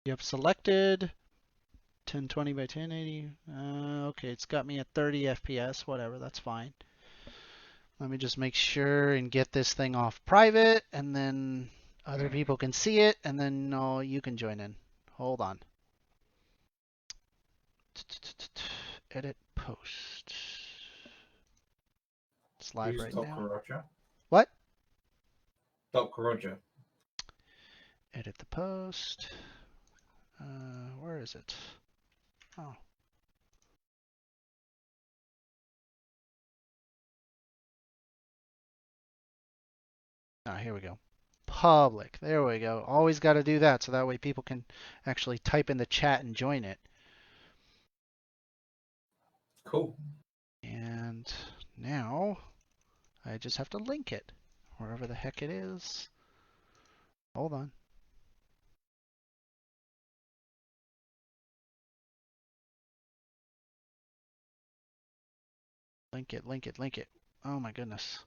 You have selected 1020 by 1080. Okay, it's got me at 30 FPS. Whatever, that's fine. Let me just make sure and get this thing off private, and then other people can see it, and then you can join in. Hold on. Edit post. It's live Who's right now. Dr. Roger? What? Dr. Roger. Edit the post. Where is it? Oh. Ah, here we go. Public. There we go. Always got to do that so that way people can actually type in the chat and join it. Cool. And now I just have to link it wherever the heck it is. Hold on. Link it, link it, link it. Oh my goodness.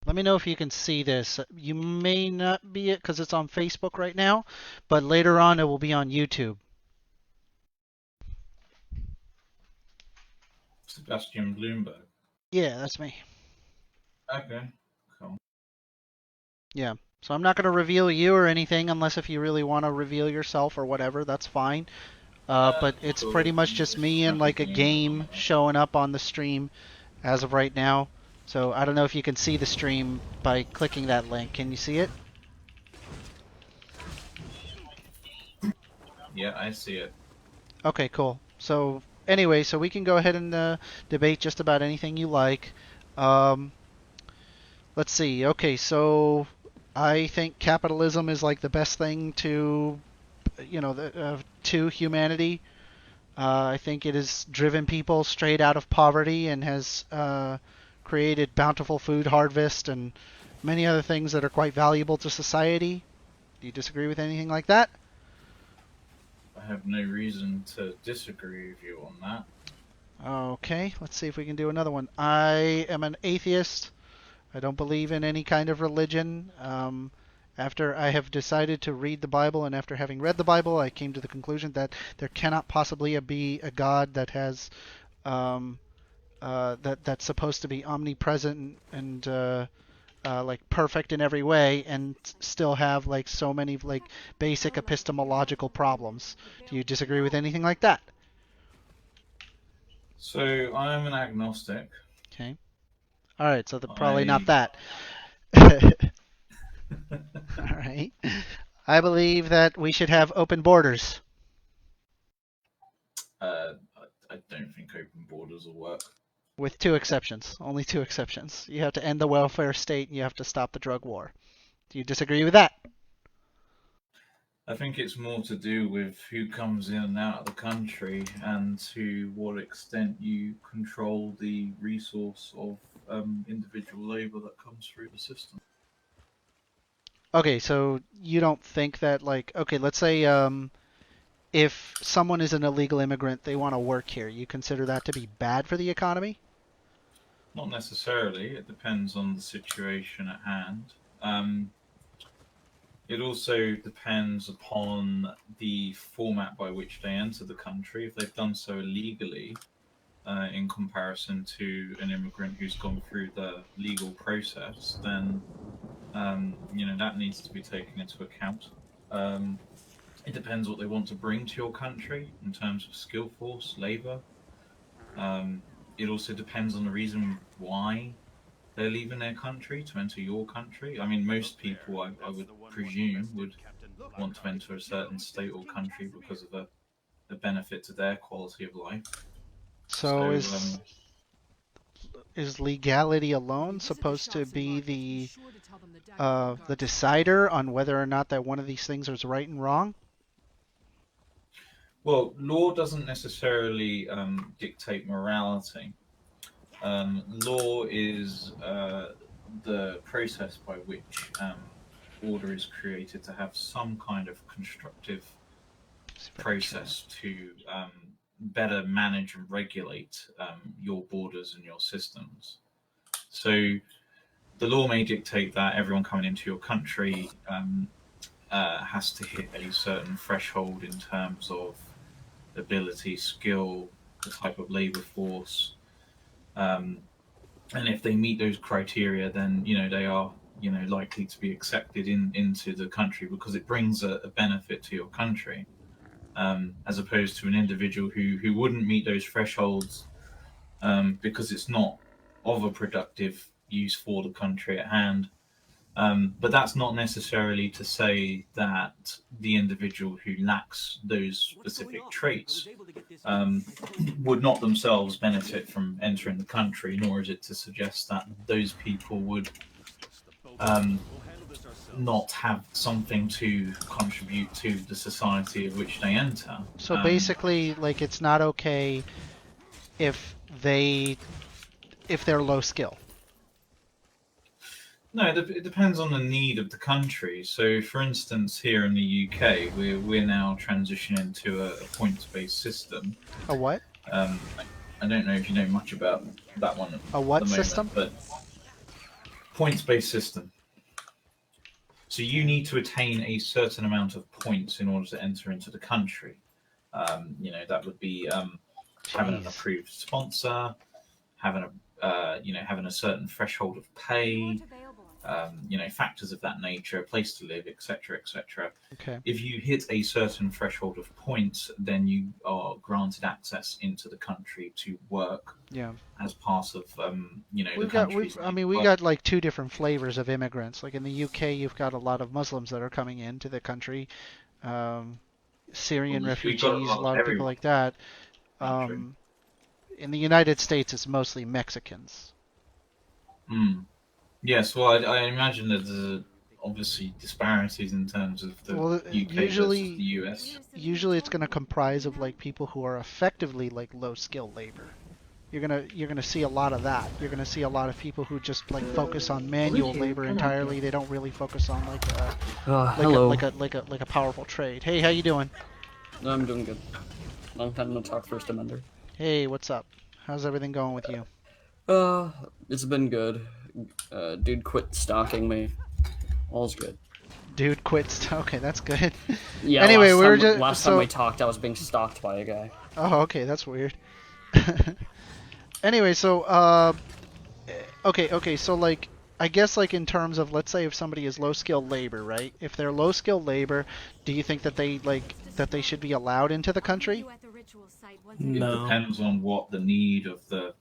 Let me know if you can see this. You may not be it because it's on Facebook right now, but later on it will be on YouTube. Sebastian Bloomberg. Yeah, that's me. Okay, cool. Yeah. So I'm not going to reveal you or anything unless if you really want to reveal yourself or whatever, that's fine. But it's Cool. pretty much just Just me and snap his like a name or game something. showing up on the stream as of right now. So I don't know if you can see the stream by clicking that link. Can you see it? Yeah, I see it. Okay, cool. So anyway, so we can go ahead and debate just about anything you like. Um, let's see. Okay, so I think capitalism is like the best thing to humanity. I think it has driven people straight out of poverty and has created bountiful food harvest and many other things that are quite valuable to society. Do you disagree with anything like that? I have no reason to disagree with you on that. Okay, let's see if we can do another one. I am an atheist. I don't believe in any kind of religion. After I have decided to read the Bible, and after having read the Bible, I came to the conclusion that there cannot possibly be a God that has um, that's supposed to be omnipresent and like perfect in every way, and still have like so many like basic epistemological problems. Do you disagree with anything like that? So I'm an agnostic. Okay. All right. So probably not I that. All right. I believe that we should have open borders I don't think open borders will work. with two exceptions. Only two exceptions. You have to end the welfare state and you have to stop the drug war. Do you disagree with that? I think it's more to do with who comes in and out of the country and to what extent you control the resource of individual labour that comes through the system. Okay, so you don't think that like okay, let's say if someone is an illegal immigrant, they want to work here, you consider that to be bad for the economy? Not necessarily, it depends on the situation at hand. Um, it also depends upon the format by which they enter the country. If they've done so illegally, in comparison to an immigrant who's gone through the legal process, then that needs to be taken into account. Um, it depends what they want to bring to your country in terms of skill force, labor. Um, it also depends on the reason why they're leaving their country to enter your country. I mean, most people, I would presume, would want to enter a certain state or country because of the benefit to their quality of life. So, So is legality alone supposed to be the decider on whether or not that one of these things is right and wrong? well, law doesn't necessarily dictate morality. Law is the process by which order is created to have some kind of constructive It's very true. process to better manage and regulate your borders and your systems. So the law may dictate that everyone coming into your country has to hit a certain threshold in terms of ability, skill, the type of labor force, um, and if they meet those criteria, then they are likely to be accepted into the country because it brings a benefit to your country, as opposed to an individual who wouldn't meet those thresholds, because it's not of a productive use for the country at hand. But that's not necessarily to say that the individual who lacks those specific traits um, would not themselves benefit from entering the country, nor is it to suggest that those people would um, not have something to contribute to the society of which they enter. So basically, like it's not okay if they if they're low skill. No, it depends on the need of the country. So, for instance, here in the UK, we're now transitioning to a points-based system. A what? I don't know if you know much about that one at A what the moment, system? but points-based system. So you need to attain a certain amount of points in order to enter into the country. That would be having an Jeez. approved sponsor, having having a certain threshold of pay, factors of that nature, a place to live, etc., etc. Okay. If you hit a certain threshold of points, then you are granted access into the country to work Yeah. as part of the We've country's. we got like two different flavors of immigrants. Like in the UK, you've got a lot of Muslims that are coming into the country, um, Syrian We've got a refugees, a lot of lot of people everyone like that. in the country. In the United States, it's mostly Mexicans. Mm. Yes, well, I imagine that there's obviously disparities in terms of the Well, UK versus the US. usually it's going to comprise of like people who are effectively like low skill labor. You're gonna see a lot of that. You're gonna see a lot of people who just like focus on manual labor entirely. They don't really focus on like Hello. like a powerful trade. Hey, how you doing? No, I'm doing good. Long time no talk, First Amender. Hey, what's up? How's everything going with you? It's been good. Dude quit stalking me. All's good. Dude quits. Okay, that's good. Yeah, Anyway, last time we talked, I was being stalked by a guy. Oh, okay, that's weird. Anyway, so okay, so like I guess like in terms of let's say if somebody is low skilled labor, right? If they're low skilled labor, do you think that they should be allowed into the country? It depends on what the need of the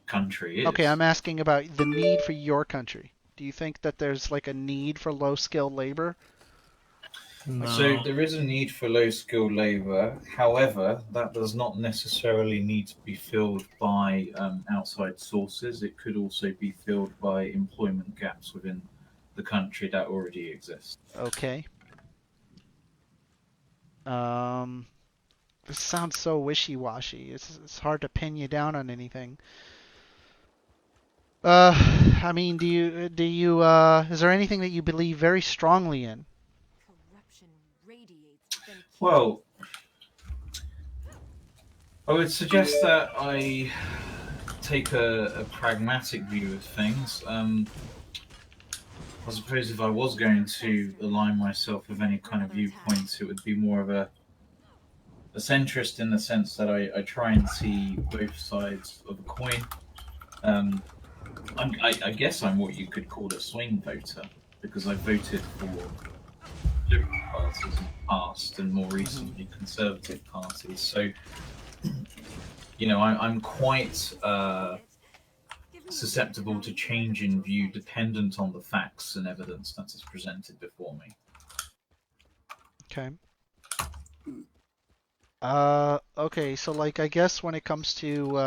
country is. Okay, I'm asking about the need for your country. Do you think that there's like a need for low skilled labor? No. So there is a need for low skilled labour. However, that does not necessarily need to be filled by outside sources. It could also be filled by employment gaps within the country that already exist. Okay. This sounds so wishy-washy. It's hard to pin you down on anything. I mean, is there anything that you believe very strongly in? Well, I would suggest that I take a pragmatic view of things. I suppose if I was going to align myself with any kind of viewpoints, it would be more of a centrist in the sense that I try and see both sides of a coin. I guess I'm what you could call a swing voter because I voted for liberal parties in the past and more recently conservative parties. So, I'm quite susceptible to change in view dependent on the facts and evidence that is presented before me. Okay. Okay, so like I guess when it comes to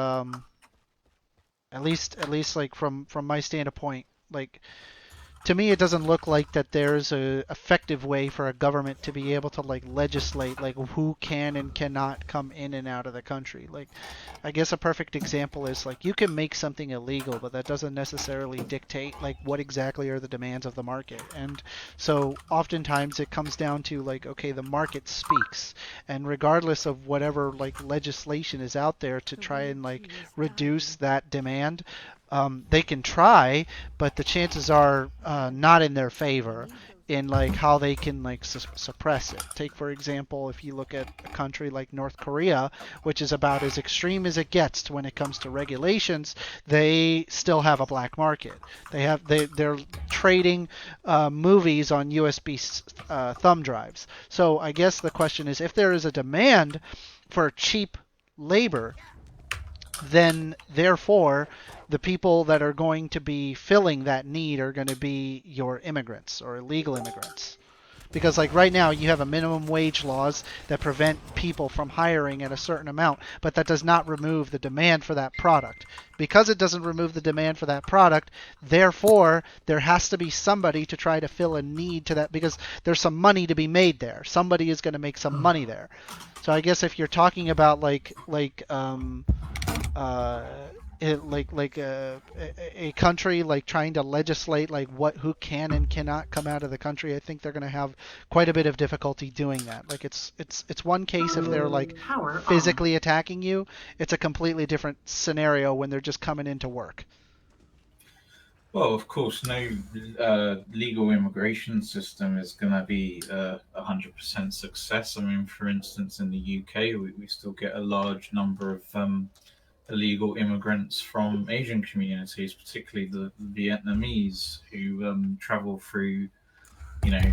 at least like from my standpoint, like to me it doesn't look like that there's a effective way for a government to be able to like legislate like who can and cannot come in and out of the country. Like I guess a perfect example is like you can make something illegal, but that doesn't necessarily dictate like what exactly are the demands of the market. And so oftentimes it comes down to like okay, the market speaks, and regardless of whatever like legislation is out there to try and like reduce that demand, they can try, but the chances are not in their favor. in like how they can like suppress it. Take for example, if you look at a country like North Korea, which is about as extreme as it gets when it comes to regulations, they still have a black market. They're trading movies on USB thumb drives. So I guess the question is, if there is a demand for cheap labor, then therefore the people that are going to be filling that need are going to be your immigrants or illegal immigrants. Because like right now you have a minimum wage laws that prevent people from hiring at a certain amount, but that does not remove the demand for that product. Because it doesn't remove the demand for that product, therefore there has to be somebody to try to fill a need to that, because there's some money to be made there. Somebody is going to make some money there. So I guess if you're talking about uh, a country like trying to legislate like who can and cannot come out of the country, I think they're going to have quite a bit of difficulty doing that. Like it's one case if they're like physically attacking you. It's a completely different scenario when they're just coming into work. Well, of course, no legal immigration system is going to be 100% success. I mean, for instance, in the UK, we still get a large number of illegal immigrants from Asian communities, particularly the Vietnamese, who travel through,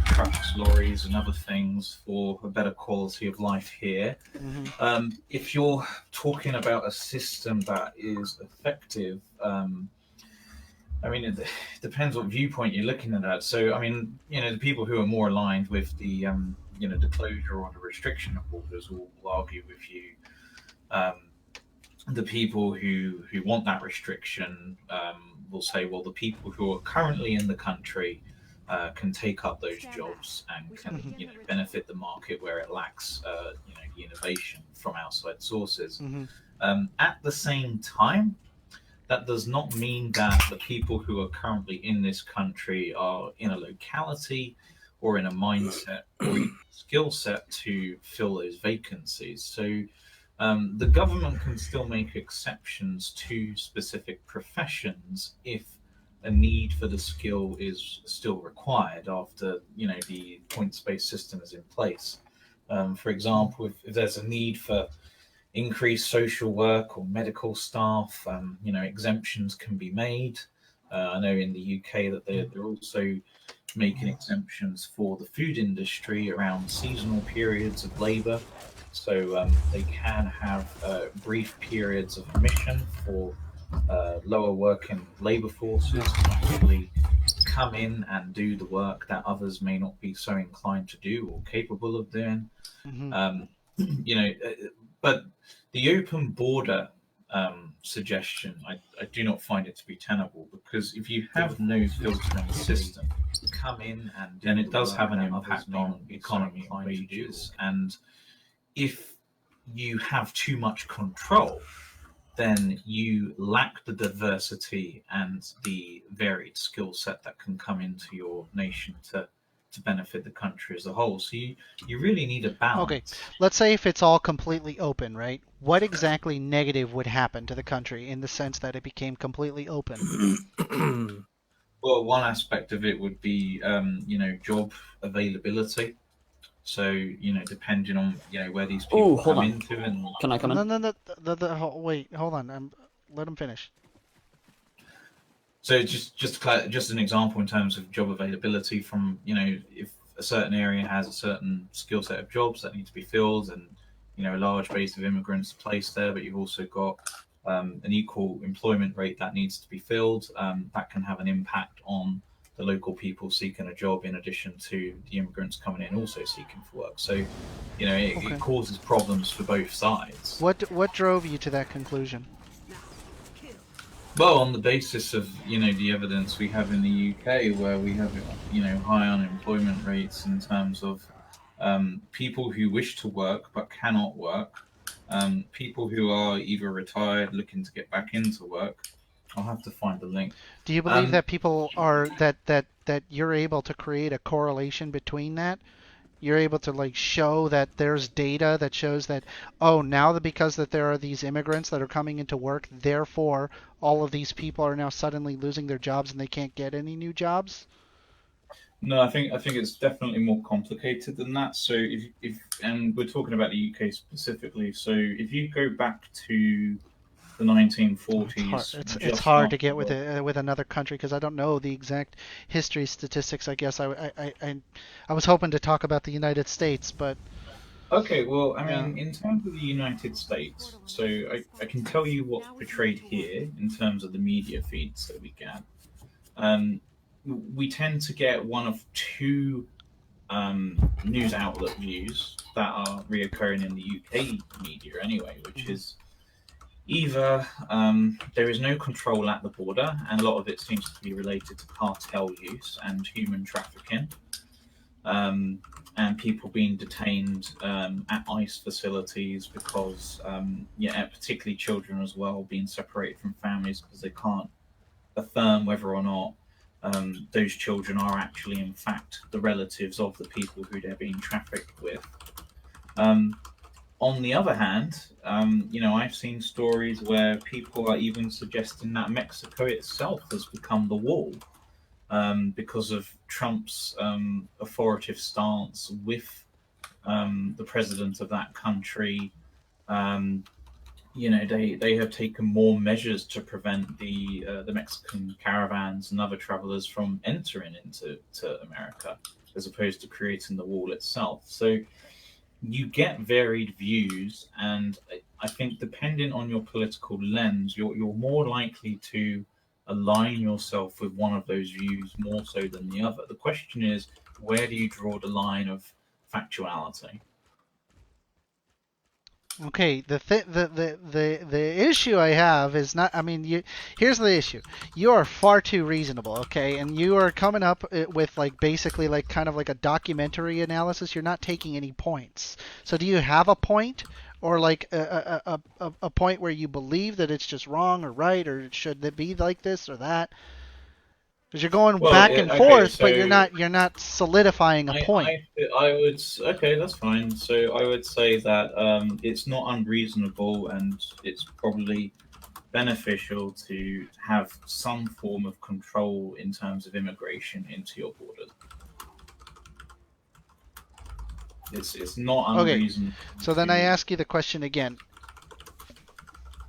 trucks, lorries, and other things for a better quality of life here. If you're talking about a system that is effective, I mean, it depends what viewpoint you're looking at that. So, I mean, the people who are more aligned with the closure or the restriction of borders will argue with you. The people who want that restriction will say, well, the people who are currently in the country can take up those jobs and can benefit the market where it lacks the innovation from outside sources. At the same time, that does not mean that the people who are currently in this country are in a locality or in a mindset or skill set to fill those vacancies. So the government can still make exceptions to specific professions if a need for the skill is still required after the points-based system is in place. For example, if there's a need for increased social work or medical staff, exemptions can be made. I know in the UK that they're also making exemptions for the food industry around seasonal periods of labour. So they can have brief periods of mission for lower working labour forces to actually come in and do the work that others may not be so inclined to do or capable of doing. But the open border suggestion, I do not find it to be tenable, because if you have no filtering system come in, and then it does have an impact on economy and wages. And if you have too much control, then you lack the diversity and the varied skill set that can come into your nation to benefit the country as a whole. So you really need a balance. Okay, let's say if it's all completely open, right? What exactly negative would happen to the country in the sense that it became completely open? Well, one aspect of it would be, job availability. So, depending on, where these people come into. And can I come in? No, wait, hold on. Let him finish. So just an example in terms of job availability from, if a certain area has a certain skill set of jobs that need to be filled and, a large base of immigrants placed there, but you've also got an equal employment rate that needs to be filled, that can have an impact on the local people seeking a job in addition to the immigrants coming in also seeking for work. So, it causes problems for both sides. What drove you to that conclusion? Well, on the basis of, the evidence we have in the UK, where we have, high unemployment rates in terms of people who wish to work but cannot work, people who are either retired looking to get back into work. I'll have to find the link. Do you believe that people are that you're able to create a correlation between that? You're able to show that there's data that shows that because that there are these immigrants that are coming into work, therefore all of these people are now suddenly losing their jobs and they can't get any new jobs? No, I think it's definitely more complicated than that. So if and we're talking about the UK specifically. So if you go back to the It's hard. 1940s, It's just hard to after get the with another country because I don't know the exact history statistics. I guess I was hoping to talk about the United States, but Okay, well, I yeah. mean, in terms of the United States, so I can tell you what's portrayed here in terms of the media feeds that we get. Um, we tend to get one of two news outlet views that are reoccurring in the UK media anyway, which Hmm. is either there is no control at the border, and a lot of it seems to be related to cartel use and human trafficking, um, and people being detained at ICE facilities because, yeah, particularly children as well, being separated from families because they can't affirm whether or not those children are actually, in fact, the relatives of the people who they're being trafficked with. Um, on the other hand, I've seen stories where people are even suggesting that Mexico itself has become the wall because of Trump's authoritative stance with the president of that country. Um, they have taken more measures to prevent the Mexican caravans and other travelers from entering into America, as opposed to creating the wall itself. So you get varied views, and I think depending on your political lens, you're more likely to align yourself with one of those views more so than the other. The question is, where do you draw the line of factuality? Okay, the issue I have is not. I mean, here's the issue. You are far too reasonable, okay, and you are coming up with like basically like kind of like a documentary analysis. You're not taking any points. So do you have a point, or like a point where you believe that it's just wrong or right, or should it be like this or that? Because you're going Well, back and okay, forth, but so you're not solidifying a I, point. I, I would, okay, that's fine. So I would say that it's not unreasonable, and it's probably beneficial to have some form of control in terms of immigration into your borders. It's not Okay, unreasonable so then I to. ask you the question again.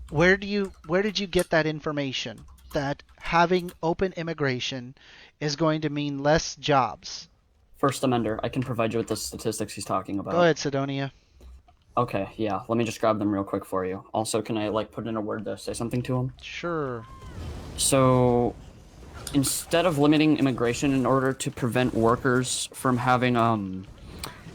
Where did you get that information that having open immigration is going to mean less jobs? First Amender, I can provide you with the statistics he's talking Go about. ahead, Sidonia. Okay, yeah, let me just grab them real quick for you. Also, can I like put in a word to say something to him? Sure. So, instead of limiting immigration in order to prevent workers from having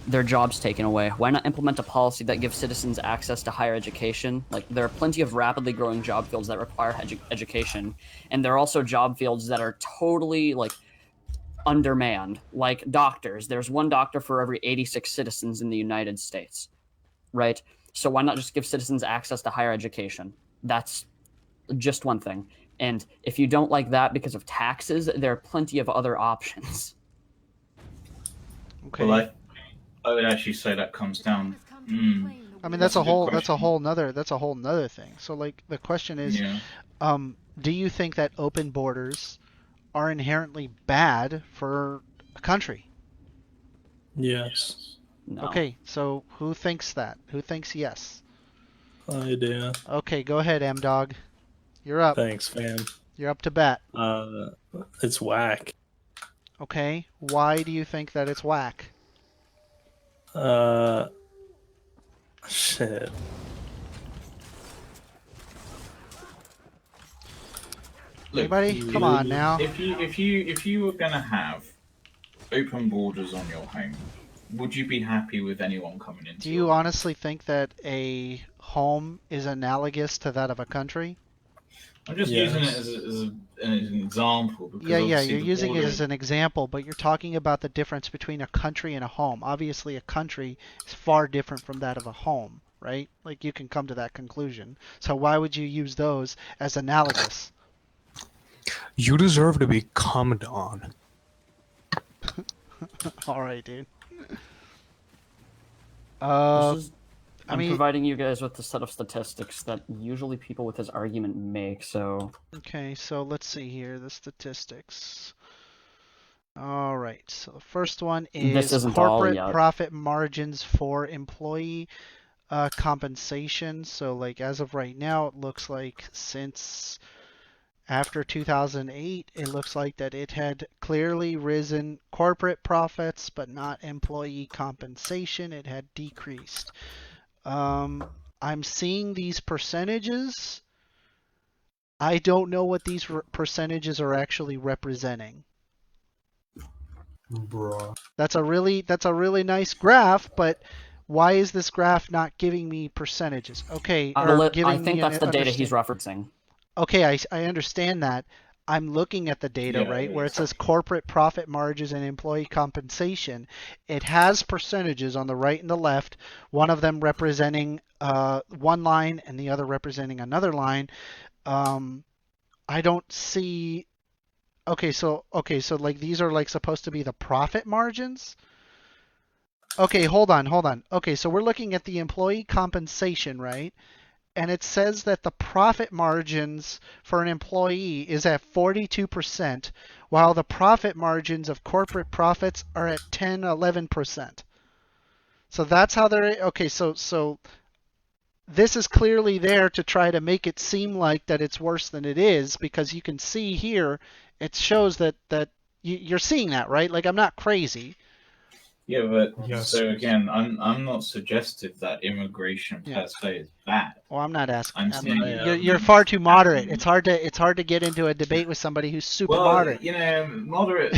their jobs taken away, why not implement a policy that gives citizens access to higher education? Like, there are plenty of rapidly growing job fields that require education, and there are also job fields that are totally like undermanned, like doctors. There's one doctor for every 86 citizens in the United States, right? So why not just give citizens access to higher education? That's just one thing. And if you don't like that because of taxes, there are plenty of other options. Well, Okay. I would actually say that comes down. Mm, I mean that's a good question. that's a whole nother thing. So like the question is, Yeah. do you think that open borders are inherently bad for a country? Yes, No. Okay, so who thinks that? Who thinks yes? I do. Okay, go ahead, M Dog. You're up. Thanks, fam. You're up to bat. Uh, it's whack. Okay, why do you think that it's whack? Uh, shit. Look, Anybody? Come on You, now. if you were gonna have open borders on your home, would you be happy with anyone coming Do into your you home? honestly think that a home is analogous to that of a country? I'm just using it yes. as an example Yeah, because yeah, obviously you're the using it border. as an example, but you're talking about the difference between a country and a home. Obviously, a country is far different from that of a home, right? Like you can come to that conclusion. So why would you use those as analogous? You deserve to be commented on. All right, dude. This Uh, is I I'm mean, providing you guys with the set of statistics that usually people with his argument make, so okay, so let's see here, the statistics. All right. So the first one This is isn't all corporate yet. profit margins for employee compensation. So like as of right now, it looks like since after 2008, it looks like that it had clearly risen corporate profits, but not employee compensation. It had decreased. I'm seeing these percentages. I don't know what these percentages are actually representing. Bruh. That's a really nice graph, but why is this graph not giving me percentages? Okay, or I giving me think an that's the data he's understand. referencing. Okay, I understand that. I'm looking at the data, Yeah, right, it where it is. says corporate profit margins and employee compensation. It has percentages on the right and the left, one of them representing one line and the other representing another line. I don't see. Okay, so like these are like supposed to be the profit margins. Okay, hold on. Okay, so we're looking at the employee compensation, right? And it says that the profit margins for an employee is at 42%, while the profit margins of corporate profits are at 10, 11%. So that's how they're okay, so this is clearly there to try to make it seem like that it's worse than it is, because you can see here it shows that you're seeing that, right? Like I'm not crazy. Yeah, but Yes. so again, I'm not suggestive that immigration Yeah. per se is bad. Well, I'm not asking. I'm saying You're far too moderate. It's hard to get into a debate with somebody who's super well, moderate. you know, moderate.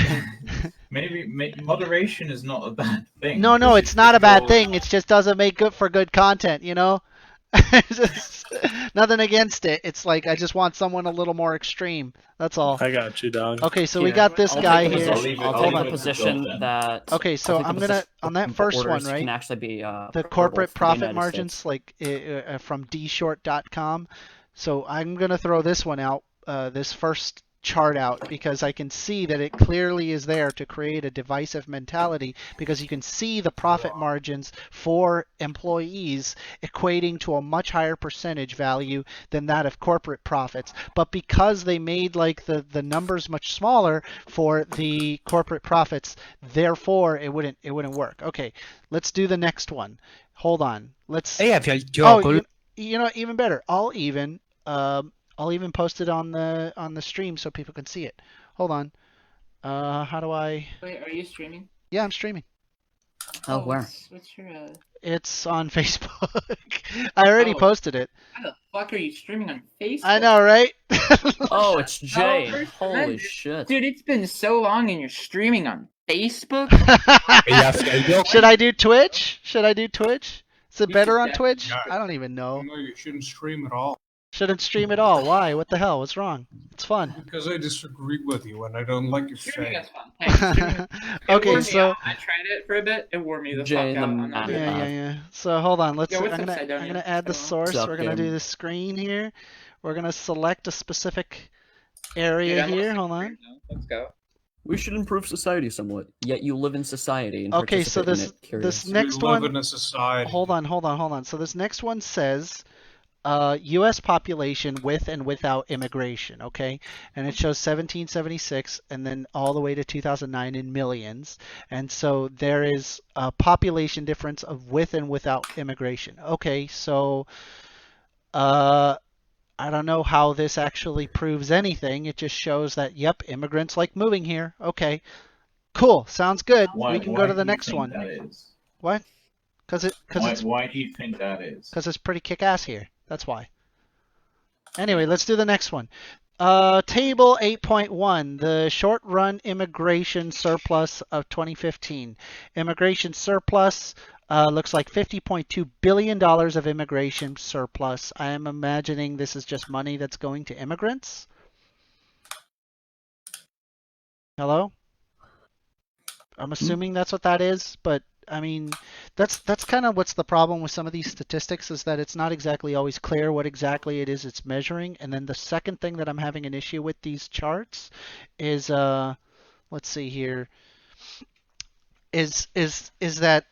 Maybe moderation is not a bad thing. No, because it's it not a bad controls- thing. It just doesn't make good for good content, you know? Just, nothing against it. It's like I just want someone a little more extreme. That's all. I got you, dog. Okay, so we Here, got this I'll guy take the here. I'll position. leave it- I'll I'll take leave the it to position Joel then. that. Okay, so I'll take the I'm gonna position on that the first one, orders right? can actually be The portable corporate for the profit United margins, States. like from dshort.com. So I'm gonna throw this one out, this first chart out, because I can see that it clearly is there to create a divisive mentality, because you can see the profit margins for employees equating to a much higher percentage value than that of corporate profits. But because they made like the numbers much smaller for the corporate profits, therefore it wouldn't work. Okay, let's do the next one. Hold on. Let's. Oh, you know, even better. I'll even post it on the stream so people can see it. Hold on. How do I? Wait, are you streaming? Yeah, I'm streaming. Oh, where? What's your It's on Facebook. I already Oh. posted it. How the fuck are you streaming on Facebook? I know, right? Oh, it's Jay. first Holy amendment. shit. Dude, it's been so long and you're streaming on Facebook? Should I do Twitch? Is it You better should on definitely- Twitch? Yeah. I don't even know. No, you shouldn't stream at all. Shouldn't stream at all. Why? What the hell? What's wrong? It's fun. Because I disagree with you and I don't like your Streaming shit. is fun. Hey, streaming- it Okay, wore me so out. I tried it for a bit. It wore me the Jay fuck and the out. I'm not Matt. doing it. yeah. So hold on. Yo, what's I'm up, Sidonian? gonna add the Hello. source. What's up, We're gonna do Jim? the screen here. We're gonna select a specific Dude, area I'm here. listening Hold to on. you now. Let's go. We should improve society somewhat. Yet you live in society and Okay, so participate in it. this Curious. next we live one. in a society. Hold on. So this next one says U.S. population with and without immigration, okay? And it shows 1776 and then all the way to 2009 in millions. And so there is a population difference of with and without immigration. Okay, so I don't know how this actually proves anything. It just shows that, yep, immigrants like moving here. Okay, cool. Sounds good. We can go to the next one. That is? What? Why do you think that is? Because it's pretty kick-ass here. That's why. Anyway, let's do the next one. Table 8.1, the short-run immigration surplus of 2015. Immigration surplus looks like $50.2 billion of immigration surplus. I am imagining this is just money that's going to immigrants. Hello? I'm assuming that's what that is, but I mean, that's kind of what's the problem with some of these statistics, is that it's not exactly always clear what exactly it is it's measuring. And then the second thing that I'm having an issue with these charts is let's see here, is that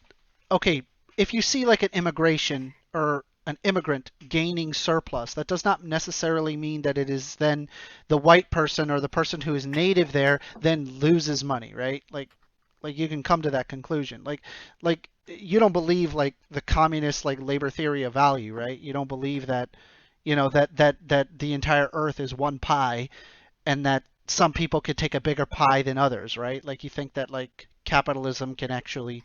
okay, if you see like an immigration or an immigrant gaining surplus, that does not necessarily mean that it is then the white person or the person who is native there then loses money, right? Like you can come to that conclusion. Like you don't believe like the communist like labor theory of value, right? You don't believe that that the entire earth is one pie and that some people could take a bigger pie than others, right? Like you think that like capitalism can actually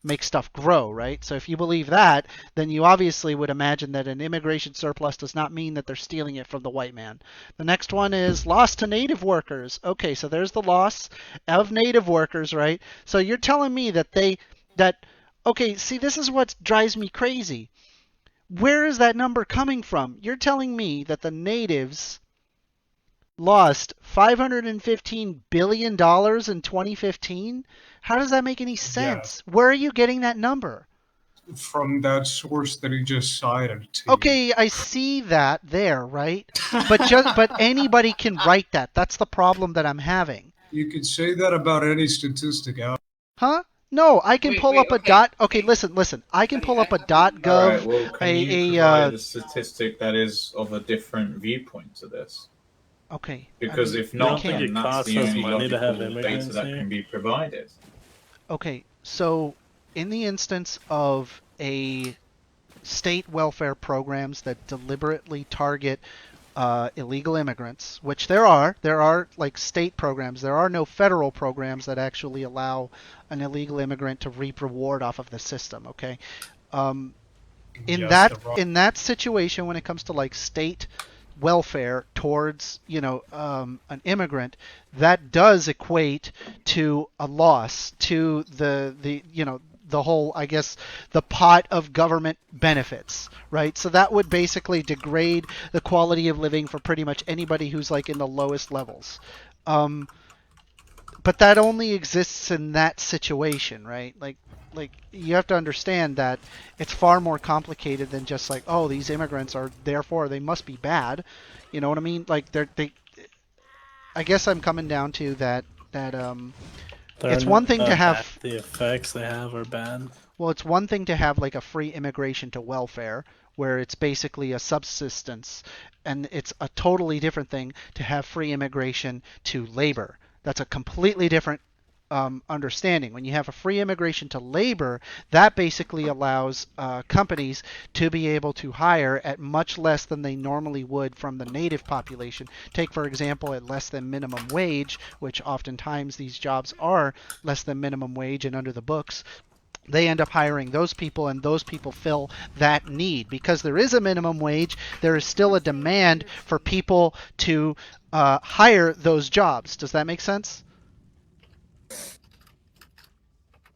make stuff grow, right? So if you believe that, then you obviously would imagine that an immigration surplus does not mean that they're stealing it from the white man. The next one is loss to native workers. Okay, so there's the loss of native workers, right? So you're telling me that okay, see, this is what drives me crazy. Where is that number coming from? You're telling me that the natives lost $515 billion in 2015? How does that make any sense? Where are you getting that number? From that source that he just cited to you. Okay, I see that there, right? But anybody can write that. That's the problem that I'm having. You could say that about any statistic out. Huh? No, I can pull up a okay. dot. Okay, listen. I can pull up a .gov. All right. Well, can you provide a a statistic that is of a different viewpoint to this? Okay. Because I mean, if not, can't. then it that's costs the us only money to have logical data immigrants that here? can be provided. Okay, so in the instance of a state welfare programs that deliberately target illegal immigrants, which there are like state programs. There are no federal programs that actually allow an illegal immigrant to reap reward off of the system. Okay, in that situation, when it comes to like state welfare towards an immigrant, that does equate to a loss to the whole, I guess, the pot of government benefits, right? So that would basically degrade the quality of living for pretty much anybody who's like in the lowest levels. But that only exists in that situation, right? Like you have to understand that it's far more complicated than just like, oh, these immigrants are therefore they must be bad. You know what I mean? Like they I guess I'm coming down to that it's one thing to have the effects they have are bad. well, it's one thing to have like a free immigration to welfare where it's basically a subsistence, and it's a totally different thing to have free immigration to labor. That's a completely different understanding. When you have a free immigration to labor, that basically allows companies to be able to hire at much less than they normally would from the native population. Take, for example, at less than minimum wage, which oftentimes these jobs are less than minimum wage and under the books. They end up hiring those people, and those people fill that need. Because there is a minimum wage, there is still a demand for people to hire those jobs. Does that make sense?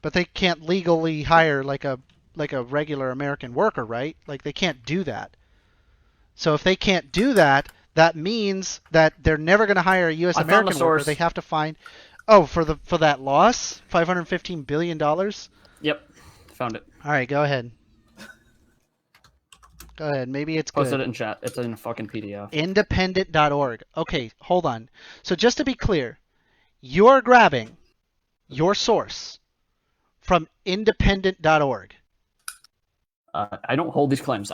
But they can't legally hire like a regular American worker, right? Like they can't do that. So if they can't do that, that means that they're never going to hire a U.S. American worker. They have to find for that loss, $515 billion. Yep, found it. All right, go ahead. Go ahead. Maybe it's good. Posted it in chat. It's in a fucking PDF. Independent.org. Okay, hold on. So just to be clear, you're grabbing your source from independent.org. I don't hold these claims.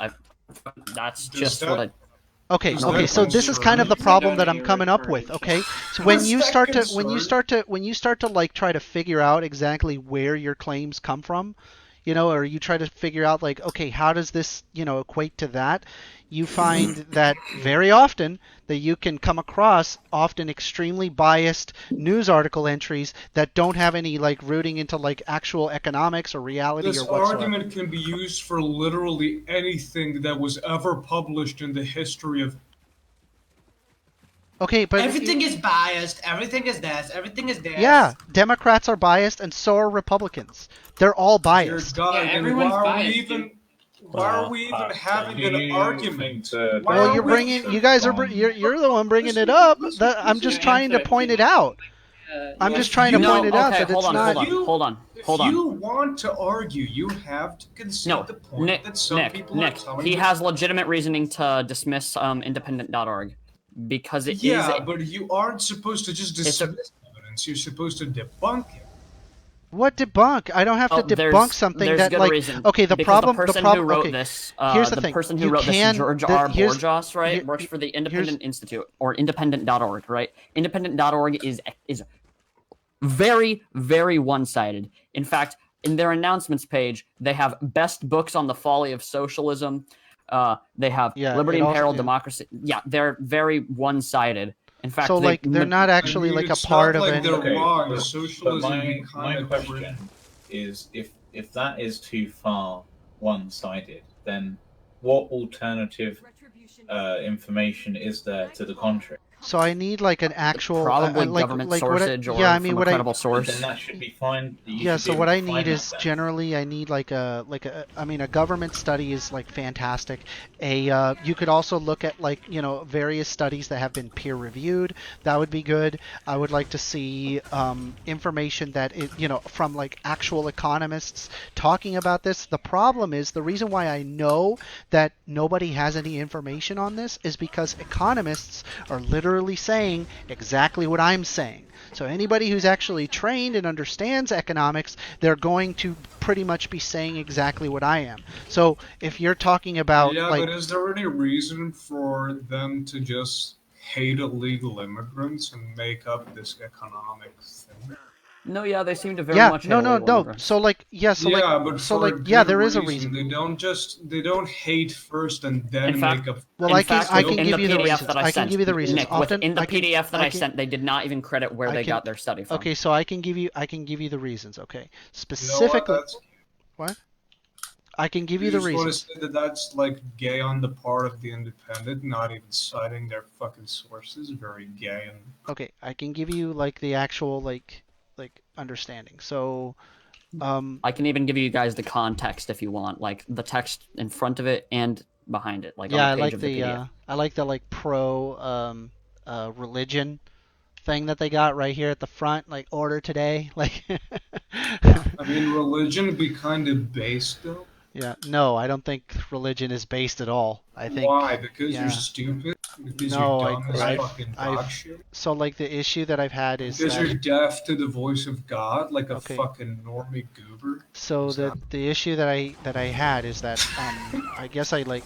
That's just what I. Okay, so this is kind of the problem that I'm coming up with, okay? So when you start to like try to figure out exactly where your claims come from, or you try to figure out like, okay, how does this, equate to that? You find that very often that you can come across often extremely biased news article entries that don't have any like rooting into like actual economics or reality This or whatsoever. argument can be used for literally anything that was ever published in the history of. Okay, but everything is biased. Everything is this. Everything is this. Yeah, Democrats are biased, and so are Republicans. They're all biased. Dear God, Yeah, then everyone's why biased, are we even having an argument? Why Well, are you're we- bringing. You guys are. You're the one bringing it up. I'm just trying to point it out. I'm just trying to point it out that it's not. Hold on. If you want to argue, you have to concede the point that some people are telling he you. has legitimate reasoning to dismiss independent.org because it is. Yeah, but you aren't supposed to just dismiss evidence. You're supposed to debunk it. What debunk? I don't have to debunk something there's that good like. reason. Okay, the Because problem. the person the problem. who wrote Okay, this, here's the the thing. person who You wrote this, can. George the- R. here's- Borjas, right, here- works for the here's- Independent Institute or independent.org, right? Independent.org is very, very one-sided. In fact, in their announcements page, they have best books on the folly of socialism. They have Yeah, Liberty it and also- Peril, yeah. Democracy. Yeah, they're very one-sided. In fact, So like they're not actually I mean, like a it's part not of like any. they're Okay, wrong. but Socialism my kind of question is, if that is too far one-sided, then what alternative information is there to the contrary? So I need like an actual. probably like, government like what I- sourcage or yeah, I mean from a what I. credible source. Then that should be fine. You Yeah, should be so able what to I find need that is then. generally I need like a I mean a government study is like fantastic. You could also look at like various studies that have been peer reviewed. That would be good. I would like to see information that from like actual economists talking about this. The problem is the reason why I know that nobody has any information on this is because economists are literally saying exactly what I'm saying. So anybody who's actually trained and understands economics, they're going to pretty much be saying exactly what I am. So if you're talking about Yeah, like but is there any reason for them to just hate illegal immigrants and make up this economic thing? No, yeah, they seem to very much hate illegal immigrants. So like But so for like a yeah, good there is a reason. reason. They don't hate first and then In fact- make up. Well, in I can fact, I can in give the you the PDF reasons. that I I sent, can give you the reasons. Nick, Often in the I can- PDF that I can- sent, they did not even credit where I they can- got their study from. Okay, so I can give you the reasons. Okay, You know what? specifically, That's, what? I can give you you the just want to reasons. say that that's like gay on the part of the independent, not even citing their fucking sources. Very gay and Okay, I can give you like the actual like understanding. So, I can even give you guys the context if you want, like the text in front of it and behind it, like yeah, on I the page like of the the PDF. I like the like pro religion thing that they got right here at the front, like order today, like. I mean, religion be kind of based though. Yeah, no, I don't think religion is based at all. I think Why? Because yeah. you're stupid? Because No, you're dumb as I've- fucking I've- dog shit? so. Like the issue that I've had is Because that you're deaf to the voice of God, like a Okay. fucking normie goober? so Is the that- the issue that I had is that I guess I like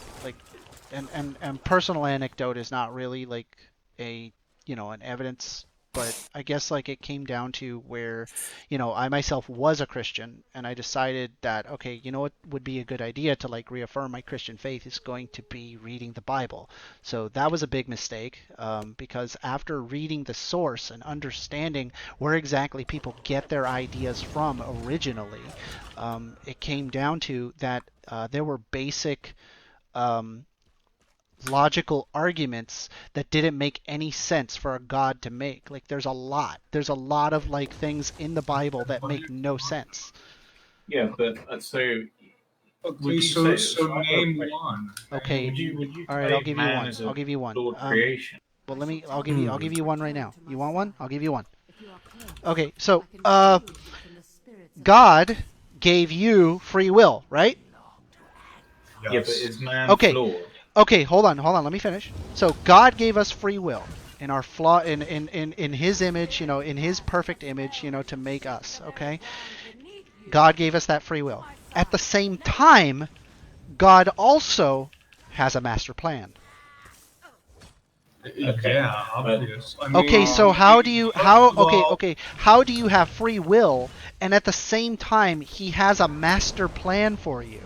and personal anecdote is not really like a an evidence, but I guess like it came down to where I myself was a Christian and I decided that okay, what would be a good idea to like reaffirm my Christian faith is going to be reading the Bible. So that was a big mistake because after reading the source and understanding where exactly people get their ideas from originally, it came down to that there were basic logical arguments that didn't make any sense for a god to make. Like there's a lot of like things in the Bible that make no sense. Yeah, but so would Okay, you so say- I have a name question. one. Okay. Would you All right, say I'll give you man one. is a I'll give you one. flawed creation? Well, I'll give you one right now. You want one? I'll give you one. Okay, so God gave you free will, right? Yeah, but is man Okay. flawed? Okay, hold on, let me finish. So God gave us free will in our flaw in his image, in his perfect image, to make us, okay? God gave us that free will. At the same time, God also has a master plan. Okay. Yeah, obvious. I mean, Okay, so first how of do you have free will and at the same time he has a master plan for you?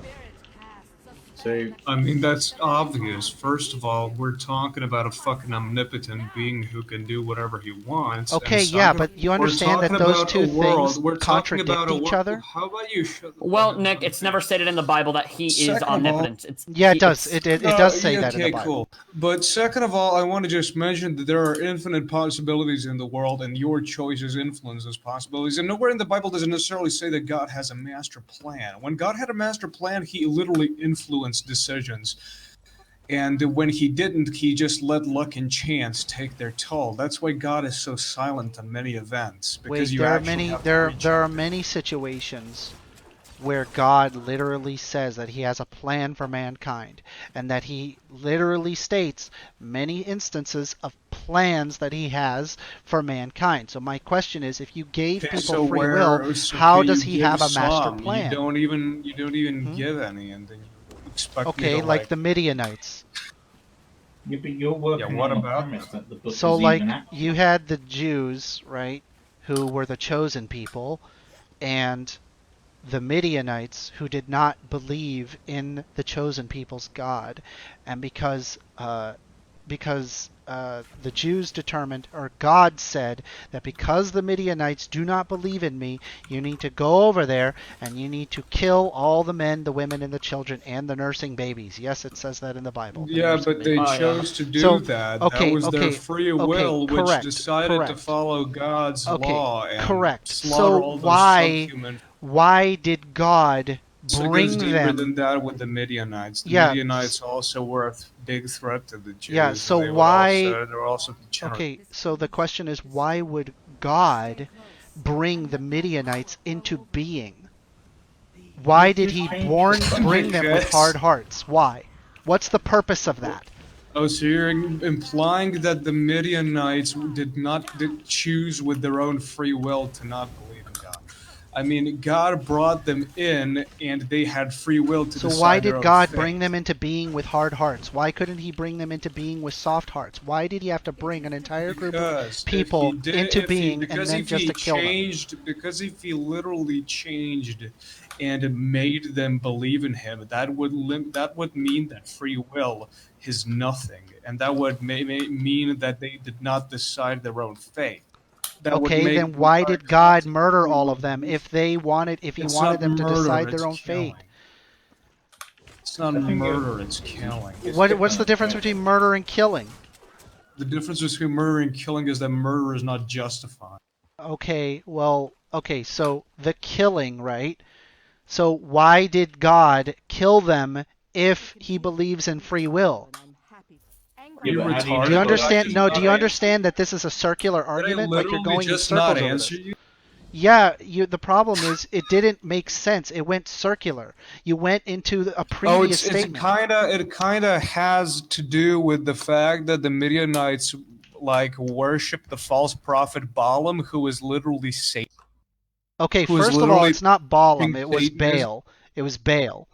So I mean, that's obvious. First of all, we're talking about a fucking omnipotent being who can do whatever he wants. Okay, and yeah, second, but you we're understand that talking those about two a world- things we're talking contradict about a each world- other? How about you shut the Well, fuck Nick, up? it's never stated in the Bible that he is Second of all- omnipotent. Yeah, it does. it's- It does say that in the okay, Bible. cool. But second of all, I want to just mention that there are infinite possibilities in the world, and your choices influence those possibilities. And nowhere in the Bible does it necessarily say that God has a master plan. When God had a master plan, he literally influenced decisions. And when he didn't, he just let luck and chance take their toll. That's why God is so silent on many events. Because Wait, you there are actually many have to there reach there are out. many situations where God literally says that he has a plan for mankind and that he literally states many instances of plans that he has for mankind. So my question is, if you gave people So free where? will, So how can does you he give have a master some? plan? You don't even Hmm? give any, and then you expect me Okay, to like the Midianites. Yeah, but you're working what on the about premise that? that the book So is like even you accurate. had the Jews, right, who were the chosen people, and the Midianites who did not believe in the chosen people's God, and because the Jews determined, or God said, that because the Midianites do not believe in me, you need to go over there and you need to kill all the men, the women, and the children, and the nursing babies. Yes, it says that in the Bible. The Yeah, nursing but they babies. Oh, yeah. chose to do So, that. That okay, was their okay, free okay, will, which correct, decided to correct. follow God's Okay, law and correct. So slaughter all those subhuman. why did God So it goes bring deeper them? than that with the Midianites. The Yeah, Midianites also were a big threat to the yeah. Jews, and So why? they were also degenerate. Okay, so the question is, why would God bring the Midianites into being? Why did He bring them with hard Because hearts? Why? What's the purpose of that? oh, so you're implying that the Midianites did choose with their own free will to not believe in God. I mean, God brought them in, and they had free will to So why decide their did own God bring fate. them into being with hard hearts? Why couldn't He bring them into being with soft hearts? Why did He have to bring an entire group of Because people into being and then if just he to kill them? changed, because if he literally changed and made them believe in him, that would mean that free will is nothing, and that would mean that they did not decide their own fate. That would Okay, make then the why entire did God concept of murder free all will of them useless. if He It's wanted not them to murder, decide it's their own fate? killing. It's not I think murder, it's killing. it's What's the different difference between approach. murder and killing? The difference between murder and killing is that murder is not justified. Okay, well, okay, so the killing, right? So why did God kill them if He believes in free will? Yeah, You but how do you Do know you retarded? what Did the I understand? just No, free do not you will answer is? you? understand that this is a circular Did I argument? Like you're literally going in just not circles over answer this. you? Yeah, the problem is it didn't make sense. It went circular. You went into a Oh, previous statement. it kinda has to do with the fact that the Midianites like worship the false prophet Balaam, who is literally Satan, Okay, who is first of all, literally it's not Balaam, preaching it was Satanism. Baal. It was Baal.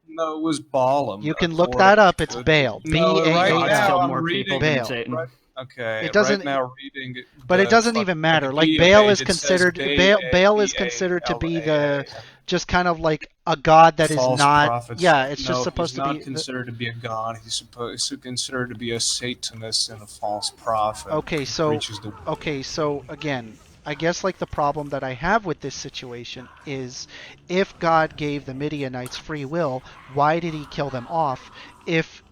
No, it was Balaam, You can look according that up. It's to Baal. B no. A Right A God's now, killed L. I'm more people reading. than Baal. Satan. Right, okay, It right doesn't now reading but it the doesn't even fucking matter. Like Wikipedia Baal is page. It says considered Baal is considered to be the Balaa. just kind of like a god that is False not. prophets. Yeah, it's just No, he's supposed to not be. considered to be a god. He's supposed to considered to be a Satanist and a false prophet Okay, who so preaches the. again, I guess like the problem that I have with this situation is if God gave the Midianites free will, why did He kill them off? If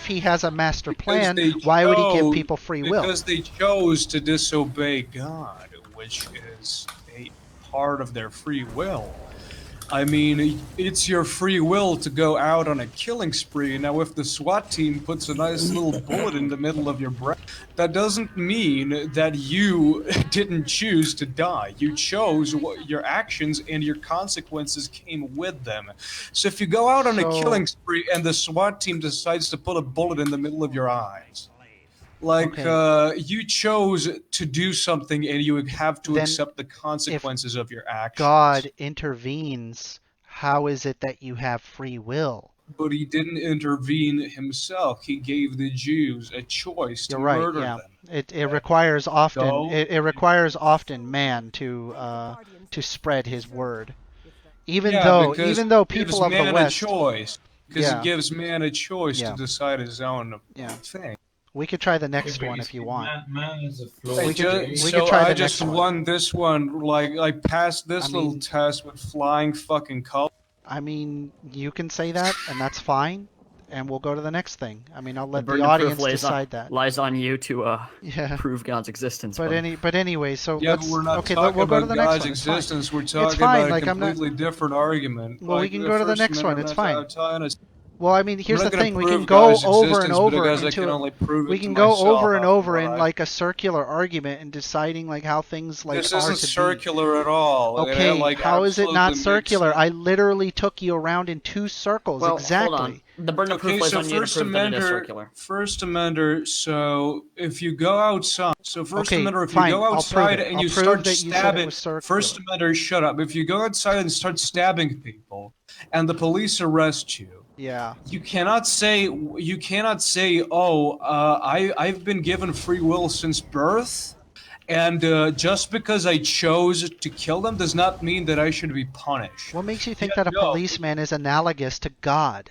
He has a master Because plan, they why would He give chose people free will? because they chose to disobey God, which is a part of their free will. I mean, it's your free will to go out on a killing spree. Now, if the SWAT team puts a nice little bullet in the middle of your brain, that doesn't mean that you didn't choose to die. You chose what your actions and your consequences came with them. So if you go out on a So killing spree and the SWAT team decides to put a bullet in the middle of your eyes, like okay, you chose to do something and you have to then accept the if consequences of your actions. God intervenes, how is it that you have free will? But he didn't intervene himself. He gave the Jews a choice to You're right. murder Yeah, them. it requires often Go. it requires often man to spread his word. Yeah, because Even though it gives people of the man a West, choice. Because it yeah, gives man a choice to yeah, decide his own yeah. thing. We could try the Yeah, next but one you if you see, want. man is a I flawed We being. could so try I the just next one. won this one. Like I passed I this little mean, test with flying fucking colors. you can say that, and that's fine, and we'll go to the next thing. I mean, I'll The let the burden of proof audience decide that. lies on you to Yeah. prove God's existence, buddy. But anyway, so Yeah, but we're not talking we'll go to about the next God's one. It's fine. existence. We're It's talking fine. about a Like I'm not. completely different argument. Well, we Like can the go to the First next one. Amendment, It's fine. I'm telling us Well, I mean, I'm here's not the gonna thing. We prove can go God's over and existence, over because I into can it. only prove We it to can go myself over and after over what in I. like a circular argument and deciding like how things like This are isn't to be. circular at all. It Okay, like how is it not absolutely makes circular? sense. I literally took you around in 2 circles Well, exactly. hold on. The burden of proof Okay, lies so on you to prove that it is circular. First Amender. So if you go outside, Okay, if you fine. go I'll prove outside it. and I'll you prove start that you said it stabbing, was circular. First Amender, shut up. If you go outside and start stabbing people, and the police arrest you, Yeah. you cannot say, oh, I've been given free will since birth. And just because I chose to kill them does not mean that I should be punished. What makes you think Yeah, that a no, policeman is analogous to God?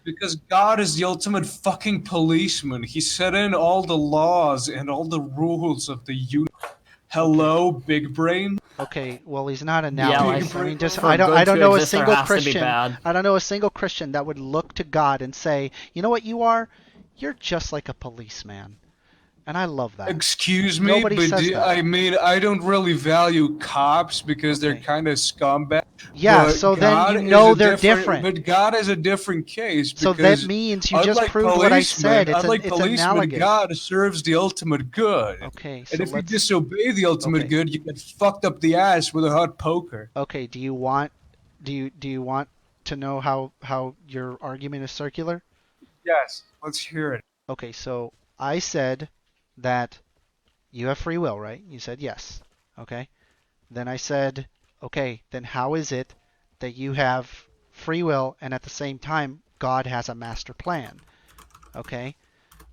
because God is the ultimate fucking policeman. He set in all the laws and all the rules of the universe. Hello, big brain. Okay, well he's not Yeah, like, analogous. I mean, just for I good don't to know a exist, there single has to be Christian. bad. I don't know a single Christian that would look to God and say, "You know what you are? You're just like a policeman." And I love that. Excuse me, Nobody but says that. I mean, I don't really value cops because they're Okay. kind of scumbag. Yeah, But so then God you is know a they're different. But God is a different case So because that means you just unlike proved what I said. unlike It's policemen, analogous. God serves the ultimate good. Okay, And so if you let's. disobey the ultimate Okay. good, you get fucked up the ass with a hot poker. Okay, do you want to know how your argument is circular? Yes, let's hear it. Okay, so I said that you have free will, right? You said yes. Okay. Then I said, okay, then how is it that you have free will and at the same time God has a master plan? Okay.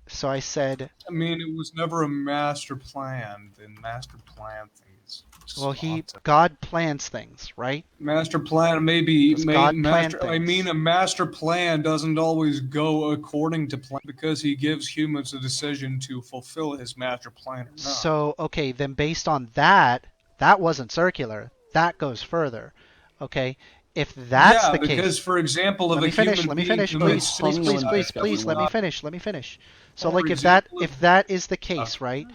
So I said, I mean, it was never a master plan. The master plan thing is well, semantic. God plans things, right? Master plan Does God plan I mean, things? a master plan doesn't always go according to plan because he gives humans a decision to fulfill his master plan or not. So, okay, then based on that, that wasn't circular. That goes further. Okay? If that's yeah, the because case, for example, if let a me finish. human Let me being finish, commits please, please, please, suicide, please, that please. would Let me not- finish. Let me finish. So, For like, example, if that is the case, right?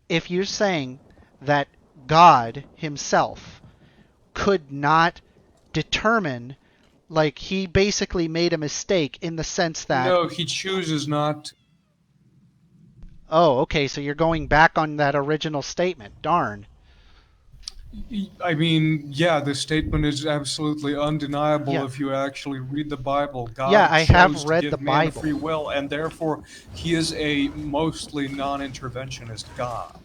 If you're saying that God Himself could not determine, like, He basically made a mistake in the sense that, no, he chooses not to. oh, okay, so you're going back on that original statement. Darn. I mean, yeah, the statement is absolutely undeniable Yeah. if you actually read the Bible. God Yeah, I have chose read to the give man Bible. free will, and therefore he is a mostly non-interventionist God.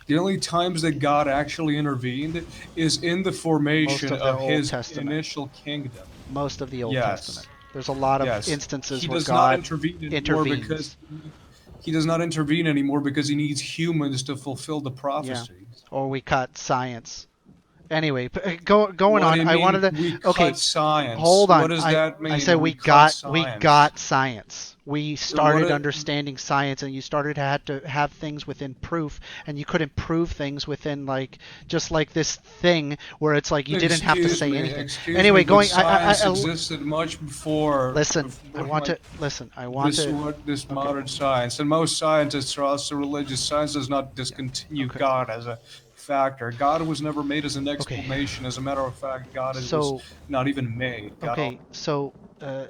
The only times that God actually intervened is in the formation Most of the of Old his Testament. initial kingdom. Most of the Old Yes. Testament. There's a lot of Yes. instances He where does not God intervene anymore intervenes. because he does not intervene anymore because he needs humans to fulfill the prophecies. Or we cut science. Anyway, going What on. do you I mean wanted to. we Okay, cut science? hold on. What does that mean? I said we cut got science? science. We started what- understanding science, and you started to have things within proof, and you couldn't prove things within just like this thing where it's like you didn't have to say anything. Excuse Anyway, me, but going. science existed much before. Listen. before, I want like, to listen. I want to. this modern science, and most scientists are also religious. Science does not discontinue Okay. God as a factor. God was never made as an exclamation. As a matter of fact, God So- was not even made. God Okay, so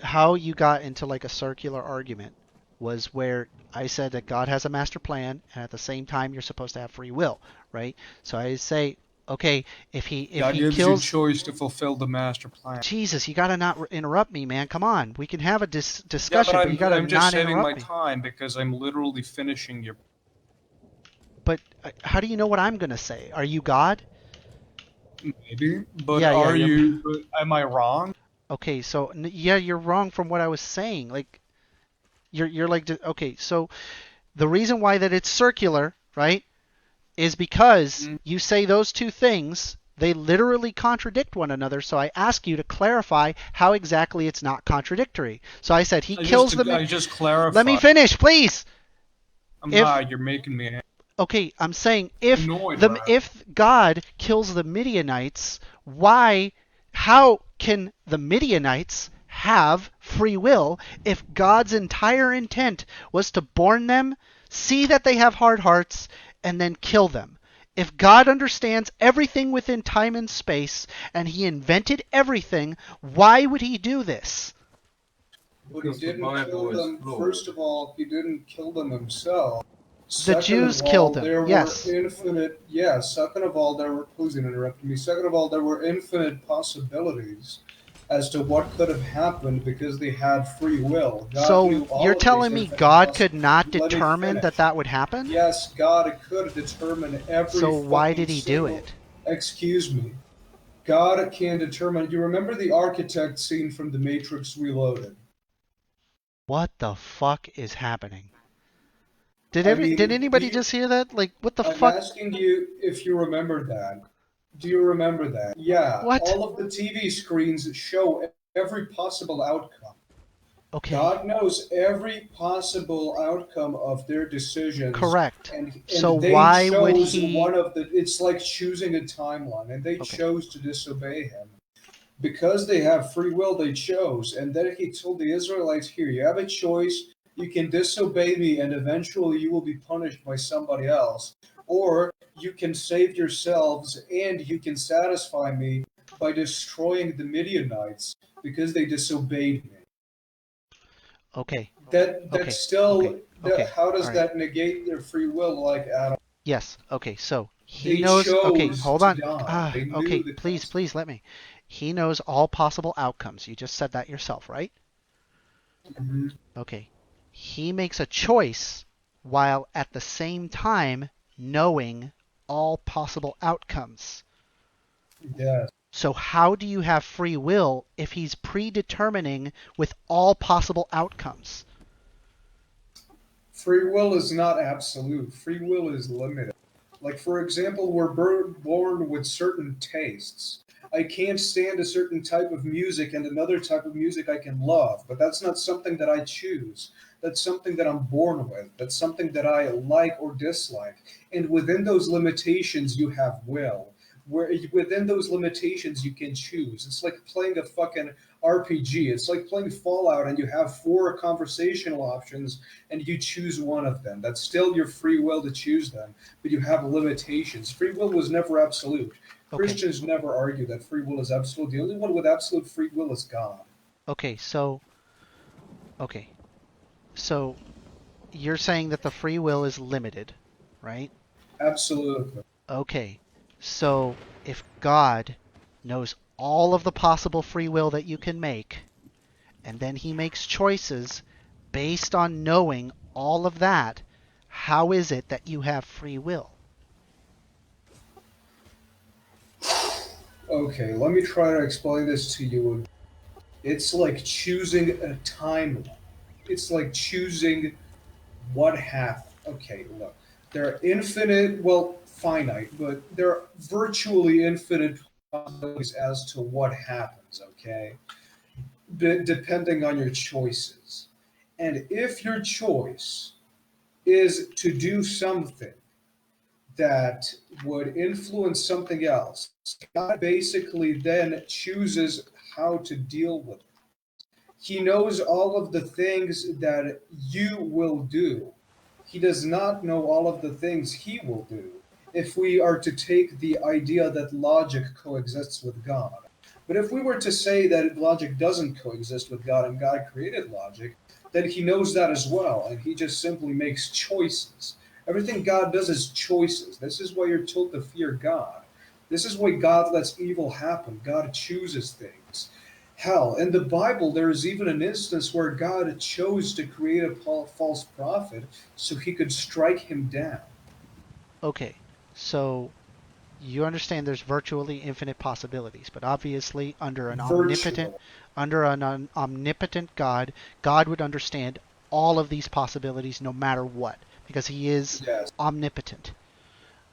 how you got into like a circular argument was where I said that God has a master plan, and at the same time you're supposed to have free will, right? So I say, okay, if God he gives kills, you choice to fulfill the master plan. Jesus, you gotta not interrupt me, man. Come on, we can have a Yeah, discussion, but but you gotta I'm just not saving my interrupt me. time because I'm literally finishing your. But how do you know what I'm gonna say? Are you God? Maybe, but Yeah, are you're- you? But am I wrong? Okay, so yeah, you're wrong from what I was saying. Like, you're like, okay, so the reason why that it's circular, right, is because you say those two things, they literally contradict one another. So I ask you to clarify how exactly it's not contradictory. So I said he kills the. I just clarified. Let me finish, please. I'm if- not. You're making me. Okay, I'm saying if Annoyed, the right? if God kills the Midianites, how can the Midianites have free will if God's entire intent was to born them, see that they have hard hearts, and then kill them? If God understands everything within time and space and he invented everything, why would he do this? But he Because the didn't kill Bible is them. flawed. First of all, he didn't kill them himself. The Second Jews of all, killed him. there Yes. were infinite. Yeah. Second of all, there were. Please interrupt me. Second of all, there were infinite possibilities as to what could have happened because they had free will. God knew So all you're of telling these me infinite God could not Let me determine that finish. that would happen? Yes, God could determine every So why fucking did he do single. it? Excuse me. God can determine. You remember the architect scene from The Matrix Reloaded? What the fuck is happening? Did I did mean, anybody just hear that? Like, what the I'm fuck? asking you if you remember that. Do you remember that? Yeah, What? all of the TV screens show every possible outcome. Okay, God knows every possible outcome of their decisions, correct. and So they why would chose he? one of the. It's like choosing a timeline, and they Okay, chose to disobey him because they have free will. They chose, and then he told the Israelites, "Here, you have a choice. You can disobey me, and eventually you will be punished by somebody else, or you can save yourselves, and you can satisfy me by destroying the Midianites because they disobeyed me." okay, That's okay, still okay. how All does right. that negate their free will? Like Adam, Yes. Okay. So he they knows. Okay. chose Hold to on. die. They Okay. knew the Please, consequence. please let me. He knows all possible outcomes. You just said that yourself, right? Mhm. Okay. He makes a choice while at the same time knowing all possible outcomes. Yes. So how do you have free will if he's predetermining with all possible outcomes? Free will is not absolute. Free will is limited. Like, for example, we're born with certain tastes. I can't stand a certain type of music and another type of music I can love, but that's not something that I choose. That's something that I'm born with. That's something that I like or dislike. And within those limitations, you have will. Within those limitations, you can choose. It's like playing a fucking RPG. It's like playing Fallout and you have four conversational options and you choose one of them. That's still your free will to choose them, but you have limitations. Free will was never absolute. Okay. Christians never argue that free will is absolute. The only one with absolute free will is God. Okay. Okay. So you're saying that the free will is limited, right? Absolutely. Okay. So if God knows all of the possible free will that you can make, and then he makes choices based on knowing all of that, how is it that you have free will? Okay, let me try to explain this to you. It's like choosing a timeline. It's like choosing what happened. Okay, look. There are infinite, well, finite, but there are virtually infinite possibilities as to what happens, okay? Depending on your choices. And if your choice is to do something that would influence something else, God basically then chooses how to deal with it. He knows all of the things that you will do. He does not know all of the things he will do. If we are to take the idea that logic coexists with God. But if we were to say that logic doesn't coexist with God and God created logic, then he knows that as well, and he just simply makes choices. Everything God does is choices. This is why you're told to fear God. This is why God lets evil happen. God chooses things. Hell, in the Bible, there is even an instance where God chose to create a false prophet so he could strike him down. Okay. So you understand there's virtually infinite possibilities, but obviously Virtual. under an omnipotent God, God would understand all of these possibilities no matter what, because he is Yes. omnipotent.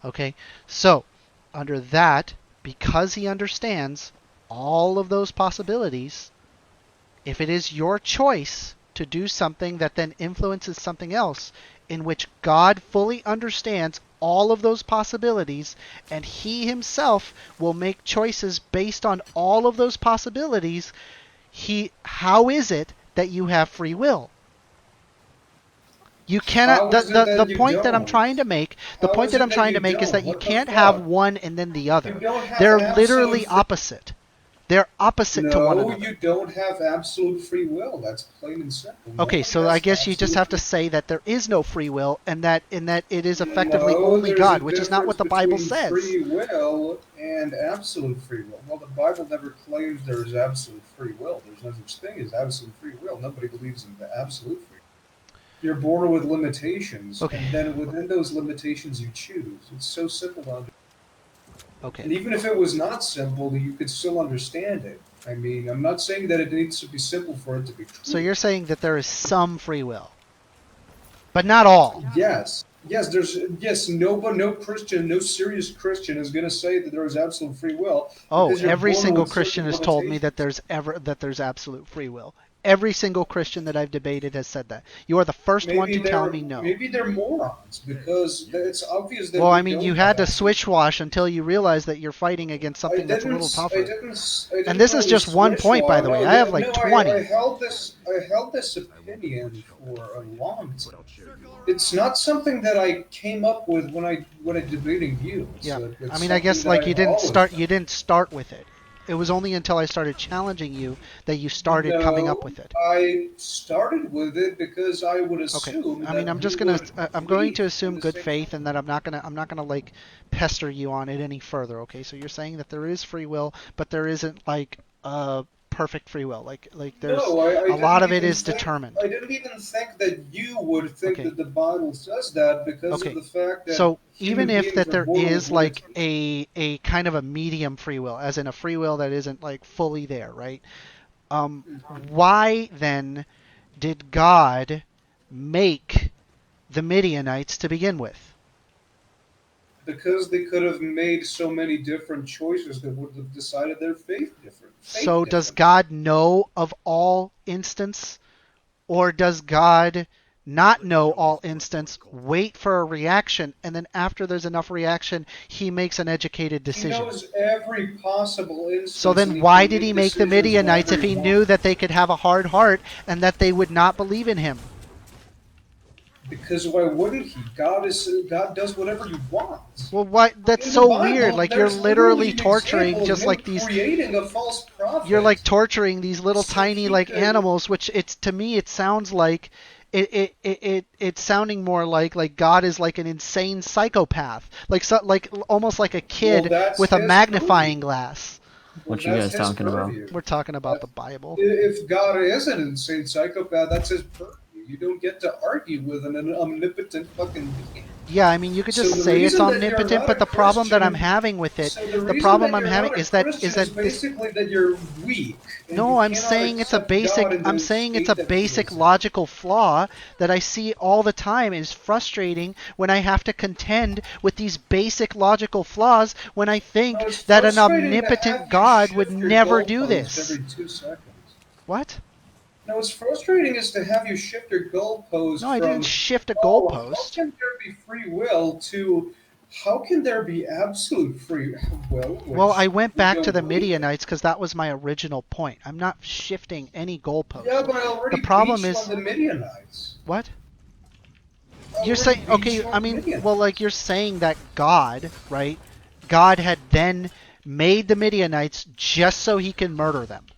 Okay? So, under that, because he understands all of those possibilities, if it is your choice to do something that then influences something else, in which God fully understands all of those possibilities, and he himself will make choices based on all of those possibilities, how is it that you have free will? You cannot. How is it The that you point that I'm don't? trying to make, How is it that you is that don't? you What the can't have fuck? one and then the You other. don't have They're absolute literally free. opposite. They're opposite to one No, another. you don't have absolute free will. That's plain and simple. Okay, Nobody so has I guess you just absolute have to free say that there is no free will, and that it is effectively No, only there's a God, which is not difference what the Bible between says. free will and absolute free will. Well, the Bible never claims there is absolute free will. There's no such thing as absolute free will. Nobody believes in the absolute free will. You're born with limitations, Okay. and then within those limitations you choose. It's so simple to understand. And Okay. even if it was not simple, you could still understand it. I mean, I'm not saying that it needs to be simple for it to be true. So you're saying that there is some free will, but not all. Yes, yes. No Christian, no serious Christian is going to say that there is absolute free will. Oh, Because you're every born single with Christian certain has told me that limitations. there's absolute free will. Every single Christian that I've debated has said that. You are the first one to tell me no. Maybe they're morons because it's obvious that Well, I we mean, don't you have had to absolute. switch wash until you realize that you're fighting against something that's a little I tougher. didn't. I didn't And this is really just one switch point, by the one. way. No, I have no, like no, 20. I held this. I held this opinion for a long time. It's not something that I came up with when I debating you. Yeah. It's I mean, I guess something that like I've always done. you didn't start with it. It was only until I started challenging you that you started coming up No, with it. I started with it because I would Okay. assume I mean, that I'm just you gonna would I'm going to believe in assume the good same faith, thing. and that I'm not gonna like pester you on it any further. Okay. So you're saying that there is free will, but there isn't like perfect free will. Like there's No, I a lot didn't of it even is think. determined. I didn't even think that you would think Okay. that the Bible says that because of Okay. the fact that So even human if beings that are there born with is like limitations. a kind of a medium free will, as in a free will that isn't like fully there, right? Why then did God make the Midianites to begin with? Because they could have made so many different choices that would have decided their fate So does differently. God know of all instance, or does God not know all instance, wait for a reaction, and then after there's enough reaction, he makes an educated He decision? knows every possible So instance, and then he why can did he make make the decisions Midianites whenever if he he knew wants. that they could have a hard heart and that they would not believe in him? Because why wouldn't he? God does whatever he wants. Well, why? That's In the so weird. Bible, Like you're there's literally literally an torturing example of just him like these. creating a false You're like prophet torturing these little so tiny he like could. animals, which it's to me it sounds like it's sounding more like God is like an insane psychopath, like almost like a Well, kid that's with a his purview. magnifying glass. Well, What you that's guys his talking about? purview. We're talking about Uh, the Bible. if God is an insane psychopath, that's his purview. You don't get to argue with an omnipotent fucking being. Yeah, I mean you could So just the say it's reason that you're omnipotent, not but a the problem that I'm Christian, having with it, so the the reason problem that I'm you're having not a is that Christian is this. basically that you're weak and No, you I'm cannot saying it's a accept God basic in I'm the saying it's a state that He basic is in. logical flaw that I see all the time. Is frustrating when I have to contend with these basic logical flaws when I No, think it's that an frustrating to omnipotent have you God would shift your never do goalpost this. every 2 seconds. What? No, what's frustrating is to have you shift your No, goalpost I didn't from, shift a oh, how goalpost. can there be free will to how can there be absolute free will, Well, I which went we back to don't the believe in? Midianites because that was my original point. I'm not shifting any Yeah, goalpost. but I The already problem beat you on is the Midianites. what? I You're already saying beat okay, you on I the mean, well, Midianites. like you're saying that God, right? God had then made the Midianites just so he can murder them.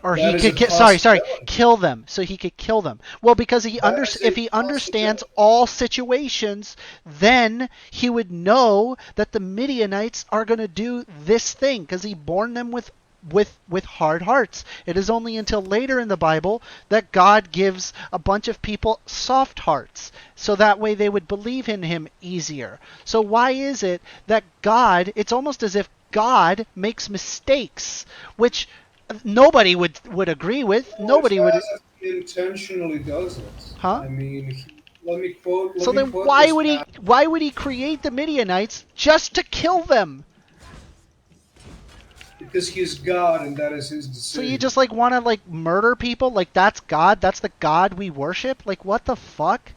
Or That he is a could sorry, possibility. kill them so he could kill them. Well, because That is if a he understands possibility. all situations, then he would know that the Midianites are going to do this thing because he born them with hard hearts. It is only until later in the Bible that God gives a bunch of people soft hearts so that way they would believe in him easier. So why is it that God, it's almost as if God makes mistakes, which nobody would agree with. No, it's Nobody would. as if he intentionally does it. Huh? I mean, let me quote. Let So me then quote this. why would he create the Midianites just to kill them? Because he is God and that is his So you decision. just like want to like murder people? Like that's God? That's the God we worship? Like what the fuck?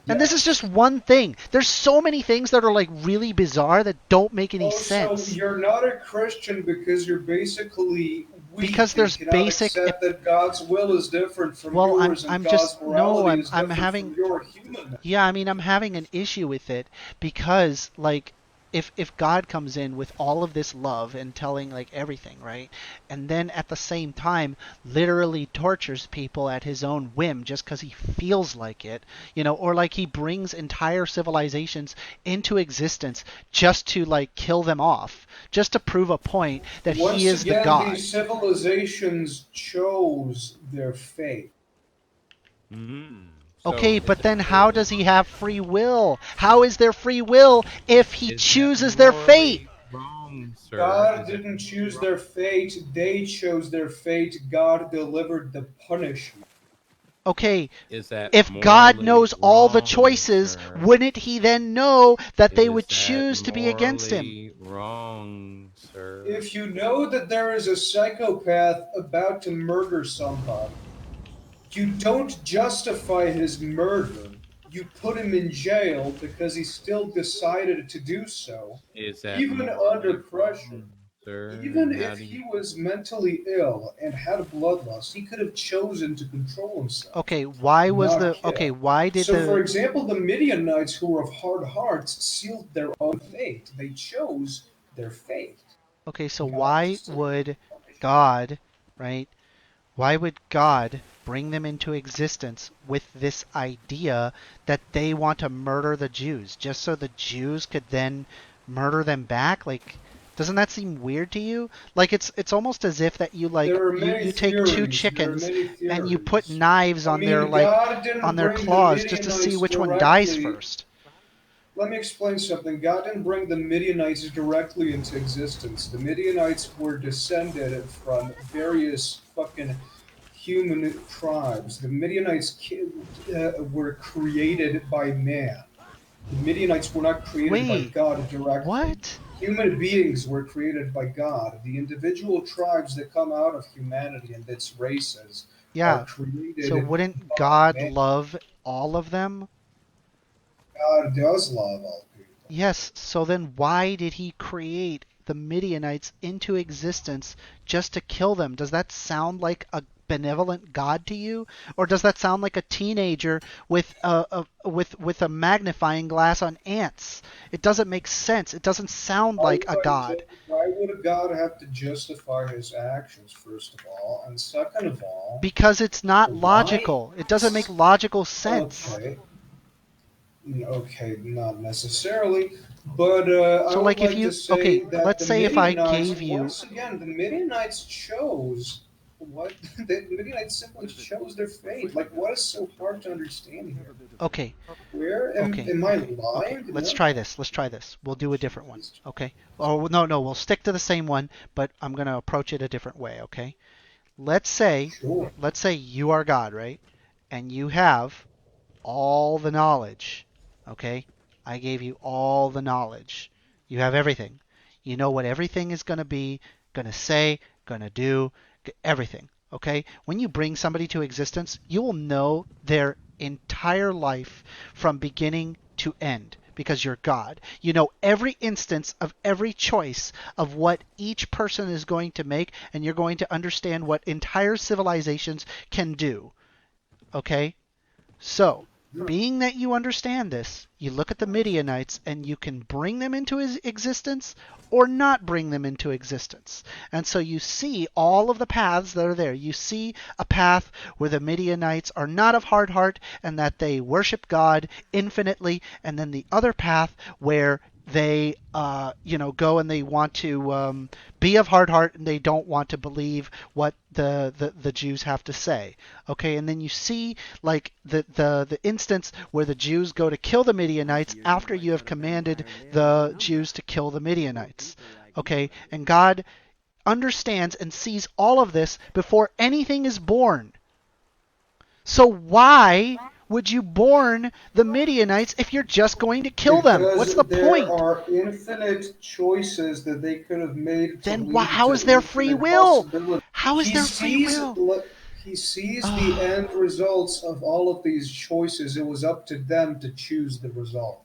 And this is Yes. just one thing. There's so many things that are like really bizarre that don't make any Oh, so sense. you're not a Christian because you're basically Because weak and there's cannot basic accept that God's will is different from well, yours and I'm God's just no, morality is I'm different having from your humanness. yeah, I mean I'm having an issue with it because like if God comes in with all of this love and telling like everything, right? And then at the same time literally tortures people at his own whim just because he feels like it, or like he brings entire civilizations into existence just to like kill them off, just to prove a point that Once he is the again, God. these civilizations chose their fate. Okay, but then how does he have free will? How is there free will if he chooses their fate? Wrong, sir. God didn't choose their fate, they chose their fate. God delivered the punishment. Okay, Is that if God morally knows all the wrong, choices, sir? wouldn't he then know that they Is would that choose to be against him? morally wrong, sir? If you know that there is a psychopath about to murder somebody, you don't justify his murder. You put him in jail because he still decided to do so, Is that even morally under pressure. wrong, sir? Even And how if do he you- was mentally ill and had bloodlust, he could have chosen to control himself. Okay, why was Not the kill. okay, why did So, for the example, the Midianites, who were of hard hearts, sealed their own fate. They chose their fate. Okay, so God why just- would God, right? Why would God bring them into existence with this idea that they want to murder the Jews just so the Jews could then murder them back? Like, doesn't that seem weird to you? Like it's almost as if that you like There are you, many you take theories. two There are chickens many and you put theories. knives I on mean, their like God didn't on their bring the claws just to see Midianites which one dies directly- first. Let me explain something. God didn't bring the Midianites directly into existence. The Midianites were descended from various fucking human tribes. The Midianites were created by man. The Midianites were not created by Wait, God directly. what? Human beings were created by God. The individual tribes that come out of humanity and its races are Yeah. created So wouldn't by God man. love all of them? God does love all people. Yes, so then why did he create the Midianites into existence just to kill them? Does that sound like a benevolent God to you, or does that sound like a teenager with a magnifying glass on ants? It doesn't make sense. It doesn't sound like a God. Why would God have to justify his actions, first of all? And second of all, Because it's not why- logical. It doesn't make logical sense. Okay. Okay, not necessarily. But I So, would like, if like you to say okay, that let's the say if I Midianites, gave you once again, the Midianites chose what the Midianites simply chose their fate. Like, what is so hard to understand here? okay, Where am okay, I okay, lying? okay. Let's No. try this. Let's try this. We'll do a different one. Okay. Oh no, no, we'll stick to the same one, but I'm gonna approach it a different way. Okay. Let's say, Sure. let's say you are God, right? And you have all the knowledge. Okay. I gave you all the knowledge. You have everything. You know what everything is gonna be, gonna say, gonna do, everything. Okay. When you bring somebody to existence, you will know their entire life from beginning to end because you're God. You know every instance of every choice of what each person is going to make, and you're going to understand what entire civilizations can do. Okay? So, being that you understand this, you look at the Midianites and you can bring them into existence or not bring them into existence. And so you see all of the paths that are there. You see a path where the Midianites are not of hard heart and that they worship God infinitely, and then the other path where they go and they want to be of hard heart and they don't want to believe what the Jews have to say. Okay, and then you see like the instance where the Jews go to kill the Midianites after you have commanded the Jews to kill the Midianites. Okay, and God understands and sees all of this before anything is born. So why would you born the Midianites if you're just going to kill them? Because What's the point? There are infinite choices that they could have made. To Then lead how to is there free infinite will? possibilities. How is He there free sees- will? look, He sees the end results of all of these choices. It was up to them to choose the result,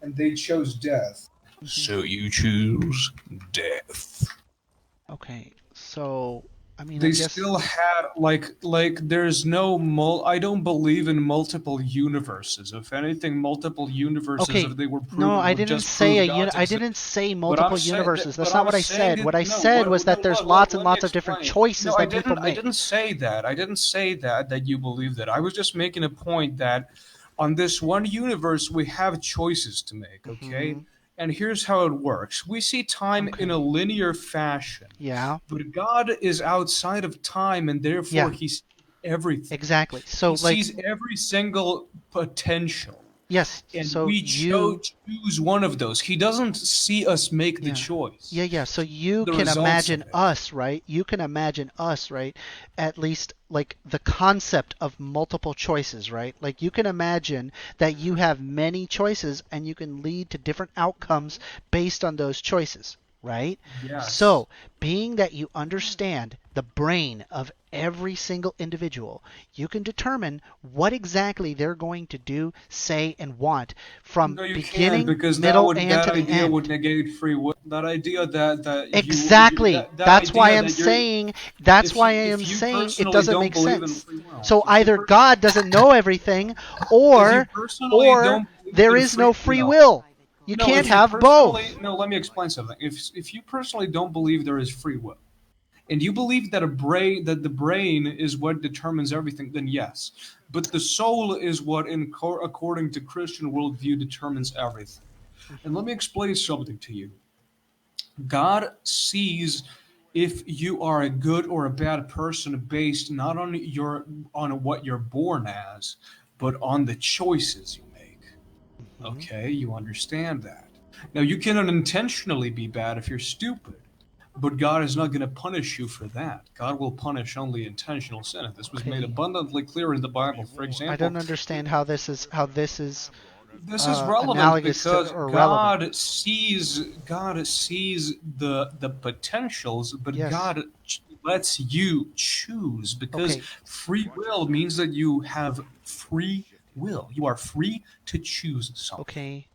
and they chose death. So you choose death. Okay, so I mean, I They guess. still had there's no I don't believe in multiple universes. If anything, multiple universes, Okay, if they were no, proven, I would didn't just say prove a God's I existence. didn't say But I'm multiple saying universes. that, but That's not I'm what I saying said. that What I no. said was that there's lots and Let me lots of different explain. choices No, I that people didn't. I make. didn't say that. I didn't say that you believe that. I was just making a point that on this one universe we have choices to make. Okay, Hmm. and here's how it works. We see time in a Okay. linear fashion, Yeah. but God is outside of time, and therefore Yeah. He sees everything. Exactly. So, He like, sees every single potential, yes. and So we you. choose one of those. He doesn't see us make the Yeah. choice, Yeah, yeah. So you the can results imagine of it. us, right? You can imagine us, right? At least like the concept of multiple choices, right? Like you can imagine that you have many choices and you can lead to different outcomes based on those choices, right? Yes. So, being that you understand the brain of every single individual, you can determine what exactly they're going to do, say, and want from No, you can't, beginning, because middle, and that to the idea would end. negate free will. That idea Exactly. that That's why idea I'm that you're saying that's why I am if you saying it personally doesn't don't make believe in sense. free will, So either God doesn't know everything if you or personally or don't believe there in is free no free no. will. You No, can't if you have personally both. no, let me explain something. If you personally don't believe there is free will, and you believe that the brain is what determines everything, then yes. But the soul is what, according to Christian worldview, determines everything. And let me explain something to you. God sees if you are a good or a bad person based not on what you're born as, but on the choices you make. Mhm. Okay, you understand that. Now you cannot intentionally be bad if you're stupid. But God is not going to punish you for that. God will punish only intentional sin. This was made Okay. abundantly clear in the Bible. For I don't example, understand how this is this is relevant analogous to because or relevant. God sees the potentials, but Yes. God lets you choose because Okay. free will means that you have free will. You are free to choose something. Okay.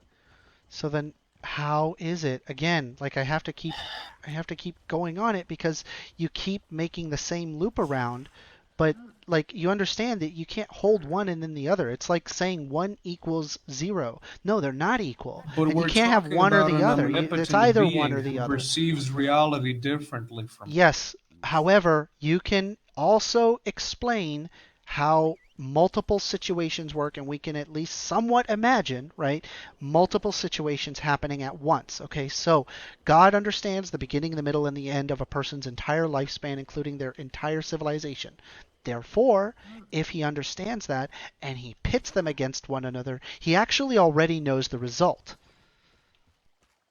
So then how is it again? Like I have to keep going on it because you keep making the same loop around, but like you understand that you can't hold one and then the other. It's like saying one equals zero. No, they're not equal. But And you we're can't have talking one or about the an other. It's omnipotent either one being or the who other. perceives reality differently from Yes. However, you can also explain how multiple situations work, and we can at least somewhat imagine, right? Multiple situations happening at once. Okay, so God understands the beginning, the middle, and the end of a person's entire lifespan, including their entire civilization. Therefore, if he understands that and he pits them against one another, he actually already knows the result.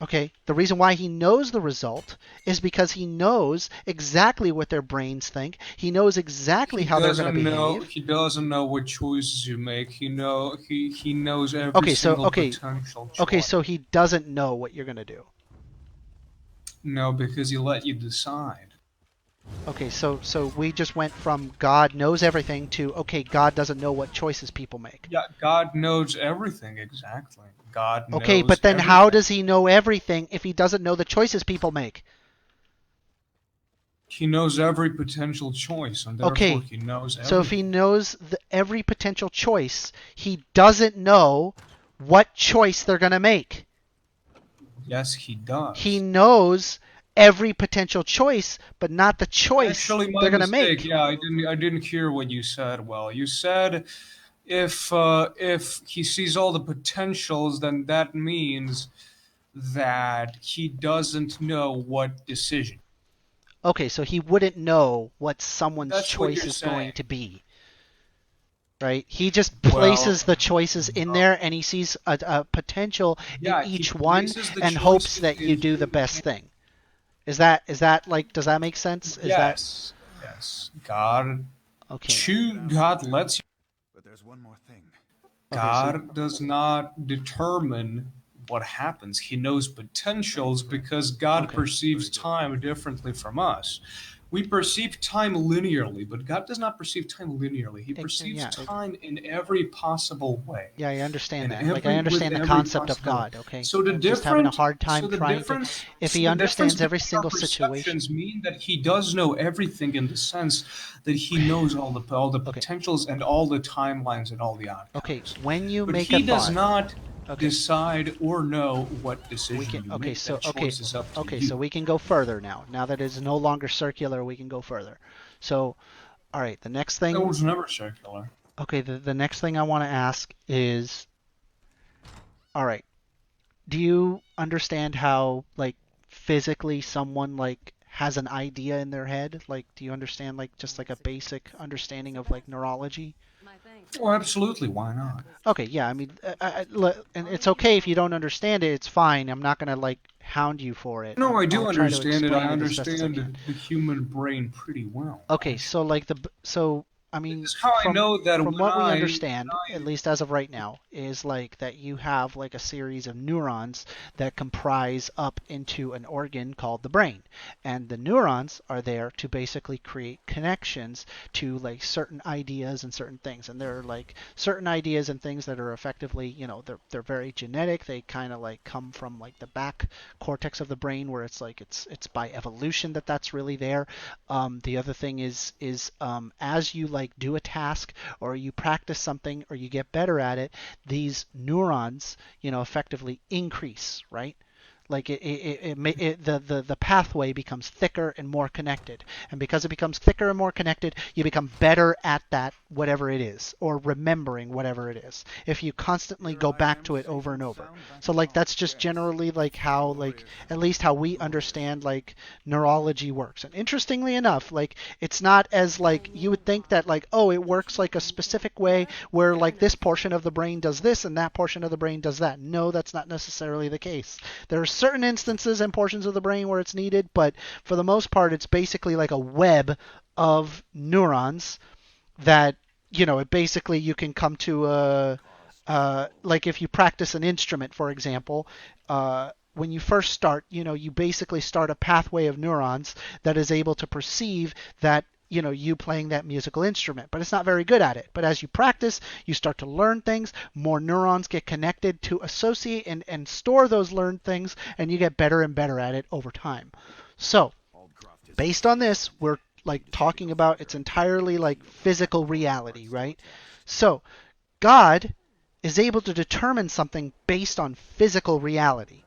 Okay, the reason why he knows the result is because he knows exactly what their brains think. He knows exactly how they're going to behave. he doesn't know what choices you make. He knows every single Okay, potential okay, choice. so he doesn't know what you're going to do. No, because he let you decide. Okay, so we just went from God knows everything to okay, God doesn't know what choices people make. Yeah, God knows everything exactly. God Okay, knows but then how everything. does he know everything if he doesn't know the choices people make? He knows every potential choice, and therefore Okay, he knows so if he everything. knows every potential choice, he doesn't know what choice they're going to make. Yes, he He does. knows every potential choice, but not the choice Actually, my they're going to mistake. make. Yeah, I didn't hear what you said. Well, you said if he sees all the potentials, then that means that he doesn't know what decision. Okay, so he wouldn't know what someone's That's what choice you're is going saying. to be, right? He just Well, places the choices in there and he sees a potential in yeah, he each one places the and hopes choices that you in. do the best thing. Is that like does that make sense? Is that Yes, yes. okay? God lets you. But there's one more thing. Okay, so God does not determine what happens. He knows potentials because God okay. perceives time differently from us. We perceive time linearly, but God does not perceive time linearly. He Yeah, perceives it- time in every possible way. Yeah, I understand In that. Like, I every with understand the every concept of possibility. God, okay? So the I'm just having a different hard so time the trying to. difference If so he the difference understands every between our single situation. perceptions mean that he does know everything in the sense that he knows all the Okay, potentials and all the timelines and all the okay. outcomes. When you But make a he does thought, not okay, decide or know what we decision can. you Okay, make. so That choice is up to okay, so you. we can go further now. Now that it's no longer circular, we can go further. So, all right, the next That thing. was never circular. Okay, the next thing I want to ask is, all right, do you understand how like physically someone like has an idea in their head? Like, do you understand like just like a basic understanding of like neurology? Well, absolutely. Why not? Okay, yeah, I mean, and it's okay if you don't understand it. It's fine. I'm not gonna like hound you for it. No, I I'll do try to understand it. I explain it as best as I can. understand the human brain pretty well. Okay, Right? so like so I This mean is how I know that from when what we when understand, at I least as of right now, is like that you have like a series of neurons that comprise up into an organ called the brain. And the neurons are there to basically create connections to like certain ideas and certain things. And there are like certain ideas and things that are effectively, they're very genetic. They kind of like come from like the back cortex of the brain where it's like it's by evolution that's really there. The other thing is as you like do a task or you practice something or you get better at it, these neurons, effectively increase, right? Like the pathway becomes thicker and more connected, and because it becomes thicker and more connected, you become better at that whatever it is, or remembering whatever it is. If you constantly go back to it over and over, so like that's just generally like how like at least how we understand like neurology works. And interestingly enough, like it's not as like you would think that like oh it works like a specific way where like this portion of the brain does this and that portion of the brain does that. No, that's not necessarily the case. There are certain instances and portions of the brain where it's needed, but for the most part, it's basically like a web of neurons that, it basically you can come to like if you practice an instrument, for example, when you first start, you basically start a pathway of neurons that is able to perceive that you playing that musical instrument, but it's not very good at it. But as you practice, you start to learn things, more neurons get connected to associate and store those learned things, and you get better and better at it over time. So, based on this, we're like talking about it's entirely like physical reality, right? So, God is able to determine something based on physical reality.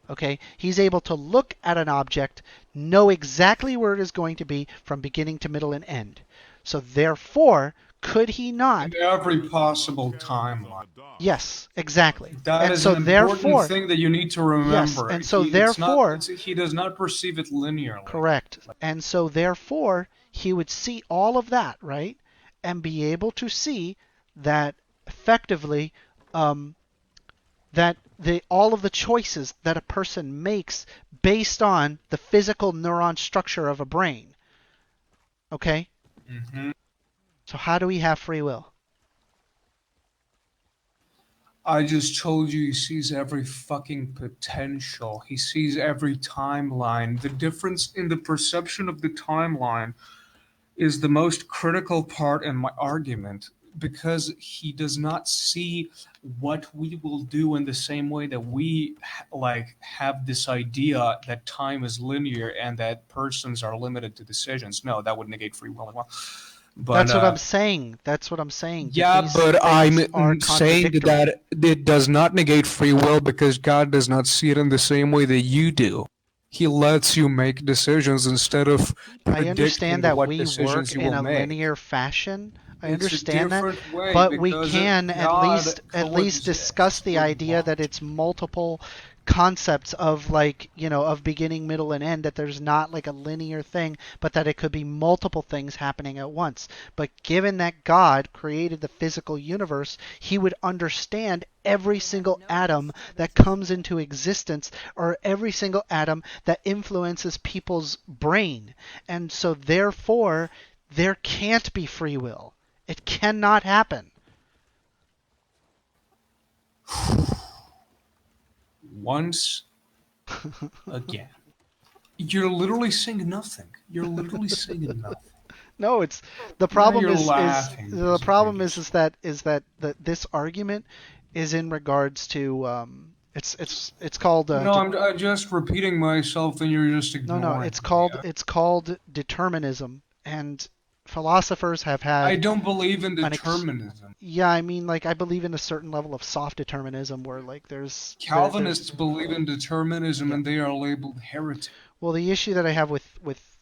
Okay, he's able to look at an object, know exactly where it is going to be from beginning to middle and end. So therefore, could he not? in every possible timeline. Yes, exactly. That And is so an important therefore, thing that you need to yes, remember. and so therefore, He does not perceive it linearly. correct. And so therefore, he would see all of that, right? And be able to see that effectively that all of the choices that a person makes based on the physical neuron structure of a brain. Okay? hmm So how do we have free will? I just told you he sees every fucking potential. He sees every timeline. The difference in the perception of the timeline is the most critical part in my argument because he does not see what we will do in the same way that we like have this idea that time is linear and that persons are limited to decisions. No, that would negate free will as well. But That's what I'm saying. That's what I'm saying. That yeah, these but things I'm are saying contradictory. that it does not negate free will because God does not see it in the same way that you do. He lets you make decisions instead of I predicting understand that what we work decisions you in will a make. linear fashion. I It's a understand that, different way but we because can God at least discuss coexists the with idea that what? it's multiple concepts of like, of beginning, middle, and end, that there's not like a linear thing, but that it could be multiple things happening at once. But given that God created the physical universe, he would understand every single atom that comes into existence or every single atom that influences people's brain. And so therefore, there can't be free will. It cannot happen. Once again. You're literally saying nothing. You're literally saying nothing. No, it's the Now problem you're is laughing the because of problem previous is that this argument is in regards to it's called No, I'm just repeating myself, and you're just no, ignoring me. it's called determinism, and philosophers have I had don't believe in an determinism. yeah, I mean, like, I believe in a certain level of soft determinism where like there's Calvinists believe in determinism, yeah. and they are labeled heretics. Well, the issue that I have with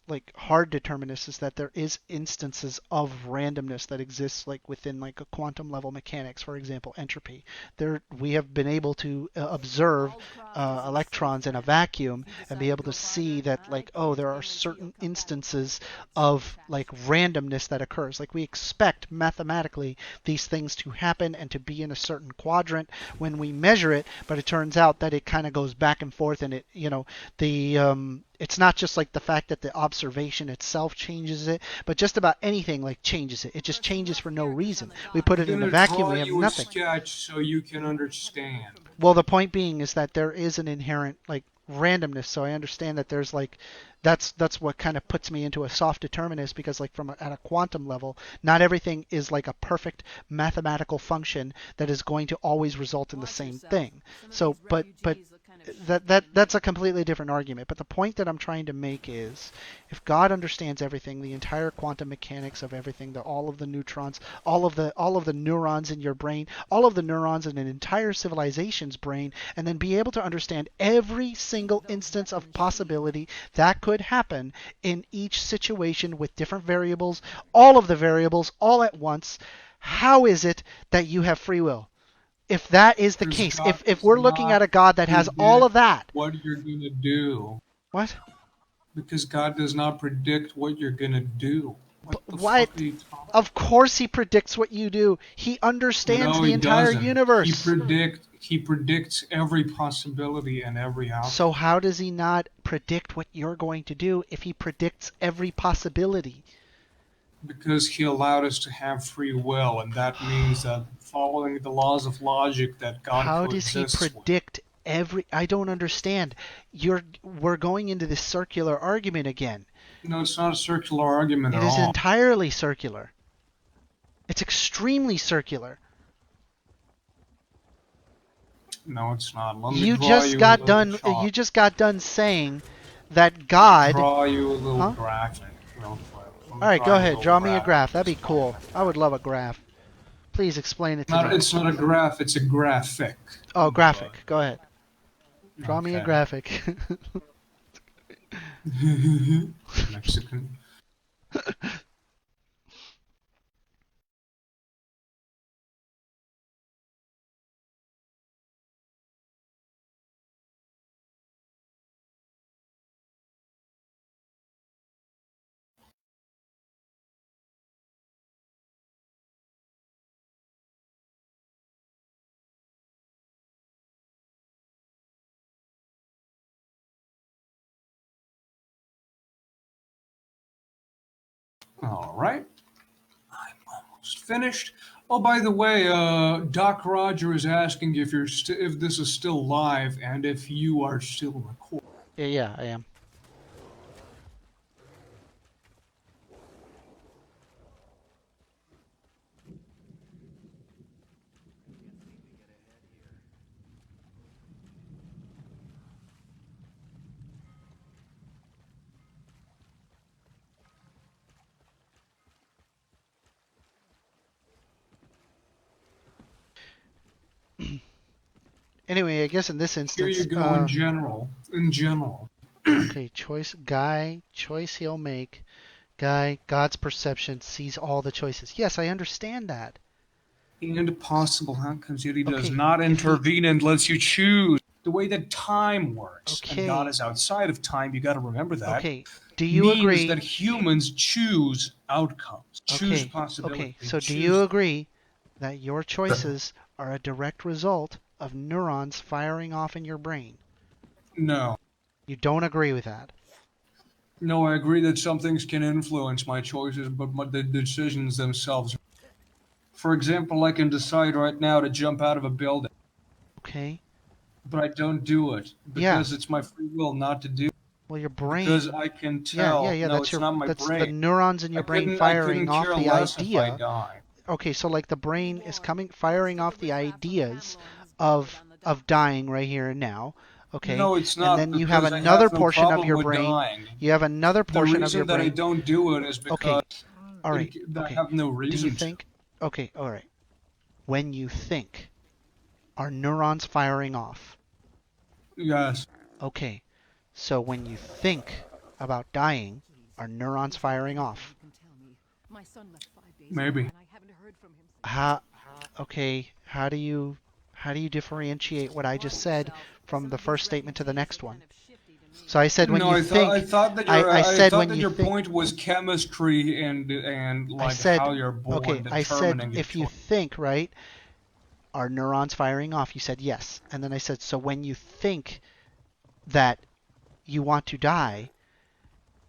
like hard determinists is that there is instances of randomness that exists like within like a quantum level mechanics, for example, entropy. There we have been able to observe electrons in a vacuum and be able to see that like oh there are certain instances of like randomness that occurs. Like we expect mathematically these things to happen and to be in a certain quadrant when we measure it, but it turns out that it kind of goes back and forth and it the it's not just like the fact that the observation itself changes it, but just about anything like changes it. It just changes for no reason. We put it I'm in a gonna vacuum, draw we have you a nothing. sketch so you can understand. Well, the point being is that there is an inherent like randomness, so I understand that there's like that's what kind of puts me into a soft determinist because like at a quantum level, not everything is like a perfect mathematical function that is going to always result in the same thing. So, but that's a completely different argument. But the point that I'm trying to make is, if God understands everything, the entire quantum mechanics of everything, all of the neutrons, all of the neurons in your brain, all of the neurons in an entire civilization's brain, and then be able to understand every single instance of possibility that could happen in each situation with different variables, all of the variables all at once, how is it that you have free will? If that is the Because case, God if does we're looking at not a God that has all of predict that, what you're gonna do. what? Because God does not predict what you're gonna do. What the What? fuck are you talking? Of course he predicts what you do. He understands No, the he entire doesn't. universe. He predicts every possibility and every outcome. So how does he not predict what you're going to do if he predicts every possibility? Because he allowed us to have free will, and that means that following the laws of logic that God How does he coexists with. predict every I don't understand. We're going into this circular argument again. No, it's not a circular argument It at is all. entirely circular. It's extremely circular. No, it's not. Let me You draw just you a got little done chart. you just got done saying that God Draw you a little Huh? graphic real quick. Let me All right, go you a ahead. little Draw me a graphic graph. to That'd be explain cool. it. I would love a graph. Please explain it to me. It's not a graph, it's a graphic. Oh, graphic. Go ahead. Draw me a Okay. graphic. Mexican. All right. I'm almost finished. Oh, by the way, Doc Roger is asking if if this is still live and if you are still recording. Yeah, I am. Anyway, I guess in this Here instance, you go in general. In general. okay, choice he'll make. God's perception sees all the choices. Yes, I understand that. And possible outcomes, yet he does Okay, not if he- intervene and lets you choose. The way that time works, and God Okay. is outside of time, you got to remember that. Okay, do you means agree? that humans choose outcomes, choose possibilities. Okay, so do you agree that your choices are a direct result of neurons firing off in your brain? No. You don't agree with that? No, I agree that some things can influence my choices, but the decisions themselves. For example, I can decide right now to jump out of a building, Okay. but I don't do it because it's my free will not to do. Well, your brain. Because I can Yeah, tell. yeah, yeah. No, That's it's your. not my That's the brain. neurons in your brain firing I off couldn't the care less if I idea. die. Okay, so like the brain is firing off the ideas of dying right here and now. Okay, No, it's and not, then you have because I another have no portion of problem your with brain. dying. You have another The portion of your reason that I brain. don't do it is because Okay, all right, I okay. have no Do reason you think? Okay, all right. When you think, are neurons firing off? to. Yes. Okay, so when you think about dying, are neurons firing off? Maybe. How? Okay, how do you differentiate what I just said from the first statement to the next one? So I said when No, you I think. thought that I said when you your think. point was chemistry and I like said how you're born okay. I said determining your if you choice. think, right, are neurons firing off? You said yes, and then I said so when you think that you want to die,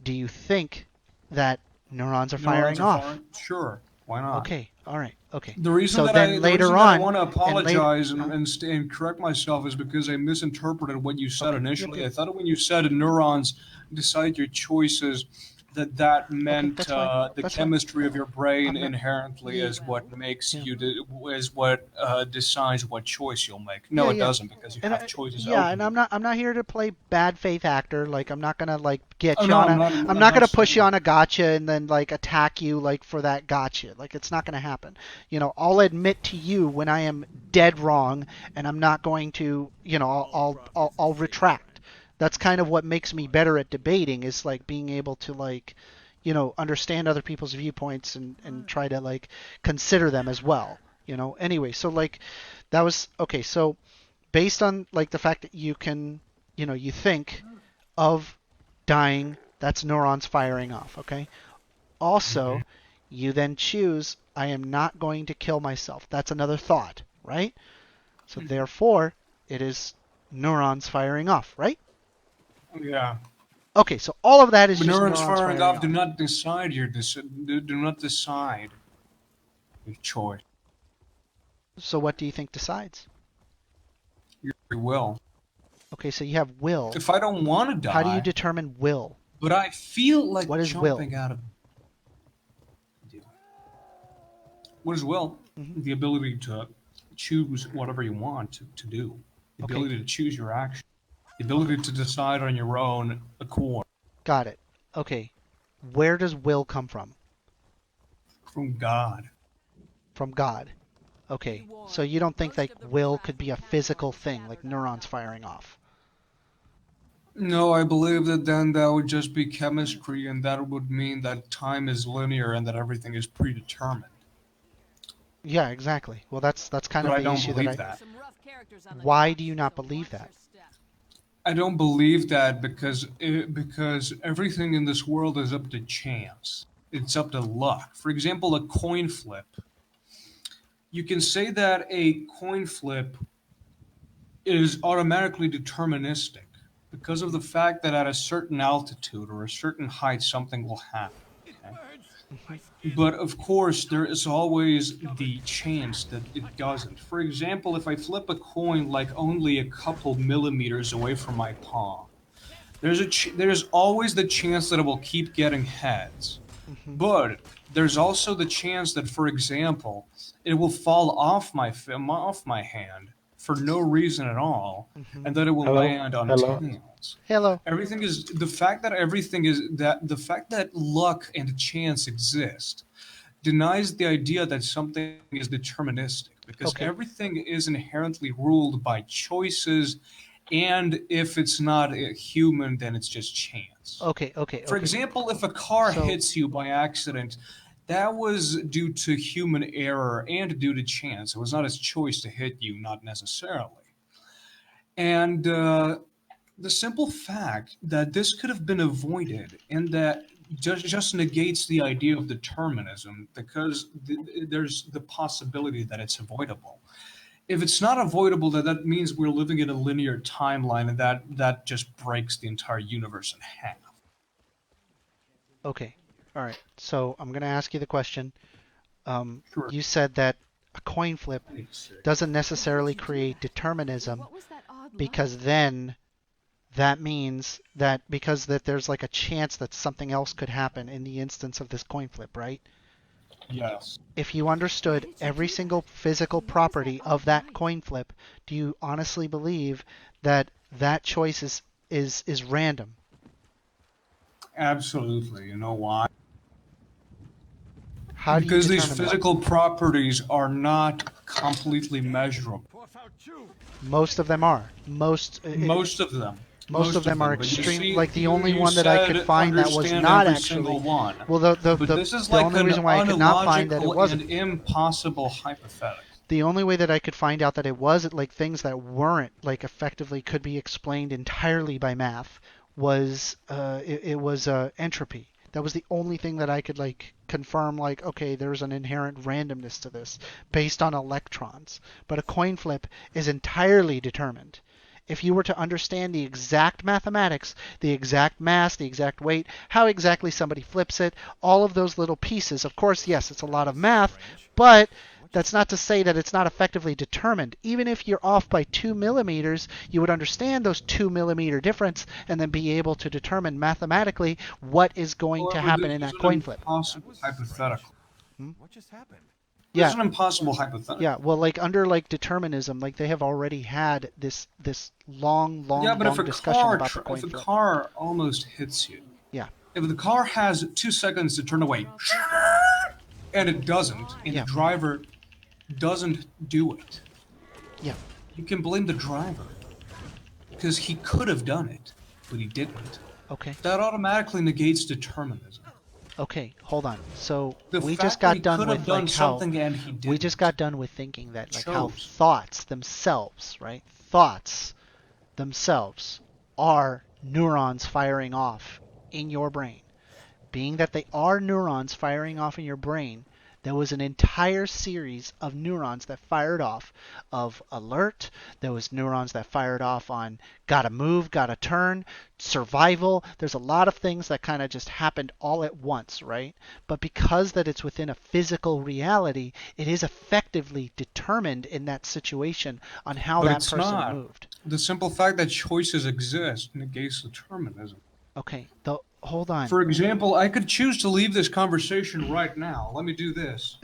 do you think that neurons are Neurons firing are off? firing. Sure. Why not? Okay, all right, okay. The reason So that then later I on, want to and later, apologize huh? and correct myself is because I misinterpreted what you said Okay, yep, initially. yep. I thought when you said neurons decide your choices, that Okay, meant that's fine. the That's fine. chemistry of your brain I'm not. inherently is what makes Yeah. is what decides what choice you'll make. Yeah, No, it yeah. doesn't, because you And have choices yeah, open and to you. I'm not here to play bad faith actor. Like I'm not gonna like get Oh you no, on a. I'm I'm not not gonna push you saying on a gotcha and then like attack you like for that gotcha. Like it's not gonna happen. You know, I'll admit to you when I am dead wrong, and I'm not going to. You know, I'll retract. That's kind of what makes me better at debating is like being able to like, you know, understand other people's viewpoints and try to like consider them as well. You know. Anyway, so like that was okay. So based on like the fact that you can, you know, you think of dying, that's neurons firing off, okay? Also, you then choose I am not going to kill myself. That's another thought, right? So therefore, it is neurons firing off, right? Yeah. Okay, so all of that is But just neurons neurons firing firing off off. do not decide your choice. So what do you think decides? Your free will. Okay, so you have will. If I don't want to die, How do you determine will? but I feel like What is will? jumping out of. What is will? Mhm. The ability to choose whatever you want to do. The Okay. ability to choose your action. The ability to decide on your own accord. Got it. Okay. Where does will come from? From God. From God. Okay. So you don't think like will could be a physical thing, like neurons firing off? No, I believe that then that would just be chemistry, and that would mean that time is linear and that everything is predetermined. Yeah, exactly. Well, that's kind But of I the don't issue believe that I. that. Why do you not believe that? I don't believe that because everything in this world is up to chance. It's up to luck. For example, a coin flip. You can say that a coin flip is automatically deterministic because of the fact that at a certain altitude or a certain height something will happen. Okay? But of course, there is always the chance that it doesn't. For example, if I flip a coin like only a couple millimeters away from my palm, there's always the chance that it will keep getting heads. Hmm. But there's also the chance that, for example, it will fall off off my hand for no reason at all, Hmm. and that it will Hello? land on Hello? tails. Hello. Everything is the fact that luck and chance exist denies the idea that something is deterministic, because Okay. everything is inherently ruled by choices, and if it's not a human, then it's just chance. Okay. Okay. For Okay. example, if a car So- hits you by accident, that was due to human error and due to chance. It was not his choice to hit you, not necessarily. And the simple fact that this could have been avoided and that just negates the idea of determinism, because there's the possibility that it's avoidable. If it's not avoidable, then that means we're living in a linear timeline, and that just breaks the entire universe in half. Okay. All right. So I'm gonna ask you the question. Sure. You said that a coin flip doesn't necessarily create determinism because then that means that because that there's like a chance that something else could happen in the instance of this coin flip, right? Yes. If you understood every single physical property of that coin flip, do you honestly believe that that choice is random? Absolutely. You know why? How do you Because these determine that? physical properties are not completely measurable. Most of them are. Most of them. Most of them are But you extreme. see, Like the only you one that I could said find that was understand not every actually. single one. Well, But this is the like only an reason why I could not find that it unlogical wasn't. and impossible hypothetical. The only way that I could find out that it was like things that weren't like effectively could be explained entirely by math was it was entropy. That was the only thing that I could like confirm like okay, there's an inherent randomness to this based on electrons. But a coin flip is entirely determined. If you were to understand the exact mathematics, the exact mass, the exact weight, how exactly somebody flips it, all of those little pieces, of course, yes, it's a lot of math, but that's not to say that it's not effectively determined. Even if you're off by 2 millimeters, you would understand those 2 millimeter difference and then be able to determine mathematically what is going to However, happen this in is that an coin flip. impossible hypothetical. What just happened? This is Yeah, an impossible hypothetical. yeah. Well, like under like determinism, like they have already had this long, Yeah, but if a discussion car about the if coin a flip. car almost hits you, Yeah, if the car has 2 seconds to turn away, and it doesn't, and Yeah. the driver doesn't do it, yeah. you can blame the driver because he could have done it, but he didn't. Okay, That automatically negates determinism. okay. Hold on. So The we fact just that got he done could with have done like how something and he didn't. we just got done with thinking that like how Chose. thoughts themselves, right? Thoughts themselves are neurons firing off in your brain. Being that they are neurons firing off in your brain, there was an entire series of neurons that fired off of alert. There was neurons that fired off on gotta move, gotta turn, survival. There's a lot of things that kind of just happened all at once, right? But because that it's within a physical reality, it is effectively determined in that situation on how But that it's person not. moved. The simple fact that choices exist negates determinism. Okay, hold on. For example, I could choose to leave this conversation right now. Let me do this.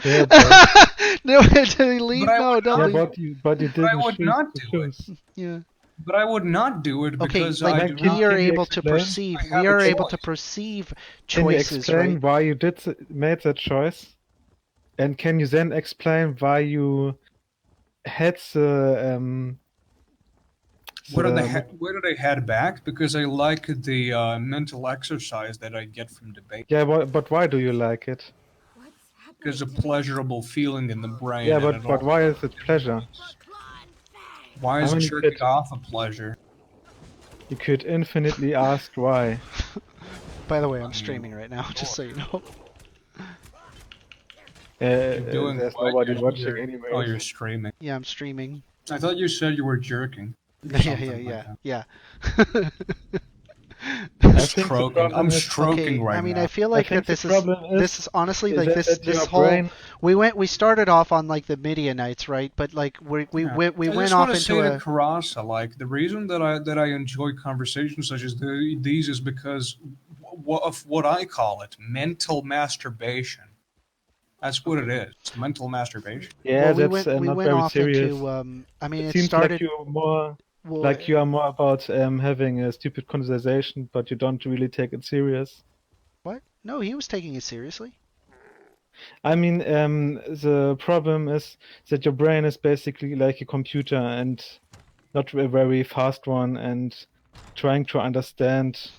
Yeah, but, No, did he leave? But I No, would don't yeah, leave. but you But I didn't would choose not to do it. choose. Yeah. But I would not do it Okay, because like I do Can- not. we are can you able to explain? perceive. I have We a are able to choice. perceive Can you choices, explain right? why you made that choice? And can you then explain why you had Where did I head back? Because I like the mental exercise that I get from debate. yeah, but why do you like it? There's a pleasurable feeling in the brain. Yeah, and but it but why is it pleasure? Why I is mean, you jerking could off a pleasure? you could infinitely ask why. By the way, I'm streaming right now, just so you know. You're doing There's what? nobody You're- watching you're- anyway. Oh, you're streaming. Yeah, I'm streaming. I thought you said you were jerking. Yeah, Something yeah, like yeah, that. yeah. I'm I think the stroking. problem I'm is- stroking Okay, right I mean, now. I feel I like think that the problem this is honestly like that this your whole brain- we started off on like the Midianites, right? But like we Yeah. went I off just want to into say a to Karasa, like the reason that I enjoy conversations such as these is because of what I call it, mental masturbation. That's what it is. It's mental masturbation. Yeah, well, we that's went we not went very off serious. into I mean It it seems started well, like you are more about having a stupid conversation, but you don't really take it serious. what? No, he was taking it seriously. I mean, the problem is that your brain is basically like a computer and not a very fast one, and trying to understand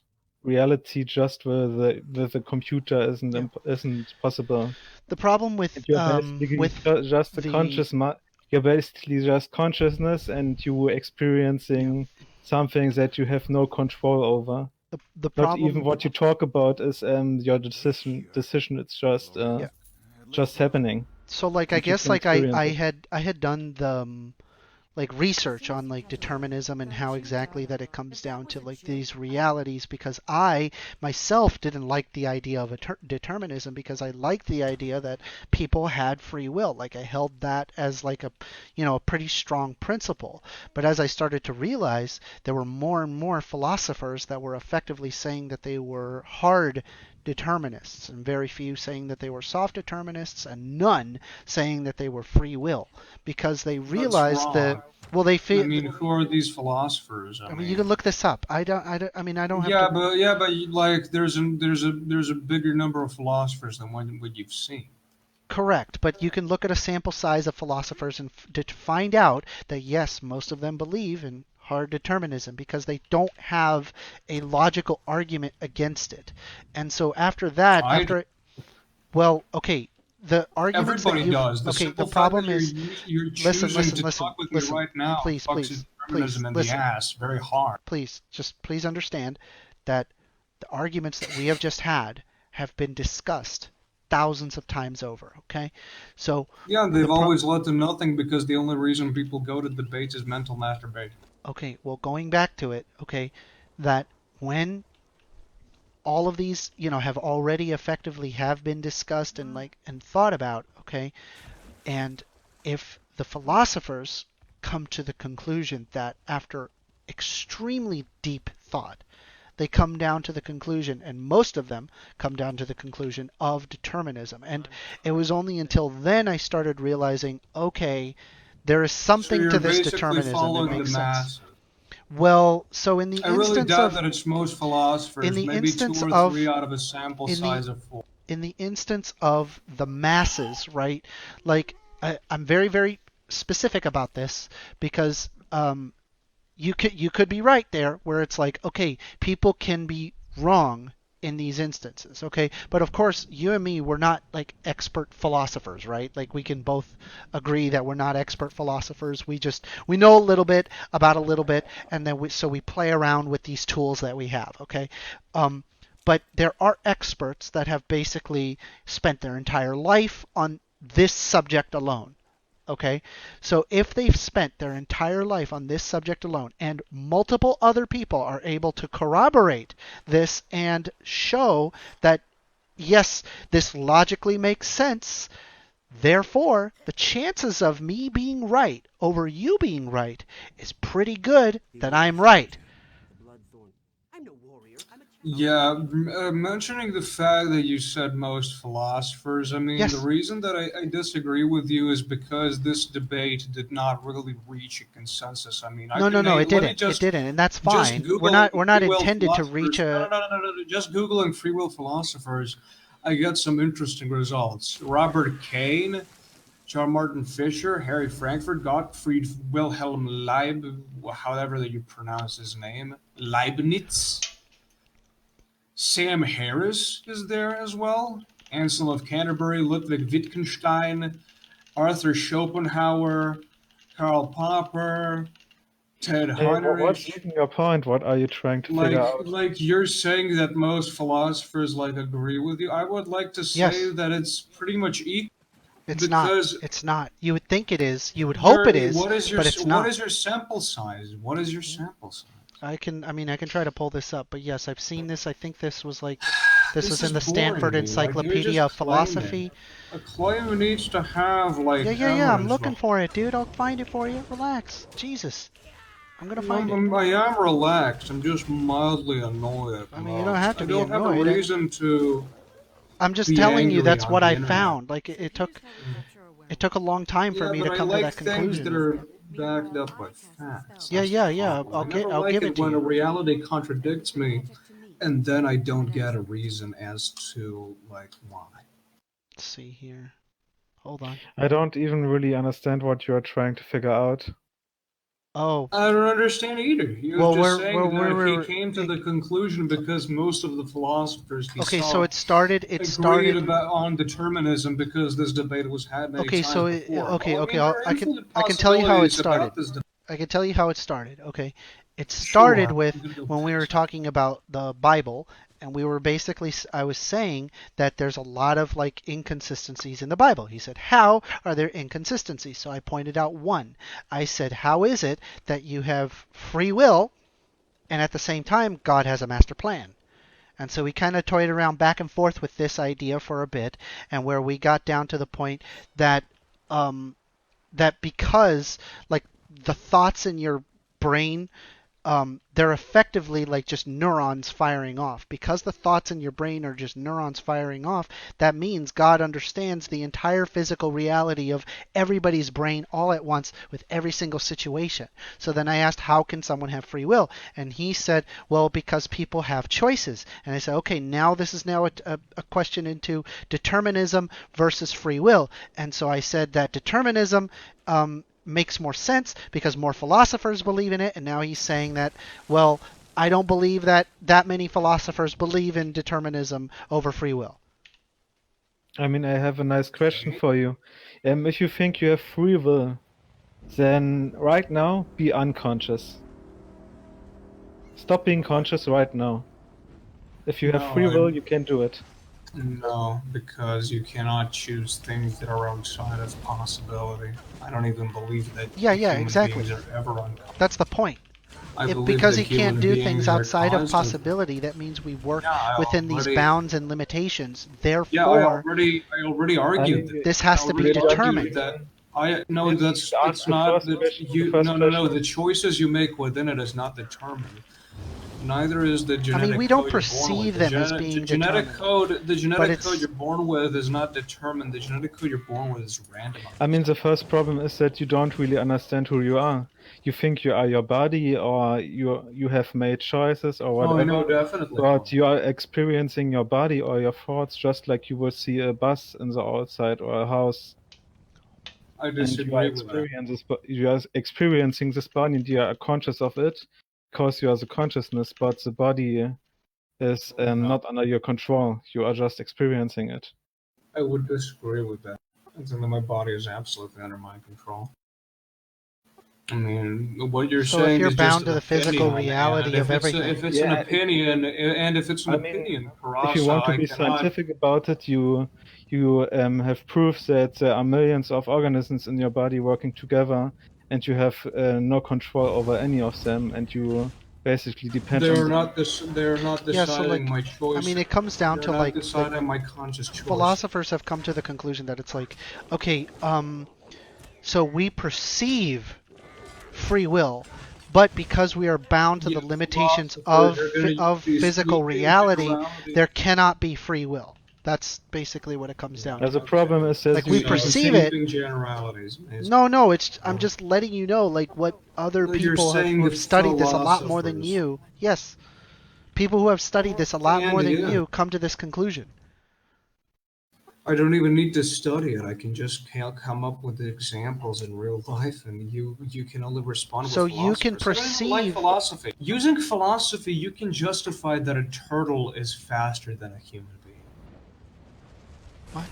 reality just with a computer isn't Yeah. isn't possible. The problem with And you're basically just a you're basically just consciousness, and you experiencing something that you have no control over. the Not even problem what you talk about is your decision. It's just Yeah. just happening. so like I that you guess can like experience it. I had done the like research on like determinism and how exactly that it comes down to like these realities, because I myself didn't like the idea of determinism, because I liked the idea that people had free will. Like I held that as like a, you know, a pretty strong principle. But as I started to realize, there were more and more philosophers that were effectively saying that they were hard determinists, and very few saying that they were soft determinists, and none saying that they were free will, because they That's realized that, wrong. well, they I feel. mean, who are these philosophers? I mean, you can look this up. I mean, I don't have Yeah, to. like there's a bigger number of philosophers than what you've seen. Correct, but you can look at a sample size of philosophers and to find out that yes, most of them believe in hard determinism, because they don't have a logical argument against it. And so after that, well, okay, the arguments that Everybody you, does. The okay, the simple fact problem that is, you're listen, choosing to listen, talk with listen, me right now please, fucks please, determinism in the listen, ass very hard. please, just please understand that the arguments that we have just had have been discussed thousands of times over, okay? So Yeah, they've the always led to nothing because the only reason people go to debates is mental masturbation. okay, well, going back to it, okay, that when all of these, you know, have already effectively have been discussed and like and thought about, okay, and if the philosophers come to the conclusion that after extremely deep thought, they come down to the conclusion, and most of them come down to the conclusion of determinism. And it was only until then I started realizing, okay, there is So something you're to this basically determinism that following the makes sense. mass. Well, so in the I really instance doubt of that it's most philosophers, in the maybe two instance or of three out of a sample in the size of 4. in the instance of the masses, right? Like I'm very, very specific about this, because you could be right there, where it's like, okay, people can be wrong in these instances, okay? But of course, you and me, we're not like expert philosophers, right? Like we can both agree that we're not expert philosophers. We know a little bit about a little bit, and then we play around with these tools that we have, okay? But there are experts that have basically spent their entire life on this subject alone. Okay, so if they've spent their entire life on this subject alone, and multiple other people are able to corroborate this and show that, yes, this logically makes sense, therefore, the chances of me being right over you being right is pretty good that I'm right. Yeah, mentioning the fact that you said most philosophers, I mean, the Yes. reason that I disagree with you is because this debate did not really reach a consensus. I mean, I No, can no, no, name, it let me didn't. It didn't, and that's just fine. Google We're not free will intended to reach philosophers. a. No. Just Googling free will philosophers, I get some interesting results. Robert Kane, John Martin Fisher, Harry Frankfurt, Gottfried Wilhelm however that you pronounce his name, Leibniz. Sam Harris is there as well. Anselm of Canterbury, Ludwig Wittgenstein, Arthur Schopenhauer, Karl Popper, Ted Hey, what's Heinrich. even your point? What are you trying to figure out? Like you're saying that most philosophers like agree with you. I would like to say Yes. that it's pretty much equal It's not. because It's not. You would think it is. You would hope it is, but it's what not. is your sample size? What is your sample size? I can try to pull this up, but yes, I've seen this. I think this was like, this was This in the is boring Stanford me. Like, you're Encyclopedia of just claiming. Philosophy. A claim needs to have like Yeah. I'm evidence looking for it, dude. I'll find it for you. Relax. Jesus. I'm gonna find it. I am relaxed. I'm just mildly annoyed. I mean, you don't have to I be don't have a annoyed. reason to. I'm just be telling you angry that's on what the I internet. found. Like it took a long time for Yeah, me but to I come to like that things conclusion. that are backed up by facts. Yeah. I never I'll like give it it to when you. a reality contradicts me, and then I don't get a reason as to like why. Let's see here. Hold on. I don't even really understand what you are trying to figure out. Oh, I don't understand either. He was well, just saying that we're he came to the conclusion because most of the philosophers he okay. saw So it started. agreed about on determinism because this debate was had many Okay, times so before. okay, Well, I okay. mean, there are infinite I can tell you how it possibilities started. about this debate. I can tell you how it started. Okay, it started Sure, with I'm gonna go when we were fix it. talking about the Bible and we were basically, I was saying that there's a lot of like inconsistencies in the Bible. He said, how are there inconsistencies? So I pointed out one. I said, how is it that you have free will and at the same time God has a master plan? And so we kind of toyed around back and forth with this idea for a bit, and where we got down to the point that that because like the thoughts in your brain, they're effectively like just neurons firing off. Because the thoughts in your brain are just neurons firing off, that means God understands the entire physical reality of everybody's brain all at once with every single situation. So then I asked, how can someone have free will? And he said, well, because people have choices. And I said, okay, now this is now a question into determinism versus free will. And so I said that determinism makes more sense because more philosophers believe in it, and now he's saying that, well, I don't believe that that many philosophers believe in determinism over free will. I mean, I have a nice question for you. If you think you have free will, then right now be unconscious. Stop being conscious right now. If you have No, free will, you can do it. No, because you cannot choose things that are outside of possibility. I don't even believe that Yeah, human exactly. beings are ever unconscious. That's the point. I believe Because that he can't human do beings things are outside of constant. possibility, that means we work Yeah, I within these already- bounds and limitations. Yeah, I Therefore, already argued that. this has I to be already argued determined. that. No, Didn't that's you ask it's the not first that question- you. the first No. question? The choices you make within it is not determined. Neither is the I genetic mean, we don't code you're born with. perceive them as being genetic determined. code. The But genetic it's- code you're born with is not determined. The genetic code you're born with is random. I mean, the first problem is that you don't really understand who you are. You think you are your body, or you have made choices, or Oh, whatever. no, definitely. But you are experiencing your body or your thoughts just like you would see a bus in the outside or a house. I And you are disagree with that. you are experiencing this body and you are conscious of it because you are the consciousness, but the body is not under your control. You are just experiencing it. I would disagree with that. I think that my body is absolutely under my control. I mean, what you're So saying if you're is bound just to an the physical opinion, reality and if of it's everything. if it's Yeah, an opinion, and if it's an I mean, opinion, if you want to be scientific about it, you have proof that there are millions of organisms in your body working together, and you have no control over any of them, and you basically depend on They're them. not this. They're not Yeah, so, deciding like, my choice. I mean, it comes down They're to not like deciding my conscious choice. philosophers have come to the conclusion that it's like, okay, so we perceive free will, but because we are bound to Yeah, the limitations philosophers are gonna of use these physical sweeping reality, generalities. there cannot be free will. That's basically what it comes down The to. problem is that Like, we you perceive it. Sweeping generalities. No, it's I'm just letting you know like what other You're people saying who the have studied this a lot more than philosophers. you. Yes. People who have studied this a lot more And, than yeah. you come to this conclusion. I don't even need to study it. I can just come up with the examples in real life, and you can only respond So with you can philosophers. I don't even like perceive- philosophy. Using philosophy, you can justify that a turtle is faster than a human being. What?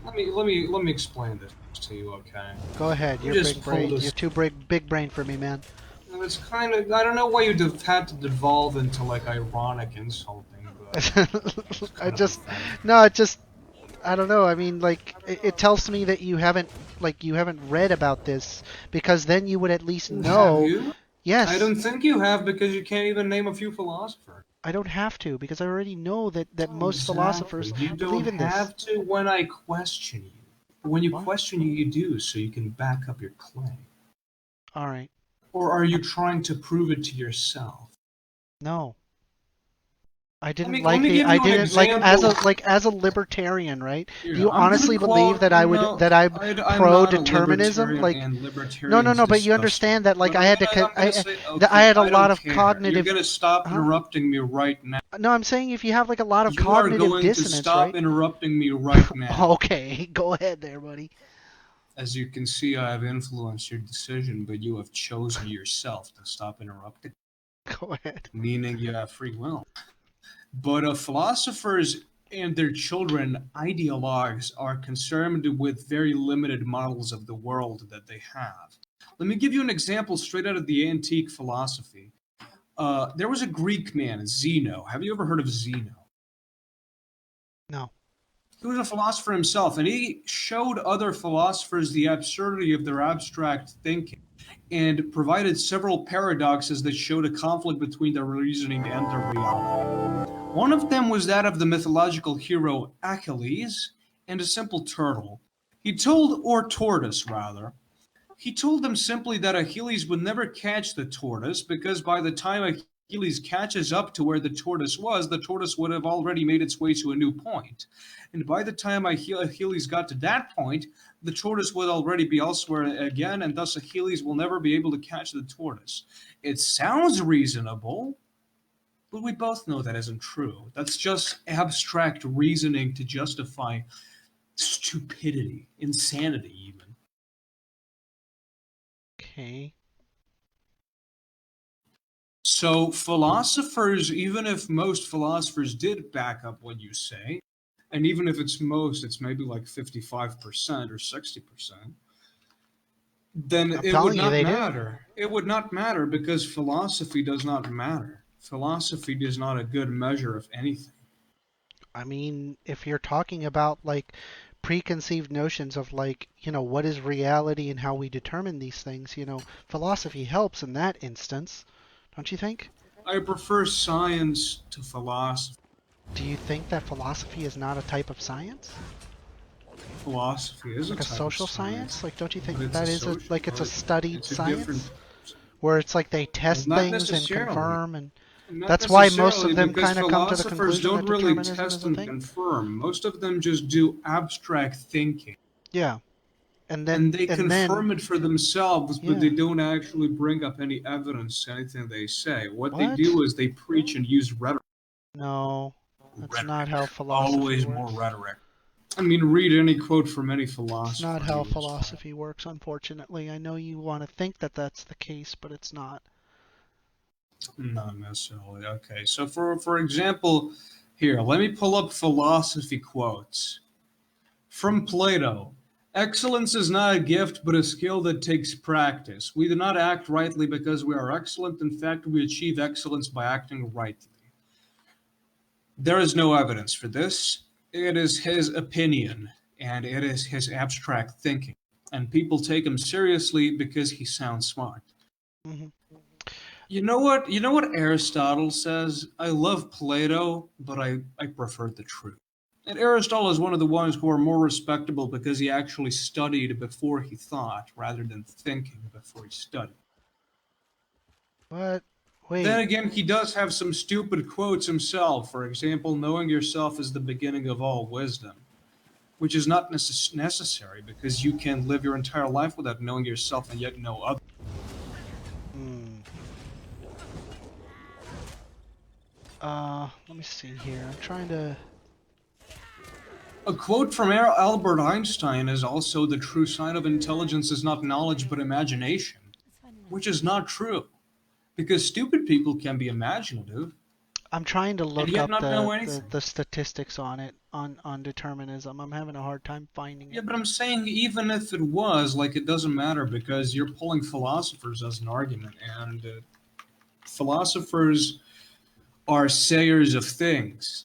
Let me explain this to you, okay? Go ahead. You You're just big brain. pulled us- You're too big brain for me, man. It's kind of I don't know why you had to devolve into like ironic insulting, but I just no, it just I don't know. I mean, like it tells me that you haven't read about this, because then you would at least know. Have you? Yes. I don't think you have, because you can't even name a few philosophers. I don't have to, because I already know that most Exactly. philosophers You believe don't in this. have to when I question you. When you What? question you do, so you can back up your claim. All right. Or are you trying to prove it to yourself? No. I didn't let like me the. give I you an didn't like example. as a libertarian, right? Here, Do you I'm gonna honestly quote- believe that I would no, that I'm I'm pro not a determinism? libertarian, Like and libertarians no, but you discuss understand them. that like But I had to I'm gonna say, that I had a okay, lot don't of care. cognitive. You're gonna stop Huh? interrupting me right now. No, I'm saying if you have like a lot of You are cognitive going to dissonance, stop right? interrupting me right now. Okay, go ahead there, buddy. As you can see, I have influenced your decision, but you have chosen yourself to stop interrupting, Go ahead. meaning you have free will. But philosophers and their children, ideologues, are concerned with very limited models of the world that they have. Let me give you an example straight out of the antique philosophy. There was a Greek man, Zeno. Have you ever heard of Zeno? No. He was a philosopher himself, and he showed other philosophers the absurdity of their abstract thinking and provided several paradoxes that showed a conflict between their reasoning and their reality. One of them was that of the mythological hero Achilles and a simple turtle. Or tortoise rather. He told them simply that Achilles would never catch the tortoise because by the time Achilles catches up to where the tortoise was, the tortoise would have already made its way to a new point. And by the time Achilles got to that point, the tortoise would already be elsewhere again, and thus Achilles will never be able to catch the tortoise. It sounds reasonable, but we both know that isn't true. That's just abstract reasoning to justify stupidity, insanity, even. Okay. So philosophers, even if most philosophers did back up what you say, and even if it's most, it's maybe like 55% or 60%, then I'm it would telling you not they do. matter. It would not matter because philosophy does not matter. Philosophy is not a good measure of anything. I mean, if you're talking about like preconceived notions of like, what is reality and how we determine these things, philosophy helps in that instance, don't you think? I prefer science to philosophy. Do you think that philosophy is not a type of science? Philosophy is Like a a type social of science? Like, don't you think but it's that a is social, like it's a studied it's a science? different. Where it's like they Well, test not things and necessarily. confirm, and Not that's why most necessarily, of them because kind of come to the philosophers conclusion don't that really determinism is test a and thing. confirm. Most of them just do abstract thinking. Yeah. And And then they and then confirm it for themselves, but yeah. they don't actually bring up any evidence to anything they say. What they What? do is they preach and use rhetoric. No, that's not how philosophy Always more works. rhetoric. I mean, read any quote from any It's philosopher. not how You will find. philosophy works, unfortunately. I know you want to think that that's the case, but it's not. Not necessarily. Okay, so for example, here, let me pull up philosophy quotes. From Plato, excellence is not a gift, but a skill that takes practice. We do not act rightly because we are excellent. In fact, we achieve excellence by acting rightly. There is no evidence for this. It is his opinion, and it is his abstract thinking. And people take him seriously because he sounds smart. Hmm. You know what? You know what Aristotle says? I love Plato, but I prefer the truth. And Aristotle is one of the ones who are more respectable because he actually studied before he thought, rather than thinking before he studied. What? Then Wait. again, he does have some stupid quotes himself. For example, knowing yourself is the beginning of all wisdom, which is not necessary because you can live your entire life without knowing yourself and yet know others. Hmm. Let me see here. I'm trying to. A quote from Albert Einstein is also the true sign of intelligence is not knowledge but imagination, which is not true, because stupid people can be imaginative I'm trying to and look yet up not know the anything. statistics on it on determinism. I'm having a hard time finding Yeah, it. but I'm saying even if it was, like, it doesn't matter because you're pulling philosophers as an argument, and philosophers are sayers of things.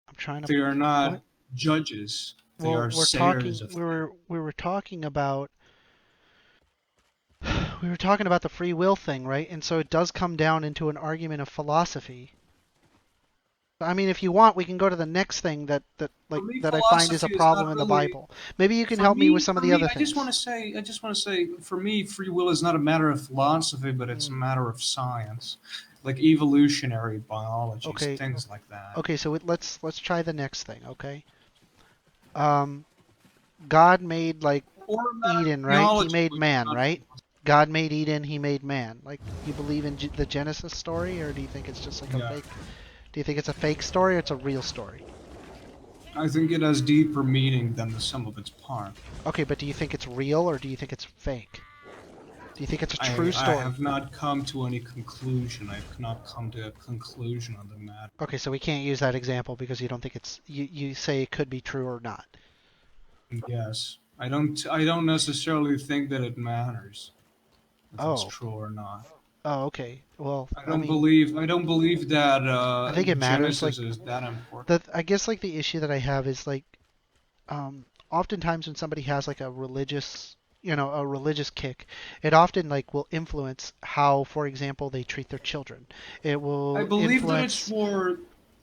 I'm trying to. They are What? not judges. They Well, are sayers of things. we were talking about we were talking about the free will thing, right? And so it does come down into an argument of philosophy. I mean, if you want, we can go to the next thing For me, that I find is a philosophy is problem not in the really. Bible. Maybe you can help me with some of For the me, other I just want things. to say, for me, free will is not a matter of philosophy, but it's a Hmm. matter of science, like evolutionary biology, Okay. things like that. Okay, so let's try the next thing, okay? Um, God made like Or a matter of Eden, right? He theology, made which is man, not right? philosophy. God made Eden, he made man. Like, you believe in the Genesis story, or do you think it's just like a Yeah, fake? Do you think it's a fake story or it's a real story? I think it has deeper meaning than the sum of its parts. Okay, but do you think it's real or do you think it's fake? Do you think it's a true I story? have not come to any conclusion. I've not come to a conclusion on the matter. Okay, so we can't use that example because you don't think you say it could be true or not. Yes, I don't necessarily think that it matters if it's Oh, true or not. Oh, okay. Well, I I don't mean, believe that I think it matters. Like, Genesis is that important. I guess like the issue that I have is like, oftentimes when somebody has like a religious, a religious kick, it often like will influence how, for example, they treat their children. It I will believe that it's influence. more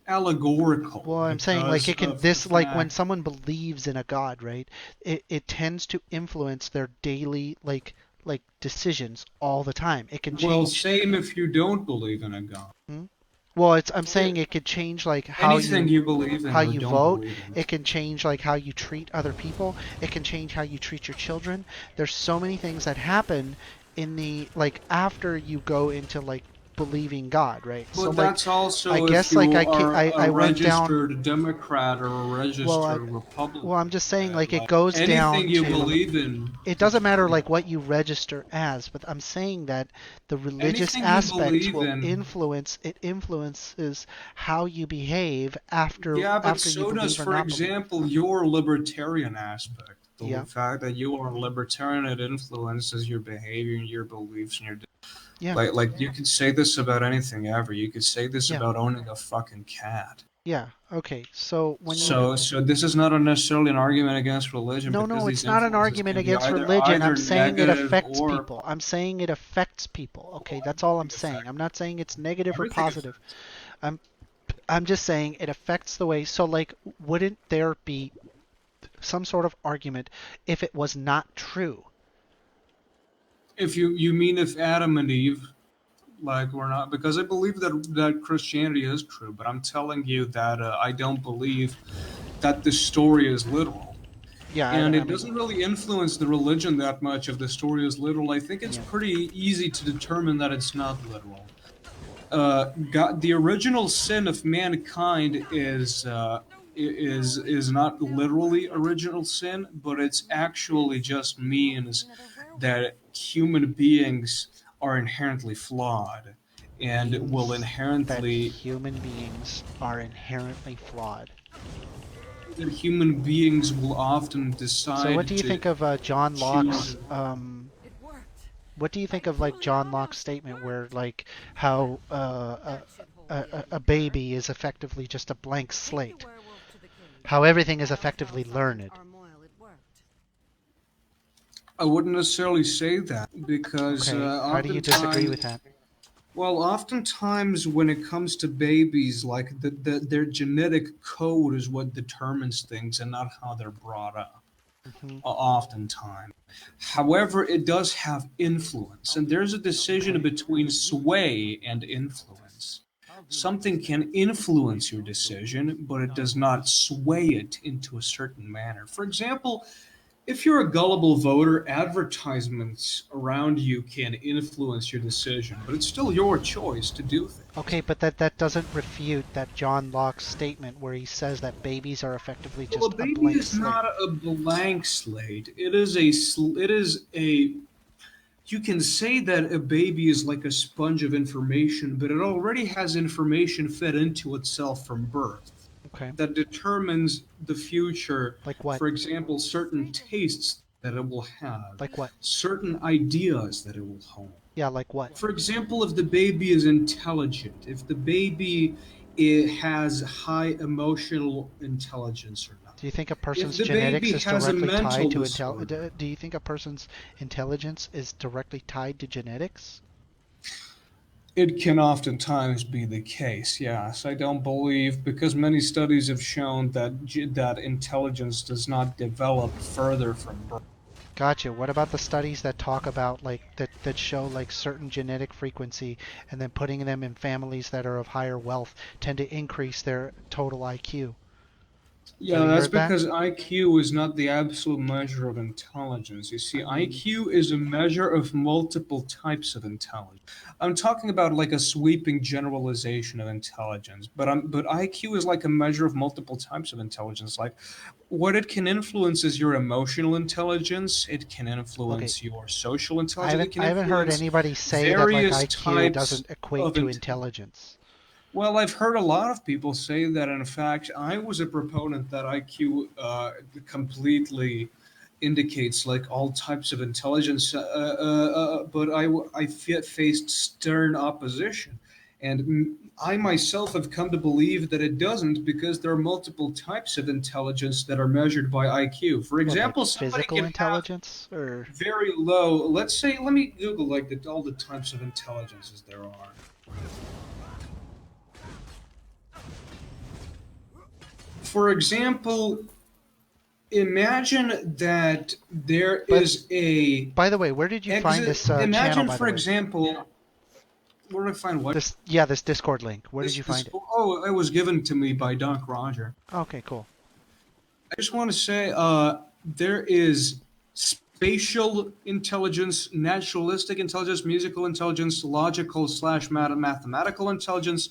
allegorical Well, I'm saying like because it can of the this like when fact. someone believes in a god, right? It tends to influence their daily like decisions all the time. It can Well, change. same if you don't believe in a God. Hmm? Well, I'm Yeah, saying it could change like anything you believe in how or you don't vote. believe in. It can change like how you treat other people. It can change how you treat your children. There's so many things that happen in the like after you go into like believing God, right? So But like that's I also if guess like you are a I went down. registered Democrat or a Well, I registered well, I'm Republican. just saying like it Like goes anything down you to believe in, it doesn't matter yeah, like what you register as, but I'm saying that the religious anything you aspects believe will in. influence it influences how you behave Yeah, but after you so does, believe or for not believe. example, your libertarian aspect. The Yeah. fact that you are a libertarian, it influences your behavior and your beliefs and your Yeah. like you could say this about anything ever. You could say this Yeah. about owning a fucking cat. Yeah. Okay. So when you So this is not necessarily an argument against religion No, because no, these it's not an influences argument can be against either religion. I'm saying it negative affects or people. I'm saying it affects people. Okay, that's all I'm everything saying. affects I'm not saying it's negative or everything positive. affects. I'm I'm just saying it affects the way. So like wouldn't there be some sort of argument if it was not true? If you mean if Adam and Eve like were not, because I believe that Christianity is true, but I'm telling you that I don't believe that the story is literal. Yeah, And I it mean, doesn't really influence the religion that much if the story is literal. I think it's yeah. pretty easy to determine that it's not literal. God, the original sin of mankind is not literally original sin, but it's actually just means that human beings are inherently flawed and will Means that inherently human beings are inherently flawed. that human beings will often So what decide do you to think of John Locke's choose. what do you think of like John Locke's statement where like how a baby is effectively just a blank slate? How everything is effectively learned. I wouldn't necessarily say that because Okay, how do you disagree with that? oftentimes when it comes to babies, like their genetic code is what determines things and not how they're brought up. Hmm. Oftentimes, however, it does have influence, and there's a decision Okay. between sway and influence. Something can influence your decision, but it does not sway it into a certain manner. For example, if you're a gullible voter, advertisements around you can influence your decision, but it's still your choice to do things. Okay, but that doesn't refute that John Locke's statement where he says that babies are effectively Well, just a a baby blank is slate. not a blank slate. It is a you can say that a baby is like a sponge of information, but it already has information fed into itself from birth Okay. that determines the future. Like what? For example, certain tastes that it will have, Like what? certain ideas that it will hold. Yeah, like what? For example, if the baby is intelligent, if the baby has high emotional intelligence or not, Do you think a if person's the genetics baby is has a directly tied mental to disorder, do you think a person's intelligence is directly tied to genetics? it can oftentimes be the case, yes. I don't believe because many studies have shown that intelligence does not develop further from birth. Gotcha. What about the studies that talk about like that show like certain genetic frequency and then putting them in families that are of higher wealth tend to increase their total IQ? Have Yeah, you that's heard that? because IQ is not the absolute measure of intelligence. You see, I mean, IQ is a measure of multiple types of intelligence. I'm talking about like a sweeping generalization of intelligence, but IQ is like a measure of multiple types of intelligence. Like what it can influence is your emotional intelligence, it can okay. influence your social intelligence, it can I haven't heard influence anybody say that like various IQ types doesn't equate of to intelligence. intelligence. Well, I've heard a lot of people say that. In fact, I was a proponent that IQ completely indicates like all types of intelligence, but faced stern opposition, and I myself have come to believe that it doesn't, because there are multiple types of intelligence that are measured by IQ. For What, example, like somebody physical can have intelligence, or very low. Let's say, let me Google like all the types of intelligences there are. For example, imagine that there is a. By the way, where did you find this channel? Imagine, By for the way, example, where did I find what? this Discord link. Where did you find it? Oh, it was given to me by Doc Roger. Okay, cool. I just want to say, there is spatial intelligence, naturalistic intelligence, musical intelligence, logical / mathematical intelligence,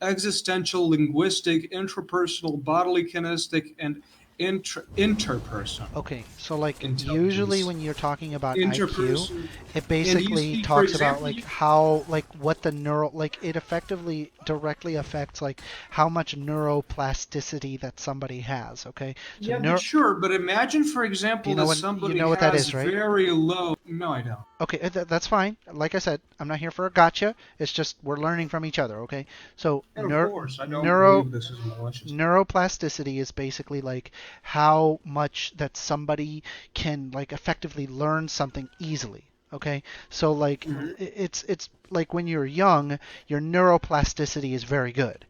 existential, linguistic, intrapersonal, bodily kinesthetic, and interpersonal. Okay, so like Intelligence. usually when you're talking about IQ, Interperson. it basically see, for talks example, about like how, like what the neural, like it effectively directly affects like how much neuroplasticity that somebody has. Okay, so Yeah, but sure. But imagine, for example, know that what- somebody you know what has that is, right? very low. No, I don't. Okay, that's fine. Like I said, I'm not here for a gotcha. It's just we're learning from each other. Okay, so And of course, I don't neuro believe this is malicious. neuroplasticity is basically like how much that somebody can like effectively learn something easily. Okay, so like it's like when you're young, your neuroplasticity is very good.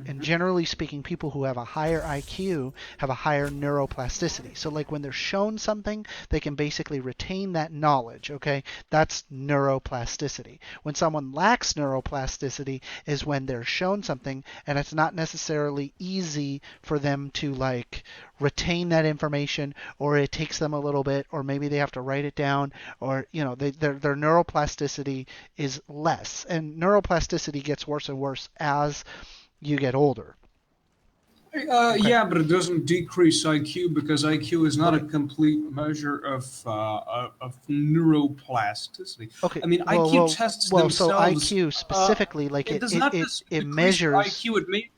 And generally speaking, people who have a higher IQ have a higher neuroplasticity. So like when they're shown something, they can basically retain that knowledge, okay? That's neuroplasticity. When someone lacks neuroplasticity is when they're shown something and it's not necessarily easy for them to like retain that information, or it takes them a little bit, or maybe they have to write it down, or their neuroplasticity is less. And neuroplasticity gets worse and worse as you get older. Okay. Yeah, but it doesn't decrease IQ, because IQ is not a complete measure of neuroplasticity. Okay. I mean, well, IQ tests well, themselves. so IQ specifically, like it it does not it decrease measures IQ. It may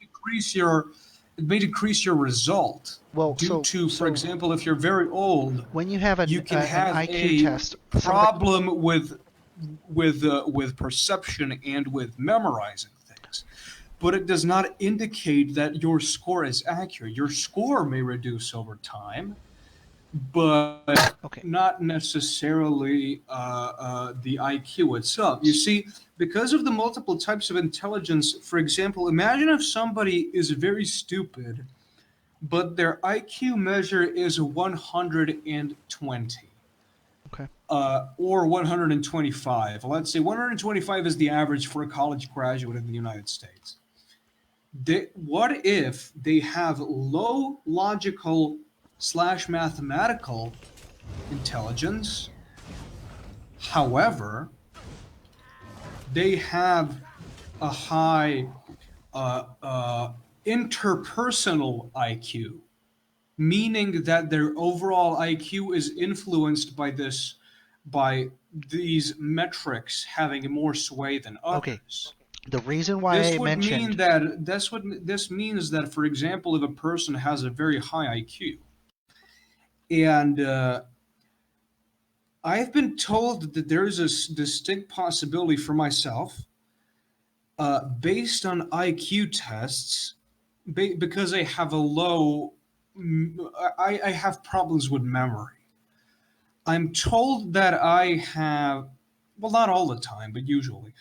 decrease your result. Well, due to, for so example, if you're very old, when you have you can have an IQ a test, problem with perception and with memorizing things. But it does not indicate that your score is accurate. Your score may reduce over time, but okay. not necessarily the IQ itself. You see, because of the multiple types of intelligence, for example, imagine if somebody is very stupid, but their IQ measure is 120. Okay. Or 125. Let's say 125 is the average for a college graduate in the United States. What if they have low logical / mathematical intelligence? However, they have a high interpersonal IQ, meaning that their overall IQ is influenced by these metrics having more sway than others. Okay. The reason why I mentioned this means that, for example, if a person has a very high IQ, and I've been told that there is a distinct possibility for myself, based on IQ tests, because I have a low, I have problems with memory. I'm told that I have, well, not all the time, but usually.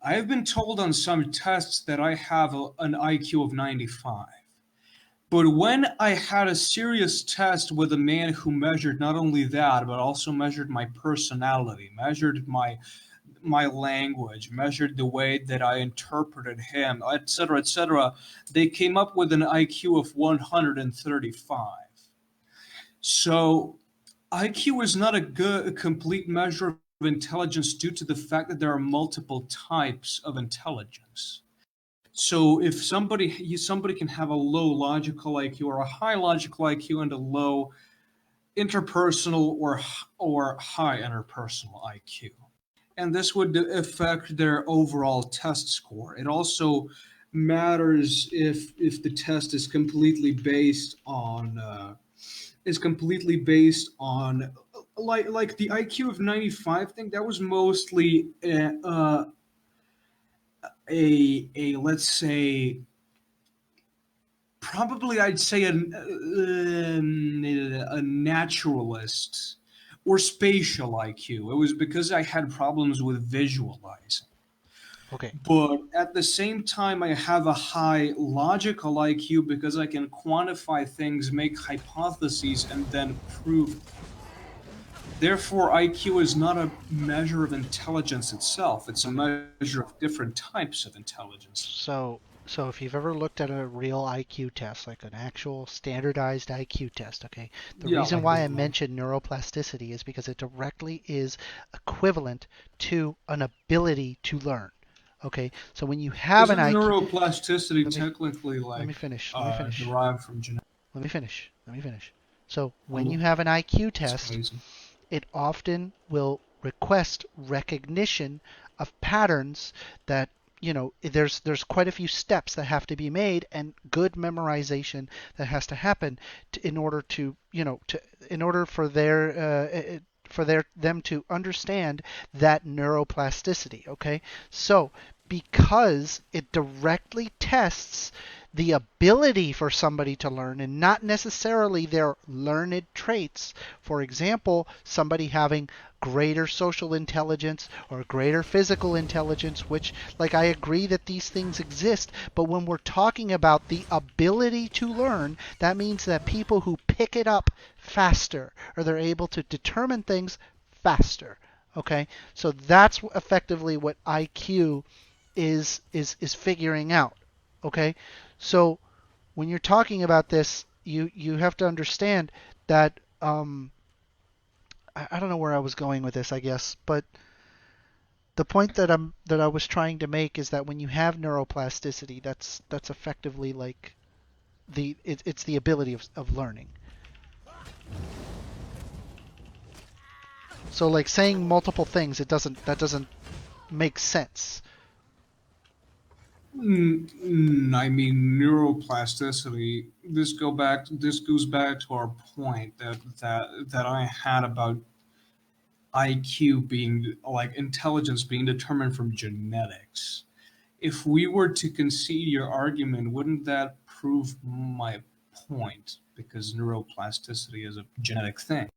I've been told on some tests that I have an IQ of 95. But when I had a serious test with a man who measured not only that, but also measured my personality, measured my language, measured the way that I interpreted him, etc., they came up with an IQ of 135. So IQ is not a complete measure of intelligence due to the fact that there are multiple types of intelligence. So if somebody can have a low logical IQ or a high logical IQ and a low interpersonal or high interpersonal IQ, and this would affect their overall test score. It also matters if the test is completely based on like the IQ of 95 thing. That was mostly a let's say, probably I'd say a naturalist or spatial IQ. It was because I had problems with visualizing. Okay. But at the same time, I have a high logical IQ because I can quantify things, make hypotheses, and then prove them. Therefore, IQ is not a measure of intelligence itself. It's a measure of different types of intelligence. So if you've ever looked at a real IQ test, like an actual standardized IQ test, okay, the Yeah, reason like why the I one. mentioned neuroplasticity is because it directly is equivalent to an ability to learn. Okay, so when you have an Isn't IQ, neuroplasticity let me technically let me like finish. Let me finish. derived from genetics? Let me finish. Let me finish. So when you Oh, have an IQ that's test, crazy. it often will request recognition of patterns that, there's quite a few steps that have to be made and good memorization that has to happen in order to in order for them to understand that neuroplasticity. Okay, so because it directly tests the ability for somebody to learn and not necessarily their learned traits. For example, somebody having greater social intelligence or greater physical intelligence, which, like, I agree that these things exist, but when we're talking about the ability to learn, that means that people who pick it up faster, or they're able to determine things faster. Okay, so that's effectively what IQ is figuring out. Okay, so when you're talking about this, you have to understand that I don't know where I was going with this, I guess, but the point that I was trying to make is that when you have neuroplasticity, that's effectively like it's the ability of learning. So like saying multiple things, that doesn't make sense. I mean, neuroplasticity. This goes back to our point that I had about IQ being like intelligence being determined from genetics. If we were to concede your argument, wouldn't that prove my point? Because neuroplasticity is a genetic thing.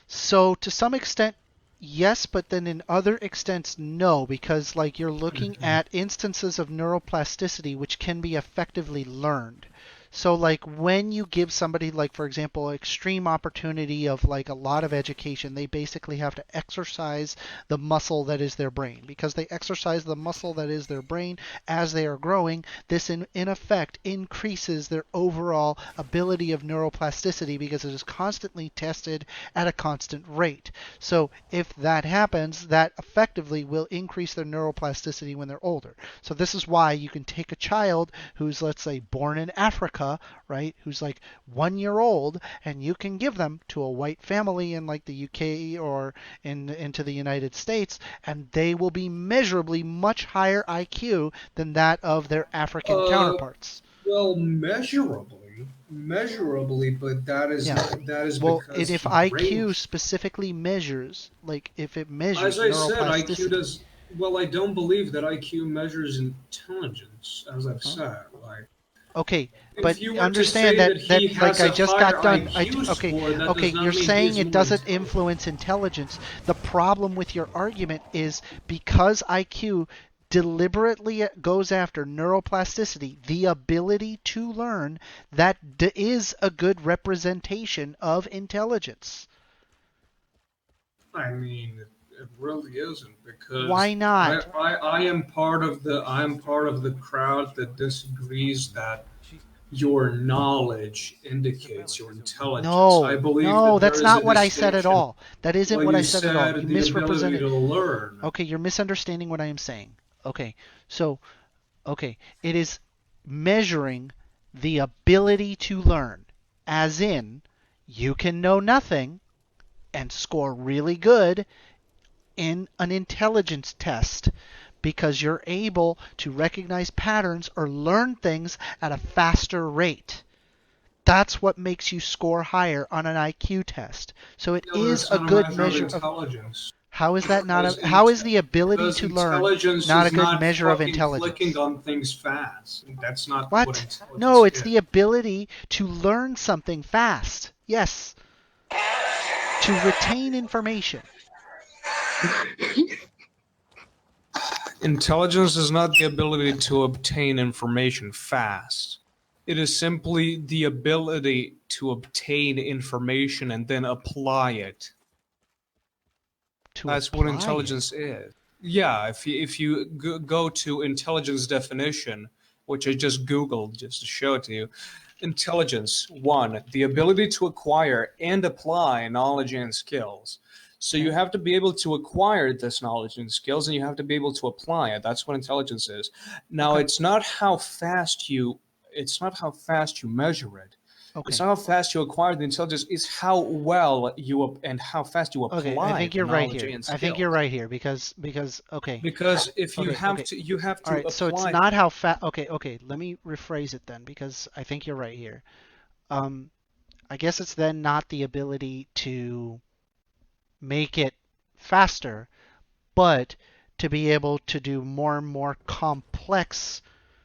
So to some extent, yes, but then in other extents, no, because like you're looking at instances of neuroplasticity which can be effectively learned. So like when you give somebody, like for example, extreme opportunity of like a lot of education, they basically have to exercise the muscle that is their brain. Because they exercise the muscle that is their brain as they are growing, this in effect increases their overall ability of neuroplasticity because it is constantly tested at a constant rate. So if that happens, that effectively will increase their neuroplasticity when they're older. So this is why you can take a child who's, let's say, born in Africa, right, who's like 1 year old, and you can give them to a white family in like the UK or into the United States, and they will be measurably much higher IQ than that of their African Uh, counterparts. well, measurably, but Yeah. that is Well, because and if he IQ brings. specifically measures, like if it As measures I said, IQ neuroplasticity, does. Well, I don't believe that IQ measures intelligence, as I've huh? said. Like, Okay, but if you were to understand say that that he like has I a just higher got done. IQ Okay, score, that okay, does you're not mean saying he's it more doesn't intelligent. influence intelligence. The problem with your argument is because IQ deliberately goes after neuroplasticity, the ability to learn, that is a good representation of intelligence. I mean, it really isn't Why because not? I am part of the crowd that disagrees that your knowledge indicates your intelligence. I No, believe no, that there that's is a not what I said at distinction. all. That isn't Well, what I you said at all. You said the ability misrepresented. to learn. Okay, you're misunderstanding what I am saying. Okay, so, okay, it is measuring the ability to learn, as in, you can know nothing and score really good in an intelligence test, because you're able to recognize patterns or learn things at a faster rate. That's what makes you score higher on an IQ test. So it Yeah, but is it's a not a good measure of measure of. intelligence. How is that not Because a? How is the ability because to learn intelligence not a is good not measure of fucking intelligence? clicking on things fast. That's not what What? intelligence No, it's is. the ability to learn something fast. Yes. To retain information. Intelligence is not the ability to obtain information fast. It is simply the ability to obtain information and then apply it. To That's what apply it. intelligence is. Yeah, if you go to intelligence definition, which I just Googled just to show it to you, intelligence, one, the ability to acquire and apply knowledge and skills. So you have to be able to acquire this knowledge and skills, and you have to be able to apply it. That's what intelligence is. Now, Okay. it's not how fast you measure it. Okay. It's not how fast you acquire the intelligence. It's how well you and how fast you Okay, I apply think the you're right knowledge here. and I think you're skills. right here because okay. Because if you Okay, have okay. to, you have All to right, so it's apply. not how fast. Okay. Let me rephrase it then because I think you're right here. I guess it's then not the ability to make it faster, but to be able to do more and more complex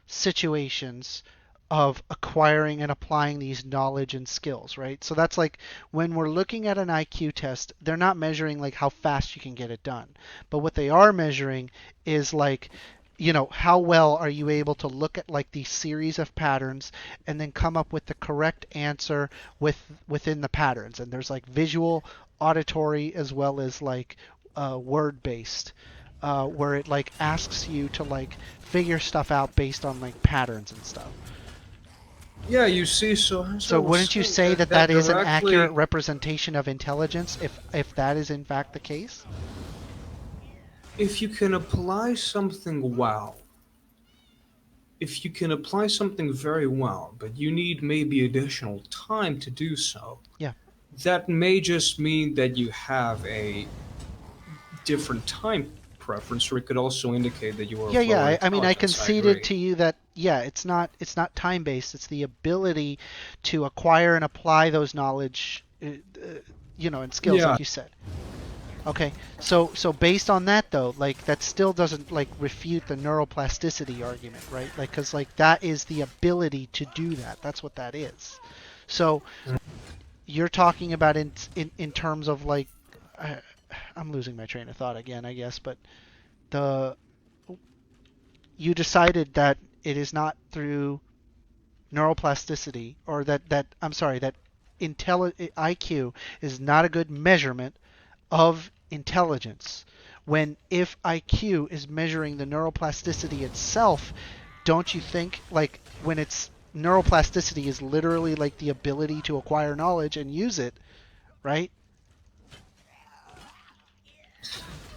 situations of acquiring and applying these knowledge and skills, right? So that's like when we're looking at an IQ test, they're not measuring like how fast you can get it done. But what they are measuring is like, how well are you able to look at like these series of patterns and then come up with the correct answer within the patterns. And there's like visual, auditory, as well as like word based, where it like asks you to like figure stuff out based on like patterns and stuff. Yeah, you see, So wouldn't you say that that that is an directly. accurate representation of intelligence if that is in fact the case? If you can apply something well, if you can apply something very well, but you need maybe additional time to do so, Yeah. that may just mean that you have a different time preference, or it could also indicate that you are of Yeah. lower I mean, I intelligence. I conceded agree. to you that yeah, it's not time based. It's the ability to acquire and apply those knowledge, and skills, Yeah. like you said. Okay, so based on that though, like that still doesn't like refute the neuroplasticity argument, right? Like, because like that is the ability to do that. That's what that is. So you're talking about in terms of like, I'm losing my train of thought again, I guess, but the you decided that it is not through neuroplasticity, or that I'm sorry, that IQ is not a good measurement of intelligence. When if IQ is measuring the neuroplasticity itself, don't you think like when it's neuroplasticity is literally like the ability to acquire knowledge and use it, right?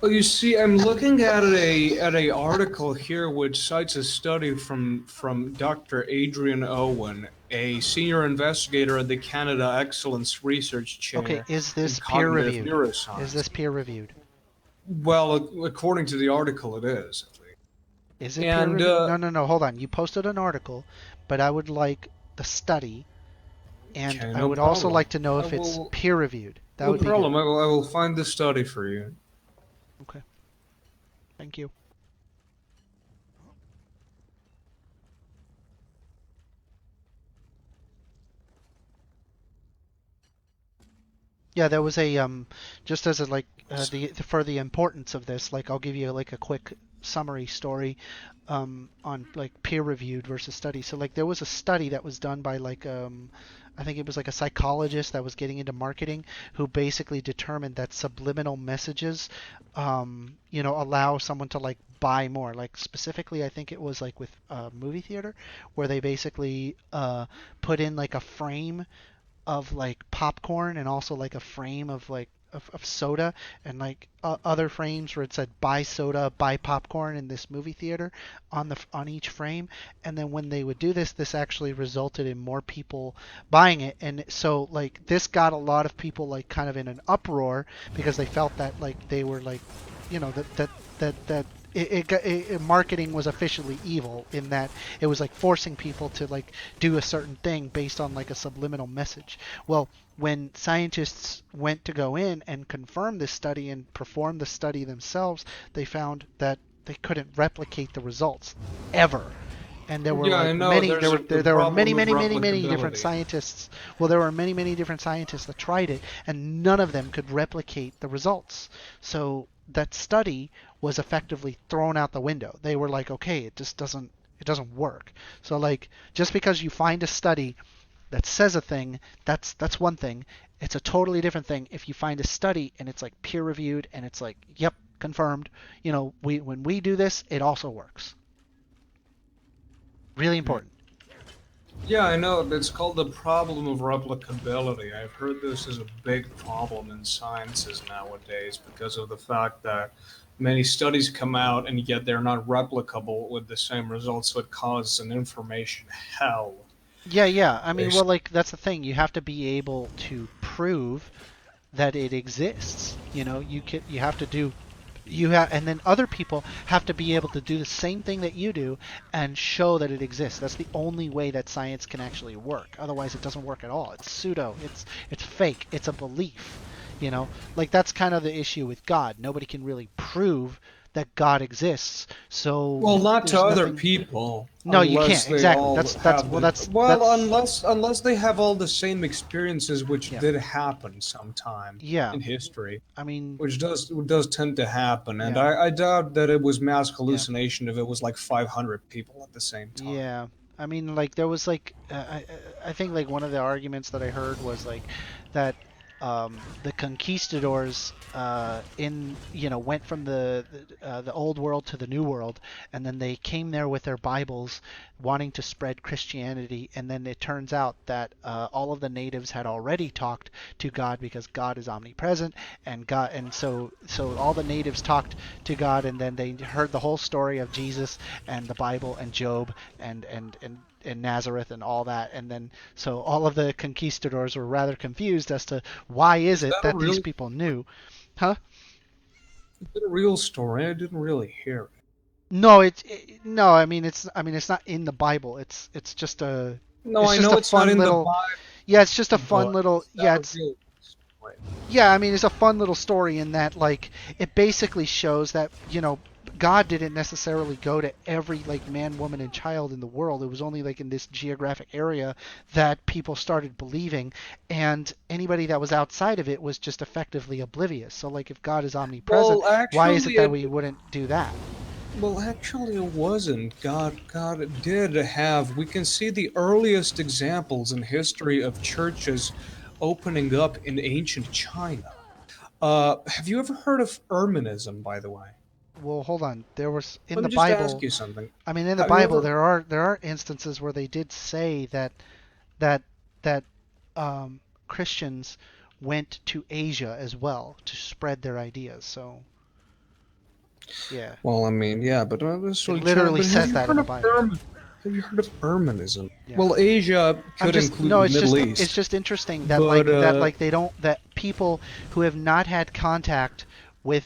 Well, you see, I'm looking at a article here which cites a study from Dr. Adrian Owen, a senior investigator at the Canada Excellence Research Okay, Chair is in this peer Cognitive reviewed? Neuroscience. Is this peer reviewed? Well, according to the article, it is. At least. Is it peer And reviewed? No. Hold on. You posted an article, but I would like the study, and okay, I no would also problem. like to know I if it's will, peer reviewed. That no would be good. problem. I will find the study for you. Okay. Thank you. Yeah, there was a just as a like for the importance of this, like I'll give you like a quick summary story on like peer reviewed versus study. So like there was a study that was done by like I think it was like a psychologist that was getting into marketing who basically determined that subliminal messages allow someone to like buy more. Like specifically I think it was like with movie theater where they basically put in like a frame of like popcorn and also like a frame of like of soda and like other frames where it said buy soda, buy popcorn in this movie theater on each frame. And then when they would do this actually resulted in more people buying it. And so like this got a lot of people like kind of in an uproar because they felt that like they were like that marketing was officially evil in that it was like forcing people to like do a certain thing based on like a subliminal message. Well, when scientists went to go in and confirm this study and perform the study themselves, they found that they couldn't replicate the results ever. And there were Yeah, I like know. many, There's there were a there were many, problem with many, many, many different replicability. scientists. Well, there were many, many different scientists that tried it, and none of them could replicate the results. So that study was effectively thrown out the window. They were like, okay, it doesn't work. So like, just because you find a study that says a thing, that's one thing. It's a totally different thing if you find a study and it's like peer reviewed and it's like, yep, confirmed. You know, when we do this, it also works. Really important. Yeah, I know. It's called the problem of replicability. I've heard this is a big problem in sciences nowadays because of the fact that many studies come out and yet they're not replicable with the same results, so it causes an information hell. Yeah, yeah. I mean, They well, like that's the thing. You have to be able to prove that it exists. You know, you have to do you have and then other people have to be able to do the same thing that you do and show that it exists. That's the only way that science can actually work. Otherwise, it doesn't work at all. It's pseudo. It's fake. It's a belief. You know, like that's kind of the issue with God. Nobody can really prove that God exists. Well, So not to there's other nothing. people, No, you unless can't. they Exactly. all That's have well. the well, That's unless they have all the same experiences, which yeah. did happen sometime Yeah. in history, I mean, which does tend to happen. And yeah. I doubt that it was mass Yeah. hallucination if it was like 500 people at the same time. Yeah. I mean, like there was like I think like one of the arguments that I heard was like that the conquistadors in went from the old world to the new world, and then they came there with their Bibles, wanting to spread Christianity, and then it turns out that all of the natives had already talked to God because God is omnipresent, and so all the natives talked to God, and then they heard the whole story of Jesus and the Bible and Job and Nazareth and all that, and then so all of the conquistadors were rather confused as to why is Is it that a that these real people knew, huh? is it a real story? I didn't really hear it. No, no. I mean it's not in the Bible. No, It's I just know a it's not fun in the little yeah. It's just a Bible, fun but little is yeah. that a It's real story? yeah. I mean it's a fun little story in that like it basically shows that God didn't necessarily go to every like man, woman, and child in the world. It was only like in this geographic area that people started believing, and anybody that was outside of it was just effectively oblivious. So like if God is omnipresent, Well, why is it actually, that we wouldn't do that? it wasn't. God did have. We can see the earliest examples in history of churches opening up in ancient China. Have you ever heard of Erminism, by the way? Well, hold on. There was in Let the me just ask Bible. you something. I mean, in the Have you Bible, ever? there are instances where they did say that that Christians went to Asia as well to spread their ideas. So yeah, Well, I mean, yeah, but it so China. literally But have says you that in heard the of Bible. Have you heard of Erminism? Yeah. Well, Asia I'm could just include no. the Middle East, It's just interesting that but they don't that people who have not had contact with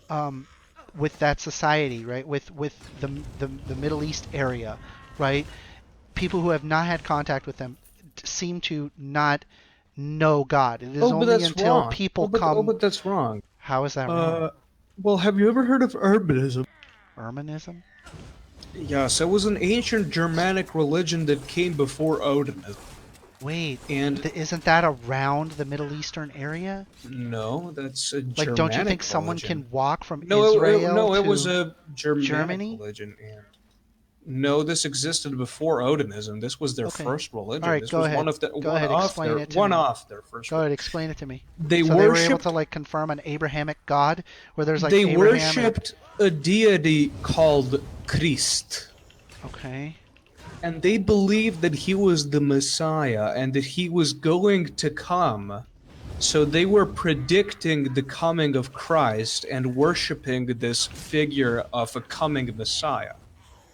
um with that society, right? With the Middle East area, right? People who have not had contact with them seem to not know God. It is oh, but only that's until wrong. people come. But that's wrong. How is that wrong? Uh, well, have you ever heard of Urbanism? Urbanism? Yes, it was an ancient Germanic religion that came before Odinism. Wait, And isn't that around the Middle Eastern area? no, that's a Like, don't you think Germanic someone religion. can walk from No, Israel no, it was to a Germanic Germany? religion, and no, this existed before Odinism. This was their Okay. first All religion. right, This go was ahead. Go ahead, explain it to one me. off their first. Go ahead, explain it to me. They So they were able to worshipped like confirm an Abrahamic God, where there's like they Abraham and worshipped a deity called Christ. okay. And they believed that he was the Messiah and that he was going to come. So they were predicting the coming of Christ and worshiping this figure of a coming Messiah.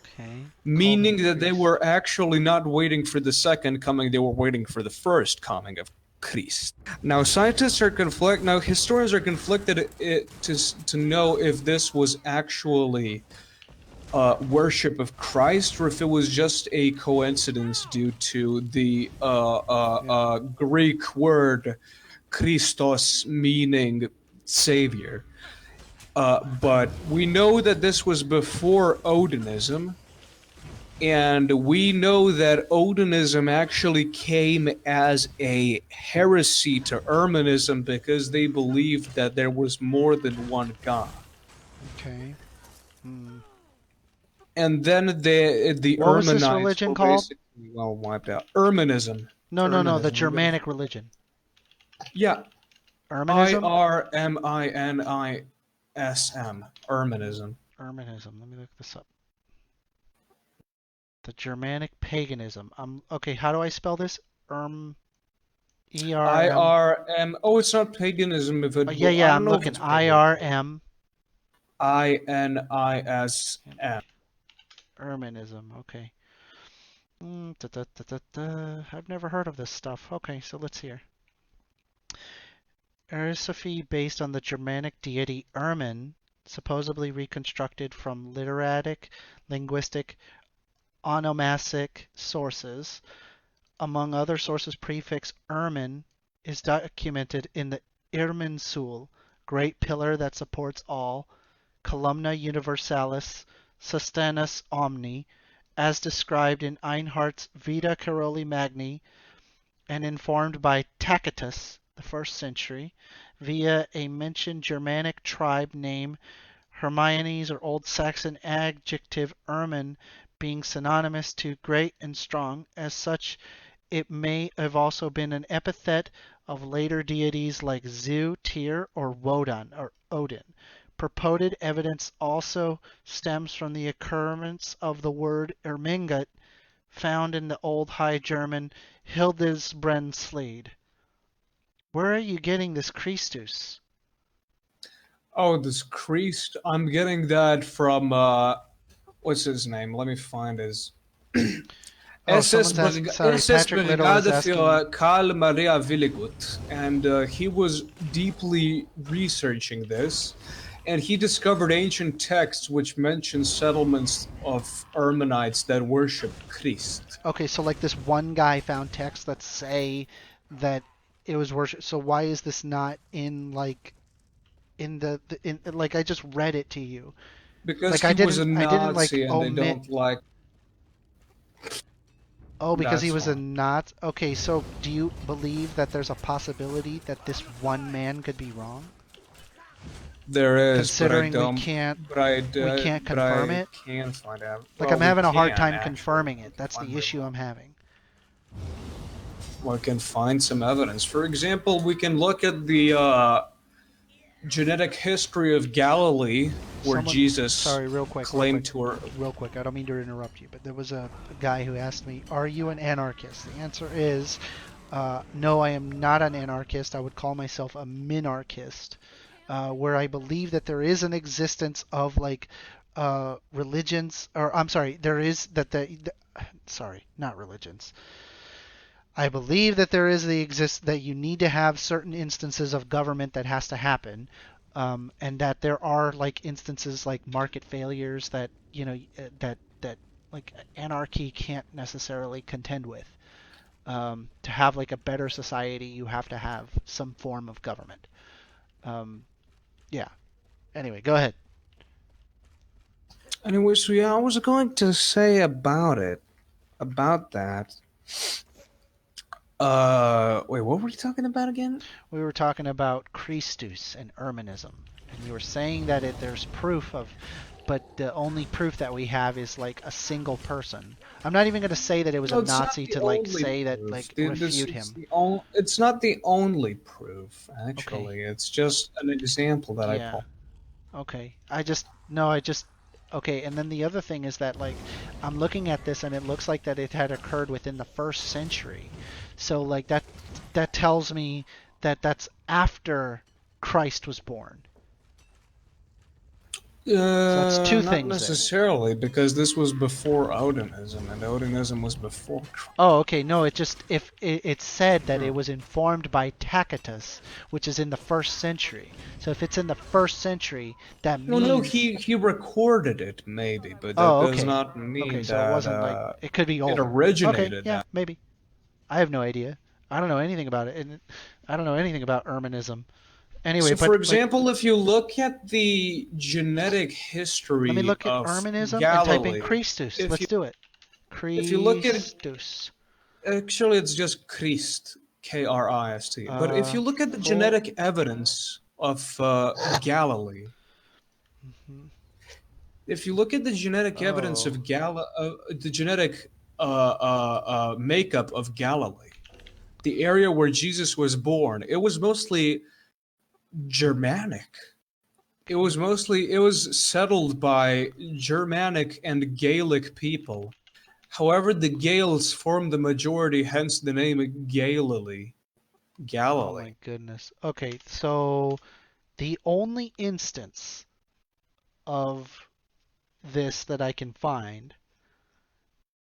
Okay. Meaning Called him that they priest. were actually not waiting for the second coming, they were waiting for the first coming of Christ. Now, scientists are Now, historians are conflicted to know if this was actually worship of Christ or if it was just a coincidence due to the Greek word Christos, meaning savior. But we know that this was before Odinism, and we know that Odinism actually came as a heresy to Irmanism because they believed that there was more than one god. Okay. Hmm. And then the What was this Irmanites religion were called? basically well wiped out. Irmanism. No, the Irmanism. Germanic religion. Yeah. Irmanism? Irmanism. Irmanism. Irmanism. Let me look this up. The Germanic paganism. Okay, how do I spell this? E-R-M. IRM. Oh, it's not paganism. If it. Oh, yeah, I yeah, don't I'm know if looking. it's paganism. I-R-M. INISM. Irmanism. Okay. I've never heard of this stuff. Okay, so let's hear. Erisophy based on the Germanic deity Irmin, supposedly reconstructed from literatic, linguistic, onomasic sources. Among other sources, prefix Irmin is documented in the Irminsul, great pillar that supports all, columna universalis, sustenus omni, as described in Einhardt's Vita Caroli Magni, and informed by Tacitus, the 1st century, via a mentioned Germanic tribe name Hermiones or Old Saxon adjective Irmin being synonymous to great and strong. As such, it may have also been an epithet of later deities like Zu, Tyr, or Wodan, or Odin. Purported evidence also stems from the occurrence of the word Ermingut found in the Old High German Hildesbrandslede. Where are you getting this Christus? Oh, this Christ. I'm getting that from what's his name? Let me find his. Oh, SS Patrick Little is Brigade asking. für Karl Maria Willigut, and he was deeply researching this, and he discovered ancient texts which mention settlements of Erminites that worship Christ. Okay, so like this one guy found texts that say that it was worship. So why is this not in like in like I just read it to you? Because Like he was a I didn't like Nazi, and they omit. don't like. Oh, because he That's was a why. Nazi. Okay, so do you believe that there's a possibility that this one man could be wrong? There is, Considering but I don't. we can't we can't confirm it. Can find out. Like Well, I'm having we a hard can, time actually. confirming it. That's One the way issue or I'm having. We can find some evidence. For example, we can look at the genetic history of Galilee, where Jesus Sorry, real quick. claimed to her. Real quick. I don't mean to interrupt you, but there was a guy who asked me, "Are you an anarchist?" The answer is, no, I am not an anarchist. I would call myself a minarchist, where I believe that there is an existence of like religions, or I'm sorry, there is that sorry, not religions. I believe that there is that you need to have certain instances of government that has to happen, and that there are like instances like market failures that that like anarchy can't necessarily contend with. To have like a better society, you have to have some form of government. Yeah. Anyway, go ahead. Anyway, so yeah, I was going to say about that. Wait, what were we talking about again? We were talking about Christus and Irmanism, and you were saying that there's proof of, but the only proof that we have is like a single person. I'm not even going to say that it was No, a it's not Nazi the to like only say that proof. like This refute is him. It's not the only proof, actually. It's just an example that I Yeah. pulled. Okay. Okay, and then the other thing is that like I'm looking at this and it looks like that it had occurred within the 1st century. So like that tells me that that's after Christ was born. that's two Not things there. necessarily, because this was before Odinism, and Odinism was before Christ. Oh, okay. No, it just if it said that it was informed by Tacitus, which is in the 1st century. So if it's in the 1st century, that No, means. no, he recorded it, maybe, but that Oh, does okay. not mean Okay, so it that wasn't like it could be it older. Okay, originated yeah, that. maybe. I have no idea. I don't know anything about it, and I don't know anything about Erminism. Anyway, So, for but like, example, if you look at the genetic let me history look at of Erminism and type in Galilee, Christus. if Let's you do it. if you look at it, Christus. actually, it's just Christ, Krist. But if you look at the Full. genetic evidence of Galilee, Mhm. if you look at the genetic evidence Oh. of the genetic makeup of Galilee, the area where Jesus was born, it was mostly Germanic. It was settled by Germanic and Gaelic people. However, the Gaels formed the majority, hence the name Galilee. Oh Galilee. my goodness. Okay, so the only instance of this that I can find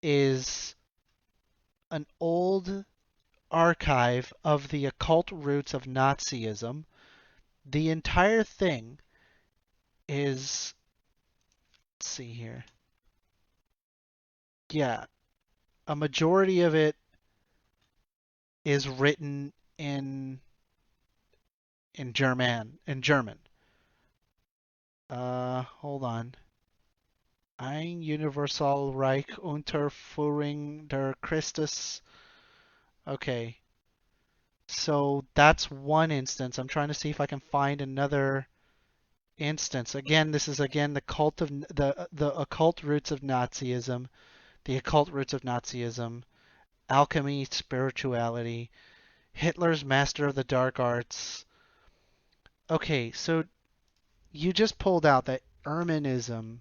is an old archive of the occult roots of Nazism. The entire thing is, let's see here. Yeah, a majority of it is written in German. Hold on. Ein Universalreich unter Führung der Christus. Okay. So that's one instance. I'm trying to see if I can find another instance. Again, this is again the cult of the occult roots of Nazism, the occult roots of Nazism, alchemy, spirituality, Hitler's master of the dark arts. Okay, so you just pulled out that Erminism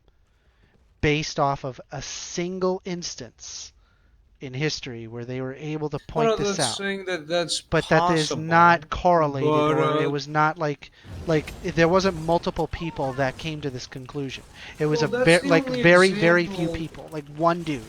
based off of a single instance in history where they were able to I'm point not this out. saying that that's But that is possible, not correlated, but or it was not like there wasn't multiple people that came to this conclusion. It was well, that's the like only very few example. people, like one dude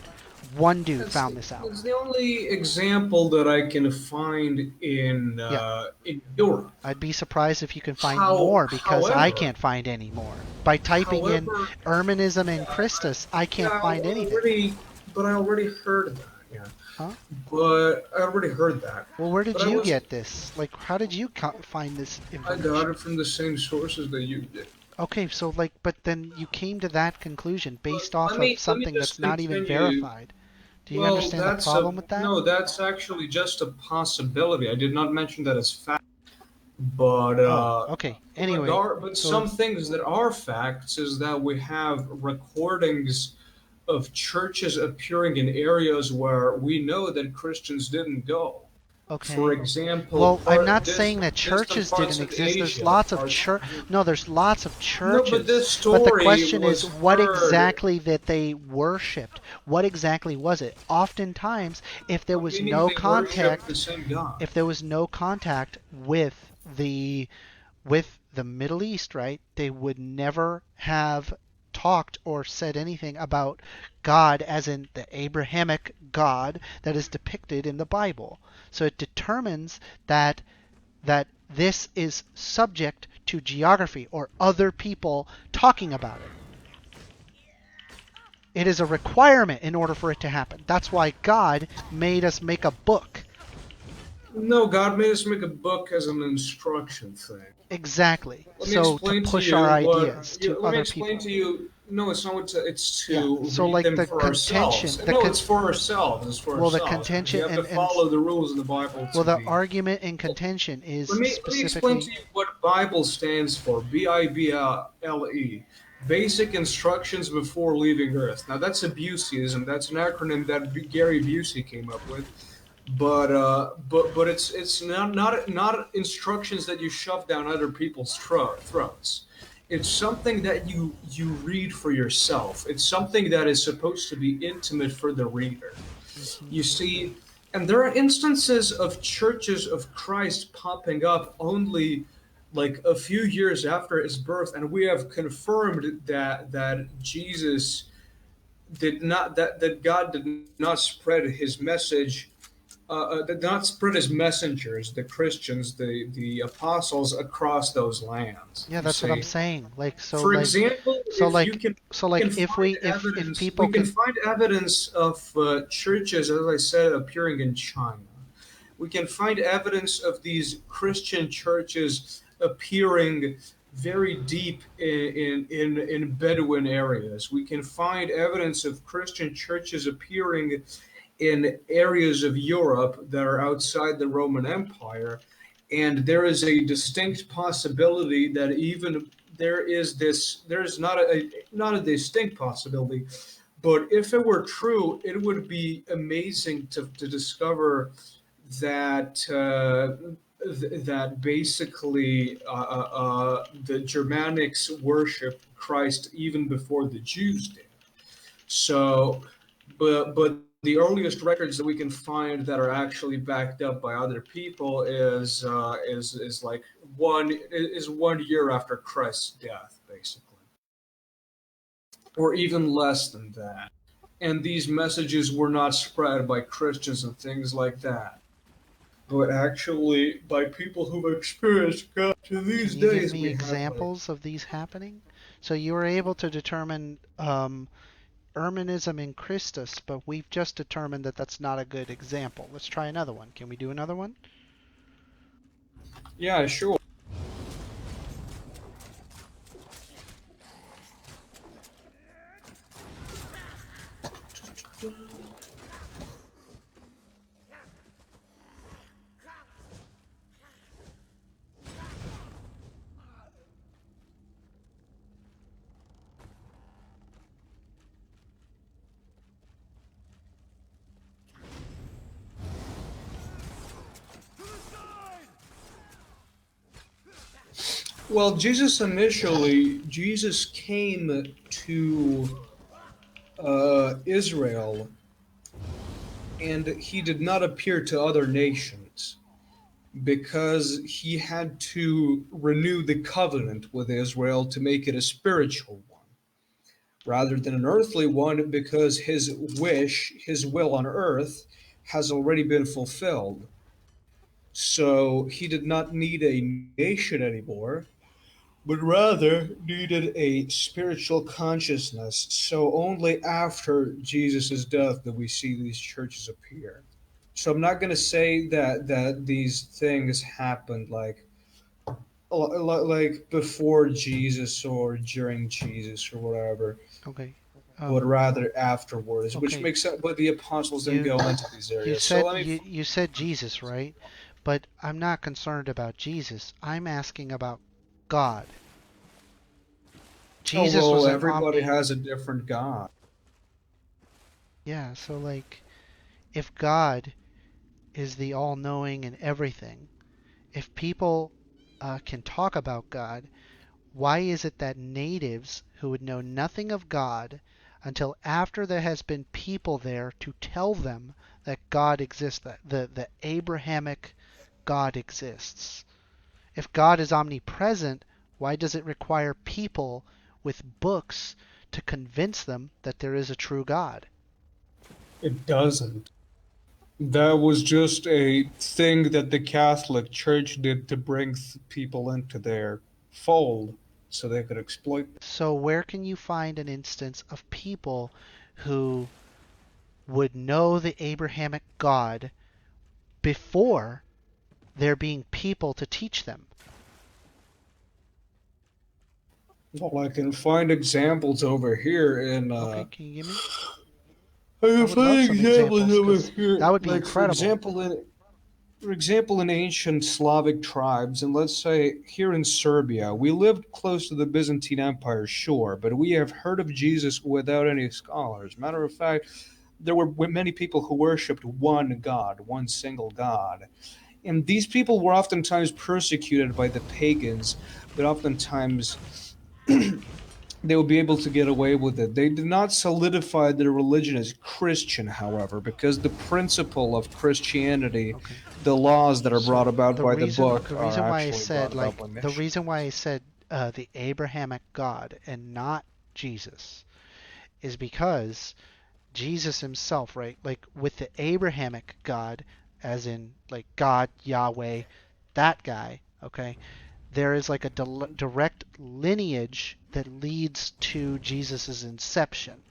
found this out. That's the only example that I can find Yeah, in Europe. I'd be surprised if you can find more because I However, can't find any more. By typing in however, Erminism and Christus, I can't yeah, find anything. I already heard that. Yeah, Huh? but I already heard that. Well, where did But I you was get this? Like, how did you find this I got information? it from the same sources that you did. Okay, so like, but then you came to that conclusion based off Let of me something just that's not even continue. verified. Do you Well, understand the problem with that? no, that's actually just a possibility. I did not mention that as fact, but Oh, okay. Anyway, but so some things that are facts is that we have recordings of churches appearing in areas where we know that Christians didn't go. For okay. example, Well, I'm not saying distant, that churches parts didn't of exist. There's Asia lots of are. No, there's lots of No, but this churches. But the story question is was what heard, exactly that they worshipped? What exactly was it? Oftentimes, if there was meaning no they worship the contact, same God. if there was no contact the with the Middle East, right? They would never have talked or said anything about God as in the Abrahamic God that is depicted in the Bible. So it determines that this is subject to geography or other people talking about it. It is a requirement in order for it to happen. That's why God made us make a book. No, God made us make a book as an instruction thing. Exactly. Let me So to explain to push you our what. ideas to Let me other explain people. to you. No, it's not. It's Yeah. to So read like them the for contention, ourselves. No, it's for ourselves. It's for well, the ourselves. contention We have to and follow the rules in the Bible well, to the be. argument and contention is Let me explain to specifically. you what Bible stands for. Bible. Basic instructions before leaving Earth. Now that's a Buseyism. That's an acronym that Gary Busey came up with. But it's not instructions that you shove down other people's throats. It's something that you read for yourself. It's something that is supposed to be intimate for the reader. Mhm. You see, and there are instances of churches of Christ popping up only like a few years after his birth, and we have confirmed that Jesus did not that God did not spread his message, did not spread his messengers, the Christians, the apostles, across those lands. Yeah, You that's what I'm see, saying. Like, so for like, example, so if you like, can, so we can like, if find we, if evidence, we people can can, find evidence of churches, as I said, appearing in China. We can find evidence of these Christian churches appearing very deep in Bedouin areas. We can find evidence of Christian churches appearing in areas of Europe that are outside the Roman Empire. And there is a distinct possibility that even there's not a distinct possibility, but if it were true, it would be amazing to discover that that basically the Germanics worship Christ even before the Jews did. So, but the earliest records that we can find that are actually backed up by other people is like 1 year after Christ's death, basically, or even less than that. And these messages were not spread by Christians and things like that, but actually by people who've experienced God. To can these you give days, me we have like, examples of these happening? So you were able to determine Erminism in Christus, but we've just determined that that's not a good example. Let's try another one. Can we do another one? yeah, sure. Well, Jesus came to Israel, and he did not appear to other nations because he had to renew the covenant with Israel to make it a spiritual one rather than an earthly one, because his will on earth, has already been fulfilled. So he did not need a nation anymore, but rather needed a spiritual consciousness. So only after Jesus' death do we see these churches appear. So I'm not going to say that these things happened like before Jesus or during Jesus or whatever, Okay. but Um, rather afterwards, which okay. makes sense. But the apostles didn't You go into these you areas. So said let me. you said Jesus, right? But I'm not concerned about Jesus. I'm asking about God. Oh Jesus was well, an everybody omni. has a different God. Yeah, so like if God is the all-knowing and everything, if people can talk about God, why is it that natives who would know nothing of God until after there has been people there to tell them that God exists, that the Abrahamic God exists? If God is omnipresent, why does it require people with books to convince them that there is a true God? It doesn't. That was just a thing that the Catholic Church did to bring people into their fold so they could exploit them. So where can you find an instance of people who would know the Abrahamic God before there being people to teach them? Well, I can find examples over here in. Okay, can you give me? I I can would love find some examples examples over because here, that would be like incredible. for example, in ancient Slavic tribes, and let's say here in Serbia, we lived close to the Byzantine Empire, sure, but we have heard of Jesus without any scholars. Matter of fact, there were many people who worshipped one God, one single God. And these people were oftentimes persecuted by the pagans, but oftentimes they would be able to get away with it. They did not solidify their religion as Christian, however, because the principle of Christianity, Okay. the laws that are brought So about by the book, the are reason why I actually said brought about by the mission. reason why I said the Abrahamic God and not Jesus is because Jesus himself, right? Like with the Abrahamic God, as in like God, Yahweh, that guy, okay? There is like a direct lineage that leads to Jesus's inception.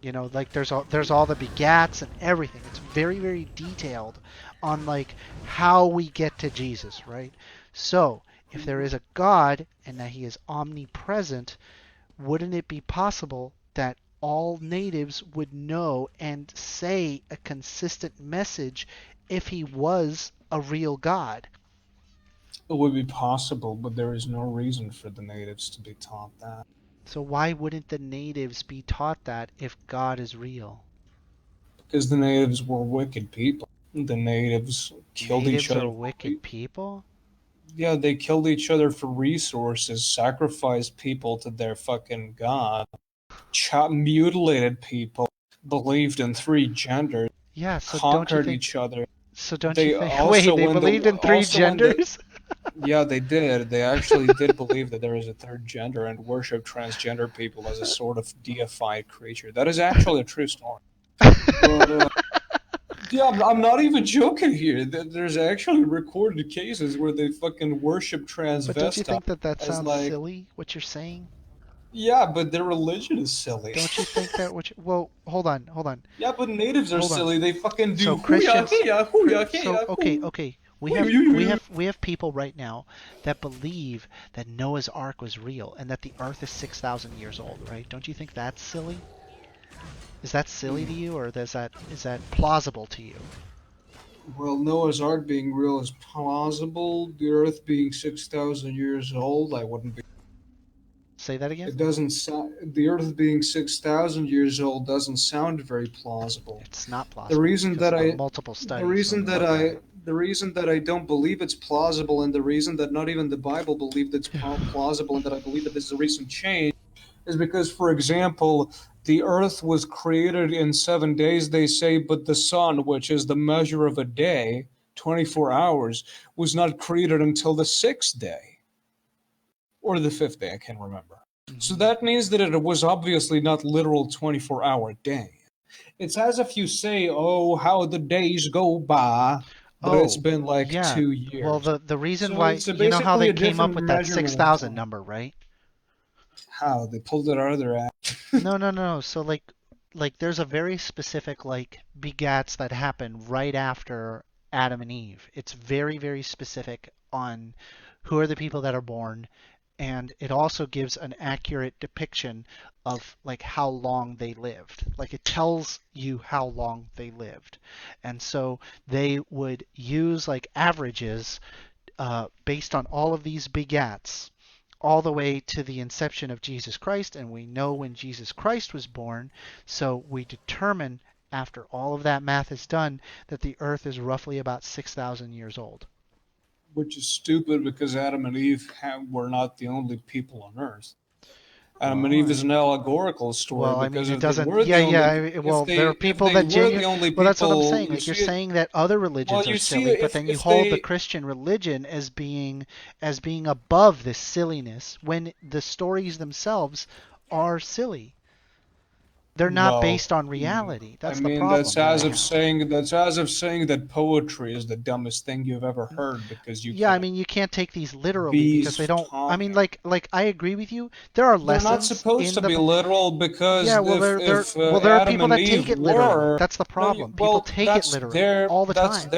You know, like there's all the begats and everything. It's very very detailed on like how we get to Jesus, right? So, if there is a God and that he is omnipresent, wouldn't it be possible that all natives would know and say a consistent message if he was a real God? It would be possible, but there is no reason for the natives to be taught that. So why wouldn't the natives be taught that if God is real? Because the natives were wicked people. The natives killed each Natives are other. wicked people? Yeah, they killed each other for resources, sacrificed people to their fucking god, mutilated people, believed in three genders, Yeah, so don't you conquered think each other. so don't you They think wait, also they when the believed in three also when the genders? yeah, they did. They actually did believe that there is a third gender and worship transgender people as a sort of deified creature. That is actually a true story. But yeah, I'm not even joking here. There's actually recorded cases where they fucking worship But don't you transvestites think that that as sounds like, silly what you're saying? yeah, but their religion is silly. Don't you think that what well, hold on. Yeah, but natives are Hold on. silly. They fucking So do hoo-ya, Christians hee-ya, hoo-ya, hee-ya, okay, hoo. okay. Hoo-ya-hoo-ya. We have people right now that believe that Noah's Ark was real and that the earth is 6,000 years old, right? Don't you think that's silly? Is that silly to you or is that plausible to you? Well, Noah's Ark being real is plausible. The Earth being 6,000 years old, I wouldn't be. Say that again? It doesn't sound. The Earth being 6,000 years old doesn't sound very plausible. It's not The plausible reason because that of the I, multiple the studies when reason we that looked at I, it. the reason that I don't believe it's plausible, and the reason that not even the Bible believed it's plausible, and that I believe that this is a recent change, is because, for example, the Earth was created in 7 days, they say, but the sun, which is the measure of a day, 24 hours, was not created until the sixth day or the fifth day. I can't remember. So Mhm. that means that it was obviously not literal 24-hour day. It's as if you say, "Oh, how the days go by," but it's Oh, been like yeah. two Well, years. the reason So why it's you know how basically they a came up different with that measurement of 6,000 time. number, right? How they pulled it out of their ass. No, no, no. So like there's a very specific like begats that happen right after Adam and Eve. It's very very specific on who are the people that are born, and it also gives an accurate depiction of like how long they lived. Like it tells you how long they lived. And so they would use like averages based on all of these begats all the way to the inception of Jesus Christ, and we know when Jesus Christ was born, so we determine after all of that math is done that the earth is roughly about 6,000 years old. Which is stupid because Adam and Eve were not the only people on Earth. Adam and Well, Eve is an allegorical story well, I mean, because it if they doesn't. were Yeah, the yeah. only, Well, there are if people they that were the genuinely. only Well, that's what I'm people, saying. you Like you're see it. saying that other Well, religions are you see silly, but if then you if hold the they Christian religion as being above this silliness when the stories themselves are silly. They're not well, based on mm, reality. I That's the mean problem that I have. that's as of saying that poetry is the dumbest thing you've ever heard because you Yeah, I can't mean you can't take these literally because they bees don't. I mean, talking. like I agree with you. There are They're not lessons supposed in to the. be literal Yeah, because well there are Adam people and that Eve take it literally. were That's the no, you, problem. People well, take it literally all the time.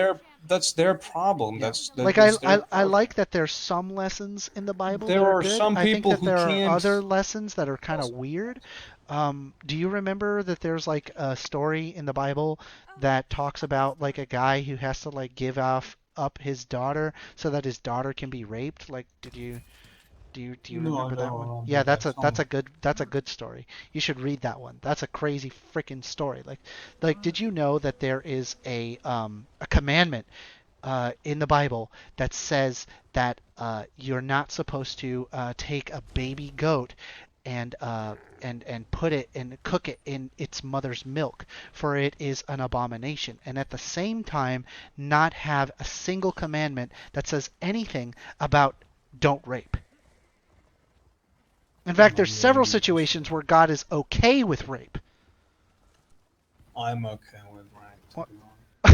that's their problem. Yeah. That is their I problem. like that there's some lessons in the Bible that There are are good. some I think people that who there are can't. other lessons that are kind of weird. Do you remember that there's like a story in the Bible that talks about like a guy who has to like give off up his daughter so that his daughter can be raped? Like, do you No, I remember that don't one? remember Yeah, that song. that's a good story. You should read that one. That's a crazy freaking story. Like did you know that there is a commandment in the Bible that says that you're not supposed to take a baby goat and put it and cook it in its mother's milk, for it is an abomination. And at the same time, not have a single commandment that says anything about don't rape. In fact, there's several situations where God is okay with rape. I'm okay with rape. What?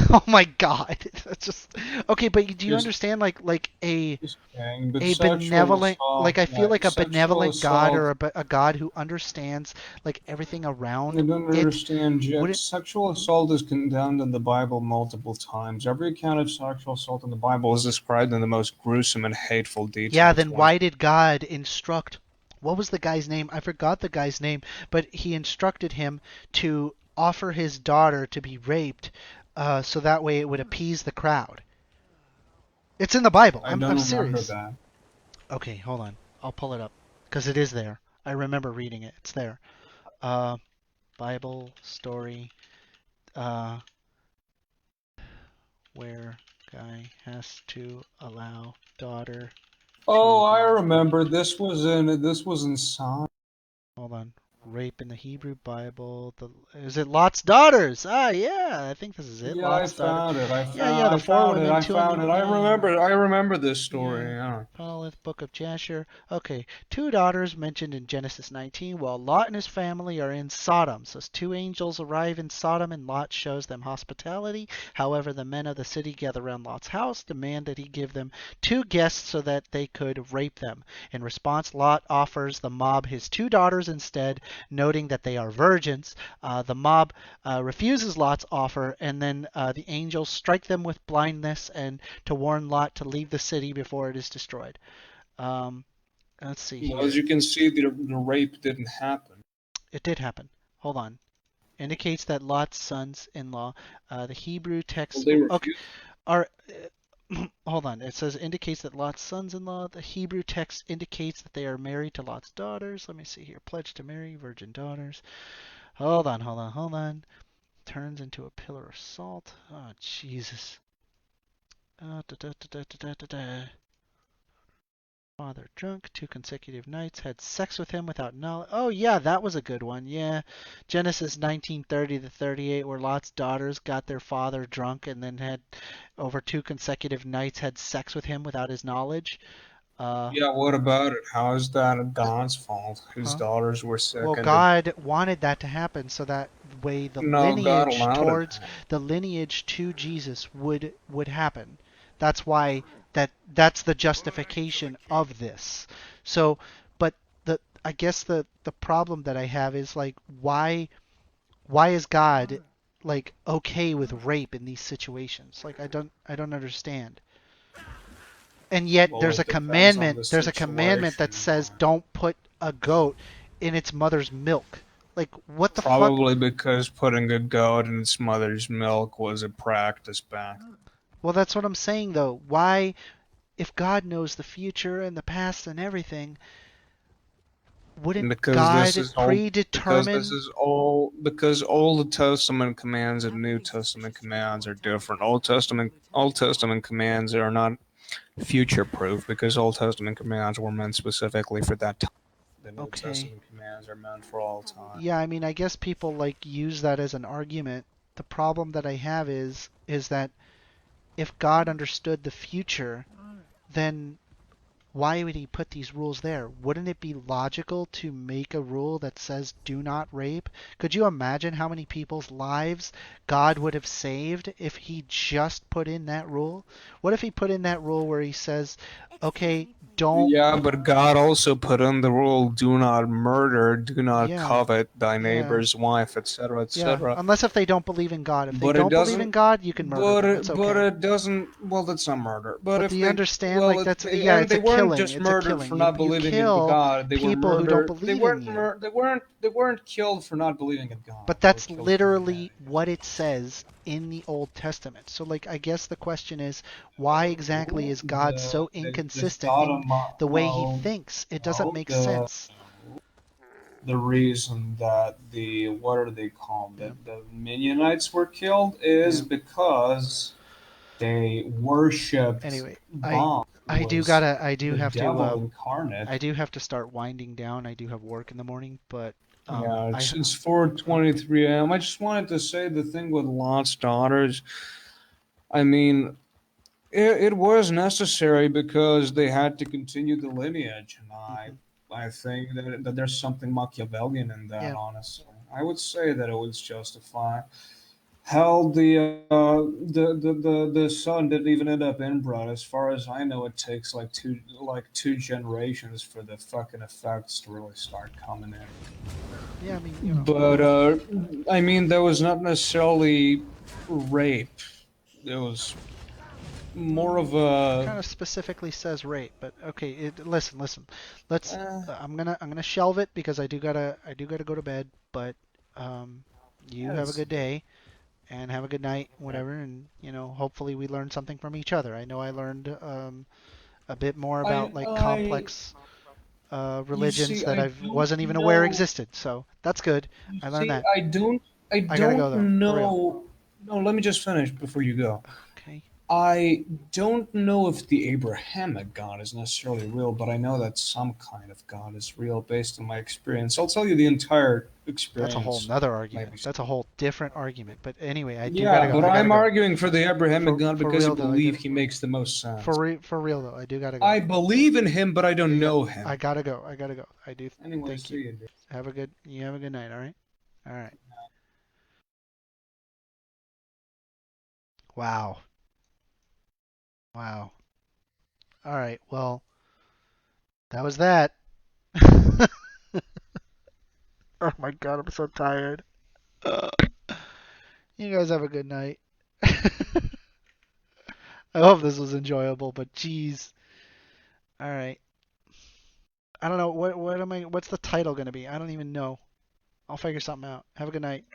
Oh my God, that's just okay. But do you Just- understand, like a Just kidding, but a sexual benevolent, like assault, I feel like a sexual benevolent God, assault. or a God who understands like everything around I don't it, understand, Jack. wouldn't. Sexual assault is condemned in the Bible multiple times. Every account of sexual assault in the Bible is described in the most gruesome and hateful Yeah, detail then to us. why did God instruct? What was the guy's name? I forgot the guy's name, but he instructed him to offer his daughter to be raped, so that way it would appease the crowd. It's in the Bible. I I'm don't remember serious. that. Okay, hold on. I'll pull it up because it is there. I remember reading it. It's there. Uh, Bible story. Uh, where guy has to allow daughter Oh, to I be. remember. This was in Psalm. Hold on. Rape in the Hebrew Bible. Is it Lot's daughters? Ah, yeah. I think this is it. Yeah, I Lot's daughter. found it. I Yeah, found. yeah. The I four found it. women, I two found under. it. I Yeah, remember. I remember this yeah. story. Yeah. Monolith, Book of Jasher. Okay, two daughters mentioned in Genesis 19, while Lot and his family are in Sodom. So two angels arrive in Sodom, and Lot shows them hospitality. However, the men of the city gather around Lot's house, demand that he give them two guests so that they could rape them. In response, Lot offers the mob his two daughters instead, noting that they are virgins. The mob refuses Lot's offer, and then the angels strike them with blindness and to warn Lot to leave the city before it is destroyed. Um, let's see Well, as here. you can see, the rape didn't happen. It did happen. Hold on. Indicates that Lot's sons-in-law. The Hebrew Well, text. they Okay. refused. Are. Hold on. It says indicates that Lot's sons-in-law. The Hebrew text indicates that they are married to Lot's daughters. Let me see here. Pledge to marry virgin daughters. Hold on. Hold on. Hold on. Turns into a pillar of salt. Oh Jesus. Da, da, da, da, da, da, da. Father drunk 2 consecutive nights, had sex with him without knowledge. Oh yeah, that was a good one. Yeah, Genesis 19:30 to 38, where Lot's daughters got their father drunk and then had over 2 consecutive nights had sex with him without his knowledge. Uh, Yeah, what about it? How is that God's fault? His huh? daughters were sick Well, and the God wanted that to happen so that way no, God allowed it. the lineage to Jesus would happen. That's why that's the justification of this. So, but I guess the problem that I have is like why is God like okay with rape in these situations? Like I don't understand. And yet Well, it depends on the there's a commandment that situation. says don't put a goat in its mother's milk. Like what the fuck? Probably because putting a goat in its mother's milk was a practice back. Well, that's what I'm saying though. Why, if God knows the future and the past and everything, wouldn't Because this God is all because this predetermine? is all because Old Testament commands and New Testament commands are different. Old Testament commands are not future proof because Old Testament commands were meant specifically for that time. The New Okay. Testament commands are meant for all time. Yeah, I mean, I guess people like use that as an argument. The problem that I have is that if God understood the future, then why would he put these rules there? Wouldn't it be logical to make a rule that says do not rape? Could you imagine how many people's lives God would have saved if he just put in that rule? What if he put in that rule where he says, okay, don't, Yeah, but God also put in the rule: do not murder, do not yeah, covet thy yeah, neighbor's wife, etc., yeah, etc. unless if they don't believe in God. If they But it don't believe in doesn't. God, you can murder them. It's But okay. it doesn't. Well, that's not murder. But But do if you they, understand? well, Like that's yeah, and it's they a weren't killing. just It's a murdered killing. for You not you believing in kill God. They were people who don't murdered. believe in you. They weren't killed for not believing in God. But They were that's killed for literally humanity. what it says in the Old Testament. So like I guess the question is why exactly is God so The inconsistent in Sodom. the way he No, thinks? It doesn't no. make sense. The reason that the what are they called? Yeah. That the Mennonites were killed is Yeah. because They worshipped Anyway, Baal, who was I do the have to devil incarnate. I do have to start winding down. I do have work in the morning, but Yeah, I it's 4:23 a.m. I just wanted to say the thing with Lot's daughters. I mean, it was necessary because they had to continue the lineage, and mhm. I think that there's something Machiavellian in that. Yeah. Honestly, I would say that it was justified. Hell, the son didn't even end up inbred. As far as I know, it takes like two generations for the fucking effects to really start coming in. Yeah, I mean, you know, But I mean, that was not necessarily rape. It was more of kind a. of specifically says rape, but okay. Listen. Let's. Uh, I'm gonna shelve it because I do gotta go to bed. But um, you have a yes. good day and have a good night, whatever. And you know, hopefully we learn something from each other. I know I learned a bit more about like I. complex You religions see, that I I don't wasn't even aware know. existed. So that's good. You I learned see, that. I I gotta go don't though, for real. know. No, let me just finish before you go. Okay. I don't know if the Abrahamic God is necessarily real, but I know that some kind of God is real based on my experience. I'll tell you the entire That's a whole experience. nother argument. Maybe. That's a whole different argument. But anyway, I do gotta Yeah, go. but I gotta I'm go. arguing for the Abrahamic God For because I real though, I believe gotta. he makes the most sense. For real though, I do gotta go. I believe in him, but I don't Yeah, know I him. gotta go. I gotta go. I do. Anyway, Thank you. see you, dude. You have a good night. All right. All right. Wow. Wow. All right. Well, that was that. Oh my God, I'm so tired. You guys have a good night. I hope this was enjoyable, but geez. All right. I don't know what am I. What's the title gonna be? I don't even know. I'll figure something out. Have a good night.